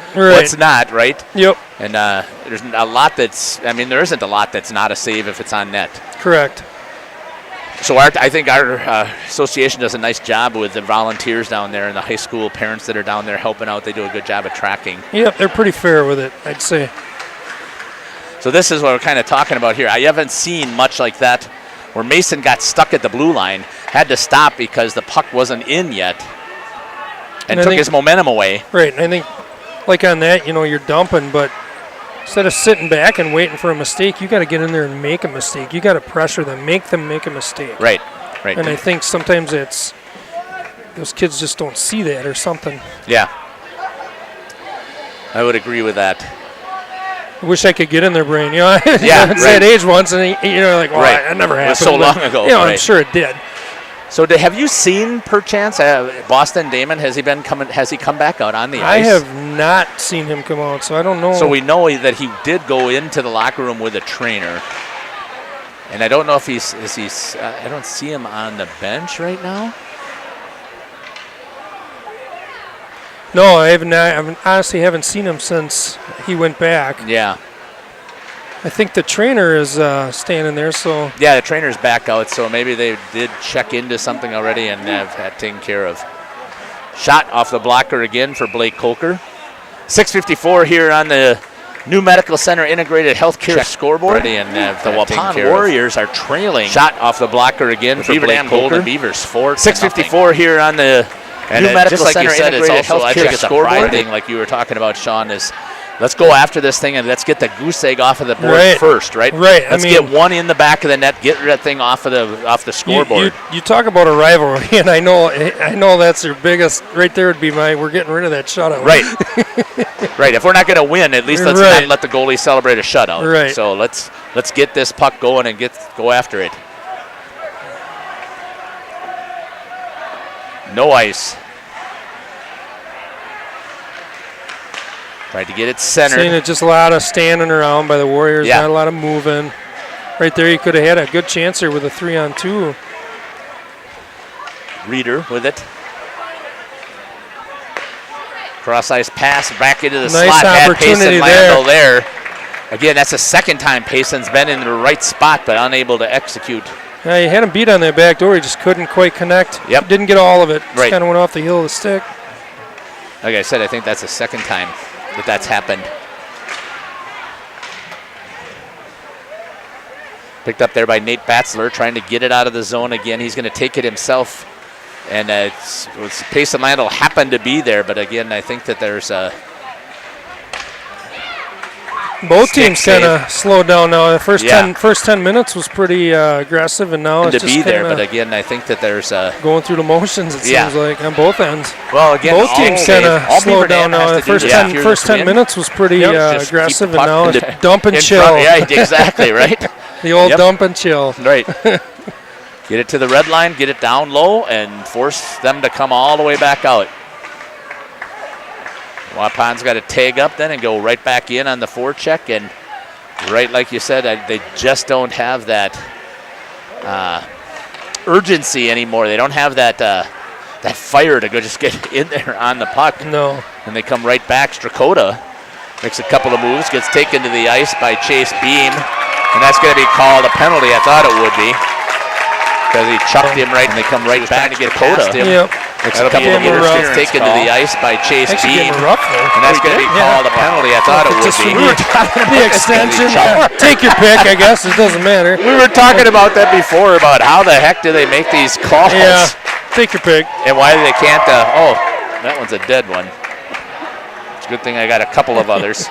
not, right? Yep. And there's a lot there isn't a lot that's not a save if it's on net. Correct. So I think our association does a nice job with the volunteers down there and the high school parents that are down there helping out. They do a good job of tracking. Yep, they're pretty fair with it, I'd say. So this is what we're kind of talking about here. I haven't seen much like that where Mason got stuck at the blue line, had to stop because the puck wasn't in yet, and took his momentum away. Right, and I think like on that, you're dumping, but instead of sitting back and waiting for a mistake, you got to get in there and make a mistake. You got to pressure them, make them make a mistake. Right. And I think sometimes those kids just don't see that or something. Yeah. I would agree with that. I wish I could get in their brain. I was that age once, and like, well, that never happened. It was so long ago. I'm sure it did. So have you seen, perchance, Boston Damon? Has he come back out on the ice? I have not seen him come out, so I don't know. So we know that he did go into the locker room with a trainer, and I don't know if he's I don't see him on the bench right now. No, I haven't. I honestly haven't seen him since he went back. Yeah. I think the trainer is standing there, so. Yeah, the trainer's back out, so maybe they did check into something already and have that taken care of. Shot off the blocker again for Blake Coker. 6:54 here on the New Medical Center Integrated Healthcare scoreboard. And the Waupun Warriors are trailing. Shot off the blocker again for Blake Coker. The Beavers 6:54 here on the New Medical Center Integrated Healthcare scoreboard. Like you were talking about, Sean, is let's go after this thing and let's get the goose egg off of the board first, right? Right. Let's get one in the back of the net, get that thing off the scoreboard. You talk about a rivalry, and I know that's their biggest. Right there would be we're getting rid of that shutout. Right. Right. If we're not going to win, at least let's not let the goalie celebrate a shutout. Right. So let's get this puck going and go after it. No ice. Tried to get it centered. Seeing it, just a lot of standing around by the Warriors, not a lot of moving. Right there, you could have had a good chance here with a 3-on-2. Reeder with it. Cross-ice pass back into the slot. Bad Payson Landel there. Again, that's the second time Payson's been in the right spot, but unable to execute. Yeah, he had him beat on that back door. He just couldn't quite connect. Yep. Didn't get all of it. Just Right. kind of went off the heel of the stick. Like I said, I think that's the second time that's happened. Picked up there by Nate Batzler, trying to get it out of the zone again. He's going to take it himself. And Payson Landel happened to be there, but again, I think that there's a... Both teams kind of slowed down now. The first 10 minutes was pretty aggressive, and now it's to just be there, but again, I think that there's a... going through the motions, it seems like, on both ends. Well, again, both teams kind of slowed down now. The first 10 minutes was pretty aggressive, and now it's dump and chill. Yeah, exactly, right? The old dump and chill. Right. Get it to the red line, get it down low, and force them to come all the way back out. Waupun's got to tag up then and go right back in on the forecheck. And right, like you said, they just don't have that urgency anymore. They don't have that that fire to go just get in there on the puck. No. And they come right back. Strakota makes a couple of moves, gets taken to the ice by Chase Beam, and that's going to be called a penalty. I thought it would be, because he chucked him right, and they come right back to get past him. Yep. Makes a couple of moves, gets taken to the ice by Chase Beam, and that's going to be called a penalty. I thought it would be. We were talking about the extension. Take your pick, I guess. It doesn't matter. We were talking about that before, about how the heck do they make these calls. Yeah, take your pick. And why they can't, oh, that one's a dead one. It's a good thing I got a couple of others.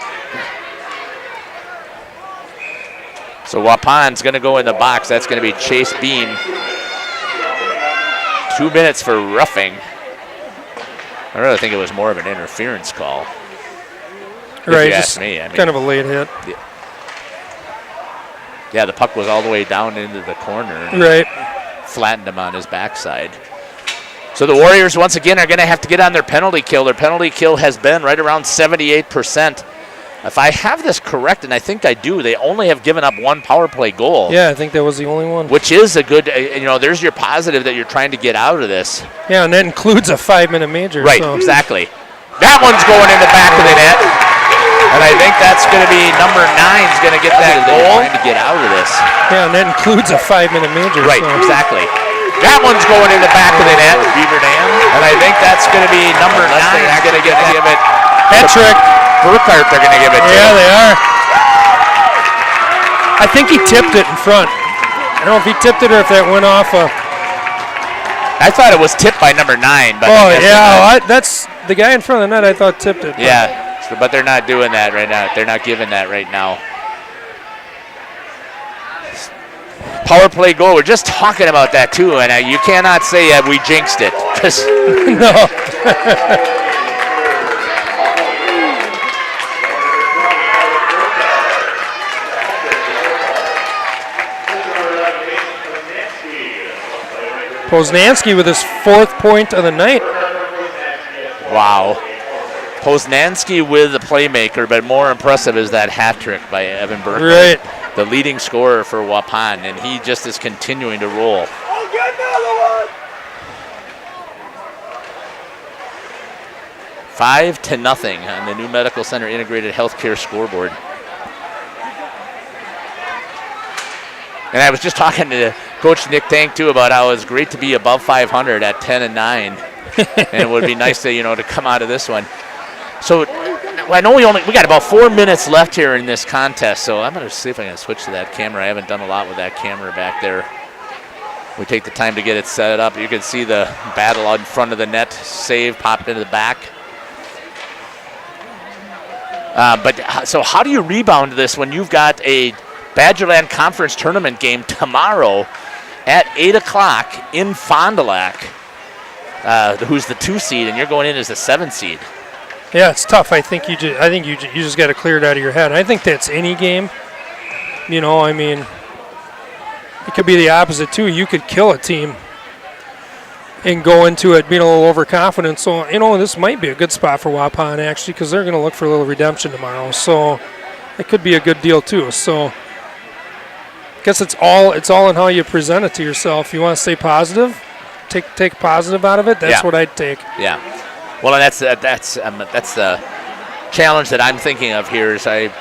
So Waupun's going to go in the box. That's going to be Chase Beam. 2 minutes for roughing. I really think it was more of an interference call. Right, if you just ask me. I mean, kind of a late hit. Yeah, the puck was all the way down into the corner. Right. Flattened him on his backside. So the Warriors, once again, are going to have to get on their penalty kill. Their penalty kill has been right around 78%. If I have this correct, and I think I do, they only have given up one power play goal. Yeah, I think that was the only one. Which is a good, there's your positive that you're trying to get out of this. Yeah, and that includes a 5-minute major. Right, so. Exactly. That one's going in the back of the net. And I think that's going to be number 9's going to get that goal. Trying to get out of this. Yeah, and that includes a 5-minute major. Right, so. Exactly. That one's going in the back of the net. Beaver Dam. And I think that's going to be number 9's going to give it. Patrick. Burkhart, they're going to give it to. Yeah, they are. I think he tipped it in front. I don't know if he tipped it or if that went off. I thought it was tipped by number 9. But that's the guy in front of the net. I thought tipped it. Yeah, but they're not doing that right now. They're not giving that right now. Power play goal. We're just talking about that too, and you cannot say we jinxed it. No. Poznansky with his 4th point of the night. Wow. Poznansky with the playmaker, but more impressive is that hat trick by Evan Burke. Right. The leading scorer for Waupun, and he just is continuing to roll. I'll get another one. 5-0 on the new Medical Center Integrated Healthcare scoreboard. And I was just talking to Coach Nick Tank too about how it's great to be above 500 at 10-9, and it would be nice to to come out of this one. So I know we got about 4 minutes left here in this contest. So I'm going to see if I can switch to that camera. I haven't done a lot with that camera back there. We take the time to get it set up. You can see the battle in front of the net. Save popped into the back. So how do you rebound this when you've got a Badgerland Conference Tournament game tomorrow at 8 o'clock in Fond du Lac, who's the 2 seed, and you're going in as the 7 seed? Yeah, it's tough. I think you just got to clear it out of your head. I think that's any game. It could be the opposite too. You could kill a team and go into it being a little overconfident. So this might be a good spot for Waupun actually, because they're going to look for a little redemption tomorrow. So it could be a good deal too. So I guess it's all in how you present it to yourself. You want to stay positive, take positive out of it. That's what I'd take. Yeah. Well, and that's the challenge that I'm thinking of here. Is I've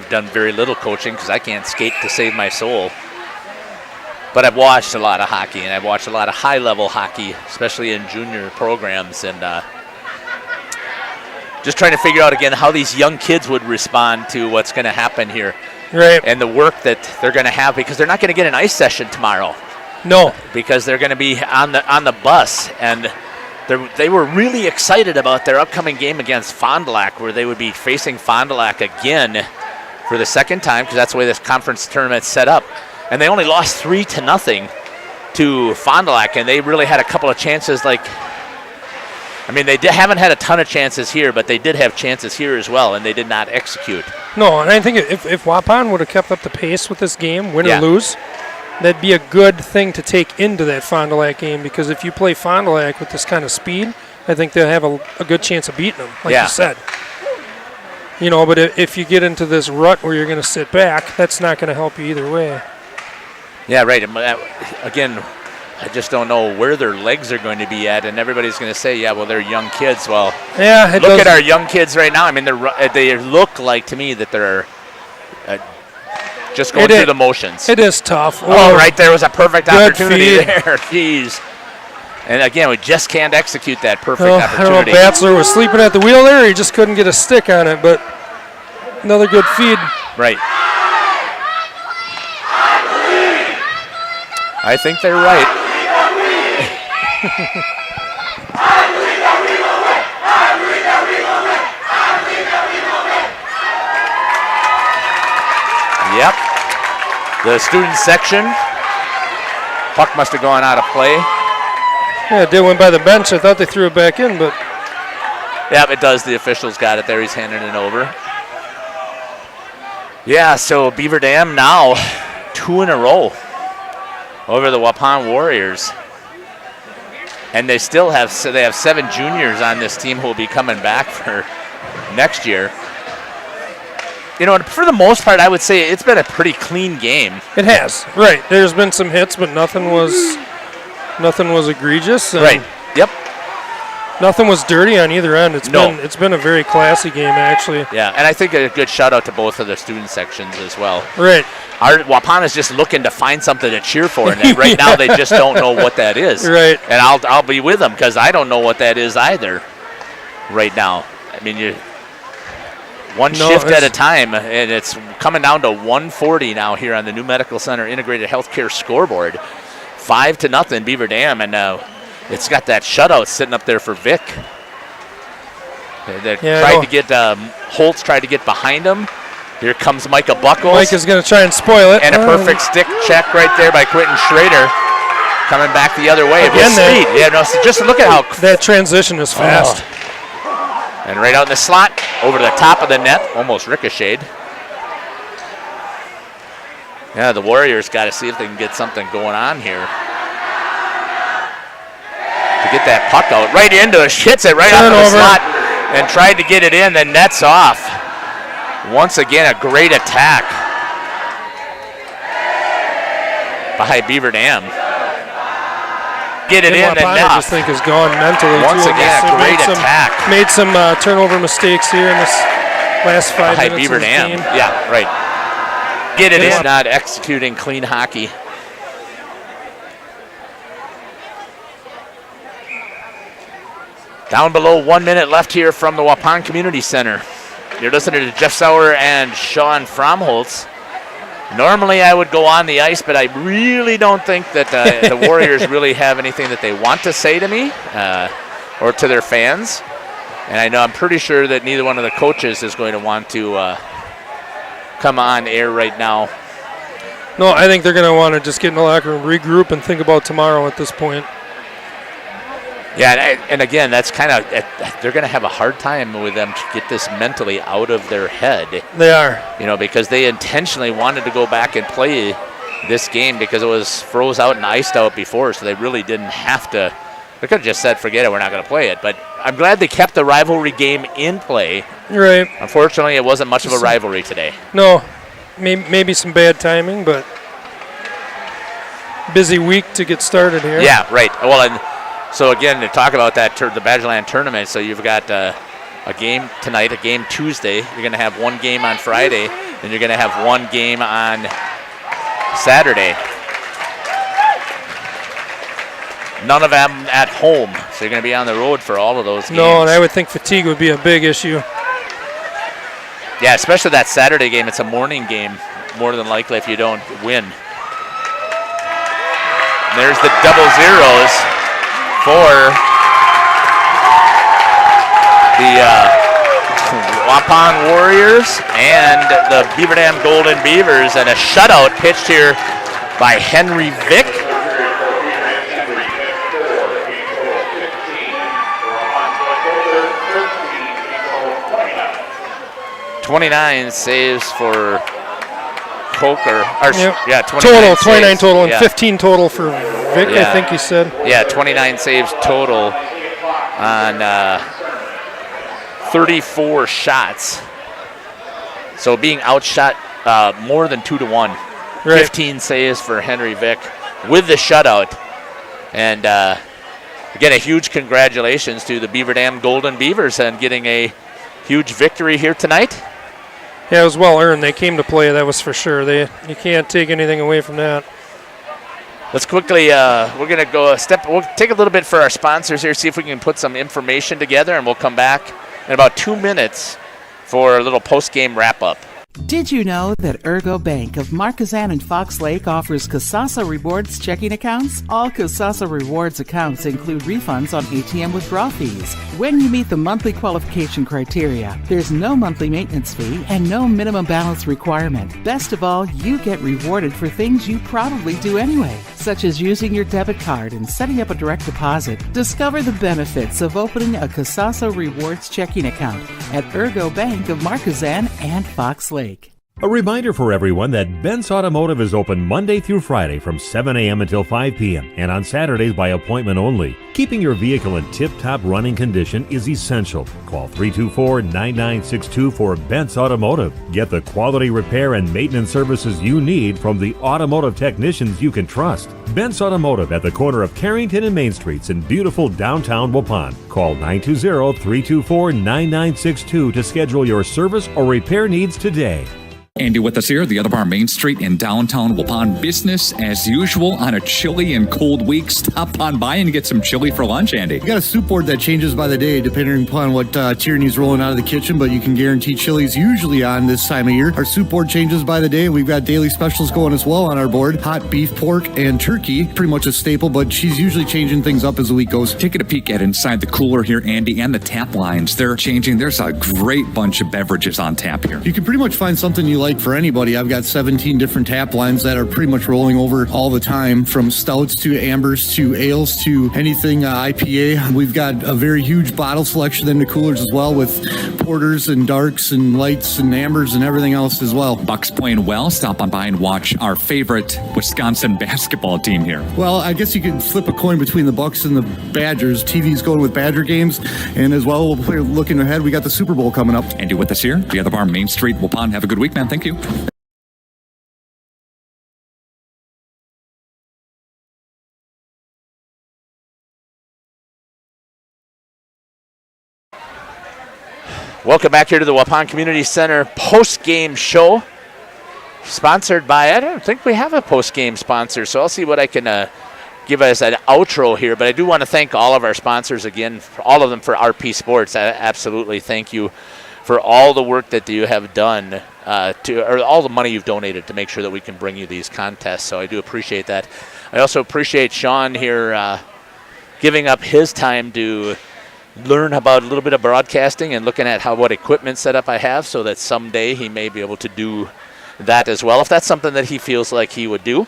done very little coaching because I can't skate to save my soul. But I've watched a lot of hockey, and I've watched a lot of high-level hockey, especially in junior programs, and just trying to figure out again how these young kids would respond to what's going to happen here. Right. And the work that they're going to have, because they're not going to get an ice session tomorrow. No. Because they're going to be on the bus, and they were really excited about their upcoming game against Fond du Lac, where they would be facing Fond du Lac again for the second time, because that's the way this conference tournament's set up. And they only lost 3-0 to Fond du Lac, and they really had a couple of chances. They haven't had a ton of chances here, but they did have chances here as well, and they did not execute. No, and I think if Waupun would have kept up the pace with this game, win or lose, that'd be a good thing to take into that Fond du Lac game, because if you play Fond du Lac with this kind of speed, I think they'll have a good chance of beating them, like you said. But if you get into this rut where you're going to sit back, that's not going to help you either way. Yeah, right. Again, I just don't know where their legs are going to be at, and everybody's going to say, yeah, well, they're young kids. Well, yeah, look at our young kids right now. I mean, they look like to me that they're just going through the motions. It is tough. Oh, right there was a perfect opportunity feed. there. Jeez. And again, we just can't execute that perfect I don't know opportunity. if Batzler was sleeping at the wheel there, or he just couldn't get a stick on it, but another good feed. Right. I think they're right. Yep. The student section. Puck must have gone out of play. Yeah, it did went by the bench. I thought they threw it back in, but. Yep, it does. The officials got it there. He's handing it over. Yeah, so Beaver Dam now 2 in a row over the Waupun Warriors. And they still have 7 juniors on this team who will be coming back for next year. You know, and for the most part, I would say it's been a pretty clean game. It has, right. There's been some hits, but nothing was egregious. Right, yep. Nothing was dirty on either end. It's been a very classy game, actually. Yeah, and I think a good shout out to both of the student sections as well. Right. Our Waupun is just looking to find something to cheer for, and right now they just don't know what that is. Right. And I'll be with them because I don't know what that is either right now. I mean, one shift at a time, and it's coming down to 140 now here on the New Medical Center Integrated Healthcare scoreboard. 5-0 Beaver Dam, and it's got that shutout sitting up there for Vic. Holtz tried to get behind him. Here comes Micah Buckles. Mike is going to try and spoil it. And a perfect stick check right there by Quentin Schrader. Coming back the other way with speed. Yeah, no, so just look at how that transition is fast. And right out in the slot, over the top of the net, almost ricocheted. Yeah, the Warriors got to see if they can get something going on here. To get that puck out right into it, hits it right out of the slot and tried to get it in, then nets off. Once again, a great attack by Beaver Dam. Get it in, and I just think has gone mentally. Once again, a great attack. Made some turnover mistakes here in this last 5 minutes Beaver of the Dam. game. Yeah, right. Get it in. Not executing clean hockey. Down below 1 minute left here from the Waupun Community Center. You're listening to Jeff Sauer and Sean Fromholtz. Normally I would go on the ice, but I really don't think that the Warriors really have anything that they want to say to me or to their fans. And I'm pretty sure that neither one of the coaches is going to want to come on air right now. No, I think they're going to want to just get in the locker room, regroup, and think about tomorrow at this point. Yeah, and again, that's kind of, they're going to have a hard time with them to get this mentally out of their head. They are. Because they intentionally wanted to go back and play this game because it was froze out and iced out before, so they really didn't have to. They could have just said, forget it, we're not going to play it. But I'm glad they kept the rivalry game in play. Right. Unfortunately, it wasn't much of a rivalry today. No, maybe some bad timing, but busy week to get started here. Yeah, right. Well, and so again, to talk about that, the Badgerland tournament, so you've got a game tonight, a game Tuesday. You're going to have one game on Friday, and you're going to have one game on Saturday. None of them at home, so you're going to be on the road for all of those games. No, and I would think fatigue would be a big issue. Yeah, especially that Saturday game. It's a morning game, more than likely, if you don't win. And there's the double zeros for the Waupun Warriors and the Beaver Dam Golden Beavers, and a shutout pitched here by Henry Vick. .29 saves for Coker. Yeah, 29 29 saves. total, and Yeah. 15 total for Vic, I think you said. Yeah, 29 saves total on 34 shots. So being outshot more than 2-1. Right. 15 saves for Henry Vick with the shutout. And again, a huge congratulations to the Beaver Dam Golden Beavers on getting a huge victory here tonight. Yeah, it was well earned. They came to play, that was for sure. You can't take anything away from that. Let's quickly, we're going to go we'll take a little bit for our sponsors here, see if we can put some information together, and we'll come back in about 2 minutes for a little post-game wrap-up. Did you know that Ergo Bank of Marquezan and Fox Lake offers Kasasa Rewards checking accounts? All Kasasa Rewards accounts include refunds on ATM withdrawal fees. When you meet the monthly qualification criteria, there's no monthly maintenance fee and no minimum balance requirement. Best of all, you get rewarded for things you probably do anyway, such as using your debit card and setting up a direct deposit. Discover the benefits of opening a Kasasa Rewards checking account at Ergo Bank of Marquezan and Fox Lake. A reminder for everyone that Ben's Automotive is open Monday through Friday from 7 a.m. until 5 p.m. and on Saturdays by appointment only. Keeping your vehicle in tip-top running condition is essential. Call 324-9962 for Ben's Automotive. Get the quality repair and maintenance services you need from the automotive technicians you can trust. Ben's Automotive at the corner of Carrington and Main Streets in beautiful downtown Waupun. Call 920-324-9962 to schedule your service or repair needs today. Andy with us here, the Other Bar Main Street in downtown Waupun. Business as usual on a chilly and cold week. Stop on by and get some chili for lunch, Andy. We got a soup board that changes by the day depending upon what Tierney's rolling out of the kitchen, but you can guarantee chili's usually on this time of year. Our soup board changes by the day. We've got daily specials going as well on our board. Hot beef, pork, and turkey. Pretty much a staple, but she's usually changing things up as the week goes. Taking a peek at inside the cooler here, Andy, and the tap lines. They're changing. There's a great bunch of beverages on tap here. You can pretty much find something you like for anybody. I've got 17 different tap lines that are pretty much rolling over all the time, from stouts to ambers to ales to anything IPA. We've got a very huge bottle selection in the coolers as well, with porters and darks and lights and ambers and everything else as well. Bucks playing well. Stop on by and watch our favorite Wisconsin basketball team here. Well, I guess you could flip a coin between the Bucks and the Badgers. TV's going with Badger games, and as well, we'll play looking ahead. We got the Super Bowl coming up. Andy with us here, the Other Bar Main Street, Waupun. Have a good week, man. Thank you. Welcome back here to the Waupun Community Center post-game show, sponsored by, I don't think we have a post-game sponsor, so I'll see what I can give us an outro here. But I do want to thank all of our sponsors again, all of them for RP Sports. Absolutely thank you for all the work that you have done, or all the money you've donated to make sure that we can bring you these contests. So I do appreciate that. I also appreciate Sean here giving up his time to learn about a little bit of broadcasting and looking at what equipment setup I have, so that someday he may be able to do that as well, if that's something that he feels like he would do.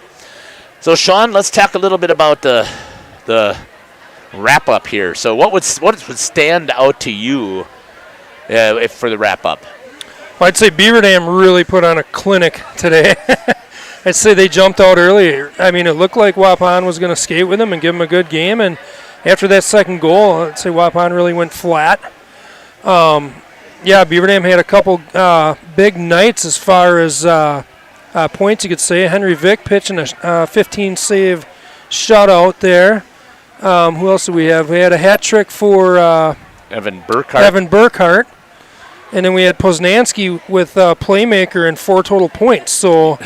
So Sean, let's talk a little bit about the wrap up here. So what would stand out to you for the wrap up? Well, I'd say Beaver Dam really put on a clinic today. I'd say they jumped out early. I mean, it looked like Waupun was going to skate with them and give them a good game, and after that second goal, I'd say Waupun really went flat. Beaver Dam had a couple big nights as far as points, you could say. Henry Vick pitching a 15-save shutout there. Who else do we have? We had a hat trick for Evan Burkhart. And then we had Poznanski with playmaker and 4 total points. So,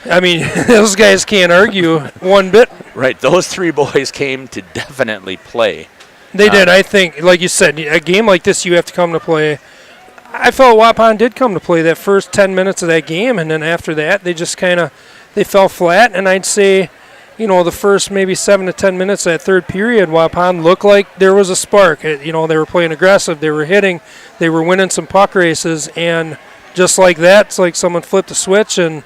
I mean, those guys can't argue one bit. Right, those 3 boys came to definitely play. They did. I think, like you said, a game like this, you have to come to play. I felt Waupun did come to play that first 10 minutes of that game, and then after that, they just they fell flat. And I'd say, the first maybe 7 to 10 minutes of that third period, Waupun looked like there was a spark. They were playing aggressive, they were hitting, they were winning some puck races, and just like that, it's like someone flipped a switch, and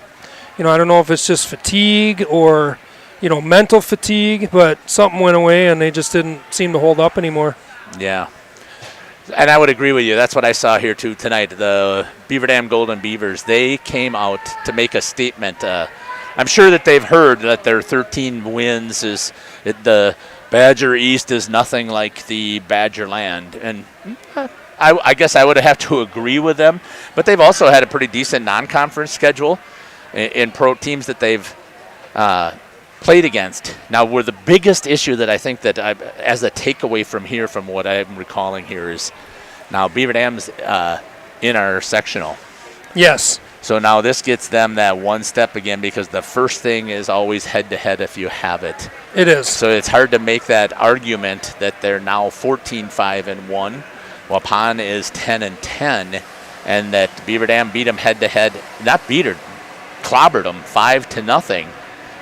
I don't know if it's just fatigue or mental fatigue, but something went away and they just didn't seem to hold up anymore. Yeah. And I would agree with you. That's what I saw here, too, tonight. The Beaver Dam Golden Beavers, they came out to make a statement. I'm sure that they've heard that their 13 wins the Badger East is nothing like the Badger Land. And I guess I would have to agree with them. But they've also had a pretty decent non-conference schedule in pro teams that they've played against. Now, where the biggest issue that I think that as a takeaway from here, from what I'm recalling here, is now Beaver Dam's in our sectional. Yes. So now this gets them that one step again, because the first thing is always head-to-head if you have it. It is. So it's hard to make that argument that they're now 14-5-1, while Waupun is 10-10, and that Beaver Dam beat them head-to-head. Not beat her, clobbered them 5-0.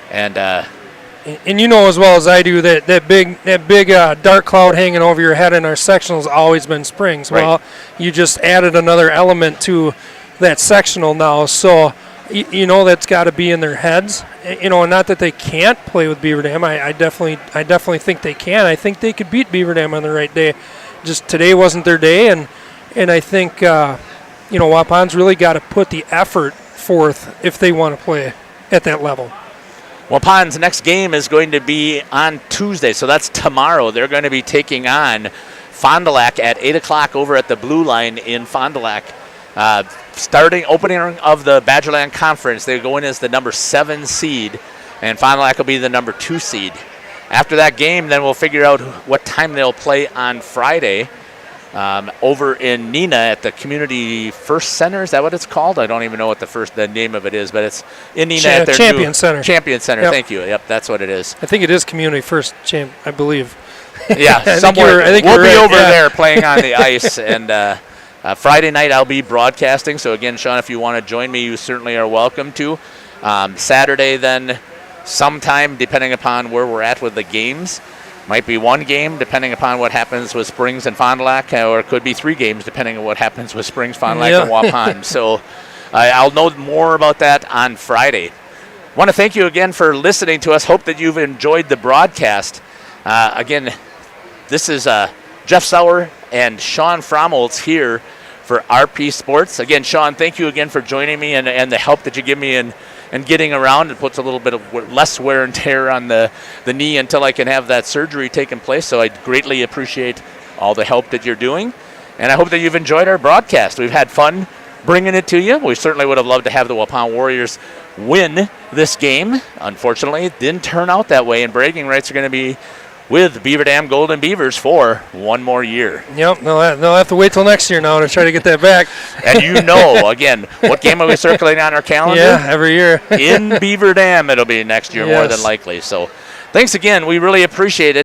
And you know as well as I do that big dark cloud hanging over your head in our sectional has always been Springs. Right. Well, you just added another element to that sectional now, so that's got to be in their heads. Not that they can't play with Beaver Dam. I definitely think they can. I think they could beat Beaver Dam on the right day. Just today wasn't their day, and I think Waupun's really got to put the effort forth if they want to play at that level. Waupun's next game is going to be on Tuesday, so that's tomorrow. They're going to be taking on Fond du Lac at 8 o'clock over at the Blue Line in Fond du Lac. Opening of the Badgerland Conference, they go in as the number 7 seed, and Fond du Lac will be the number 2 seed. After that game, then we'll figure out what time they'll play on Friday over in Neenah at the Community First Center. Is that what it's called? I don't even know what the name of it is, but it's in Neenah at their Champion Center. Champion Center, Yep. Thank you. Yep, that's what it is. I think it is Community First, I believe. Yeah, somewhere. We'll be over there playing on the ice, and Friday night I'll be broadcasting. So again, Sean, if you want to join me, you certainly are welcome to. Saturday then, sometime, depending upon where we're at with the games. Might be one game, depending upon what happens with Springs and Fond du Lac, or it could be 3 games, depending on what happens with Springs, Fond du Lac, and Waupun. So I'll know more about that on Friday. Want to thank you again for listening to us. Hope that you've enjoyed the broadcast. Again, this is Jeff Sauer and Sean Fromholtz here for RP Sports. Again, Sean, thank you again for joining me and the help that you give me in getting around. It puts a little bit of less wear and tear on the knee until I can have that surgery taking place. So I greatly appreciate all the help that you're doing. And I hope that you've enjoyed our broadcast. We've had fun bringing it to you. We certainly would have loved to have the Waupun Warriors win this game. Unfortunately, it didn't turn out that way, and bragging rights are going to be with Beaver Dam Golden Beavers for one more year. Yep, they'll have to wait till next year now to try to get that back. And again, what game are we circulating on our calendar? Yeah, every year. In Beaver Dam, it'll be next year more than likely. So thanks again. We really appreciate it.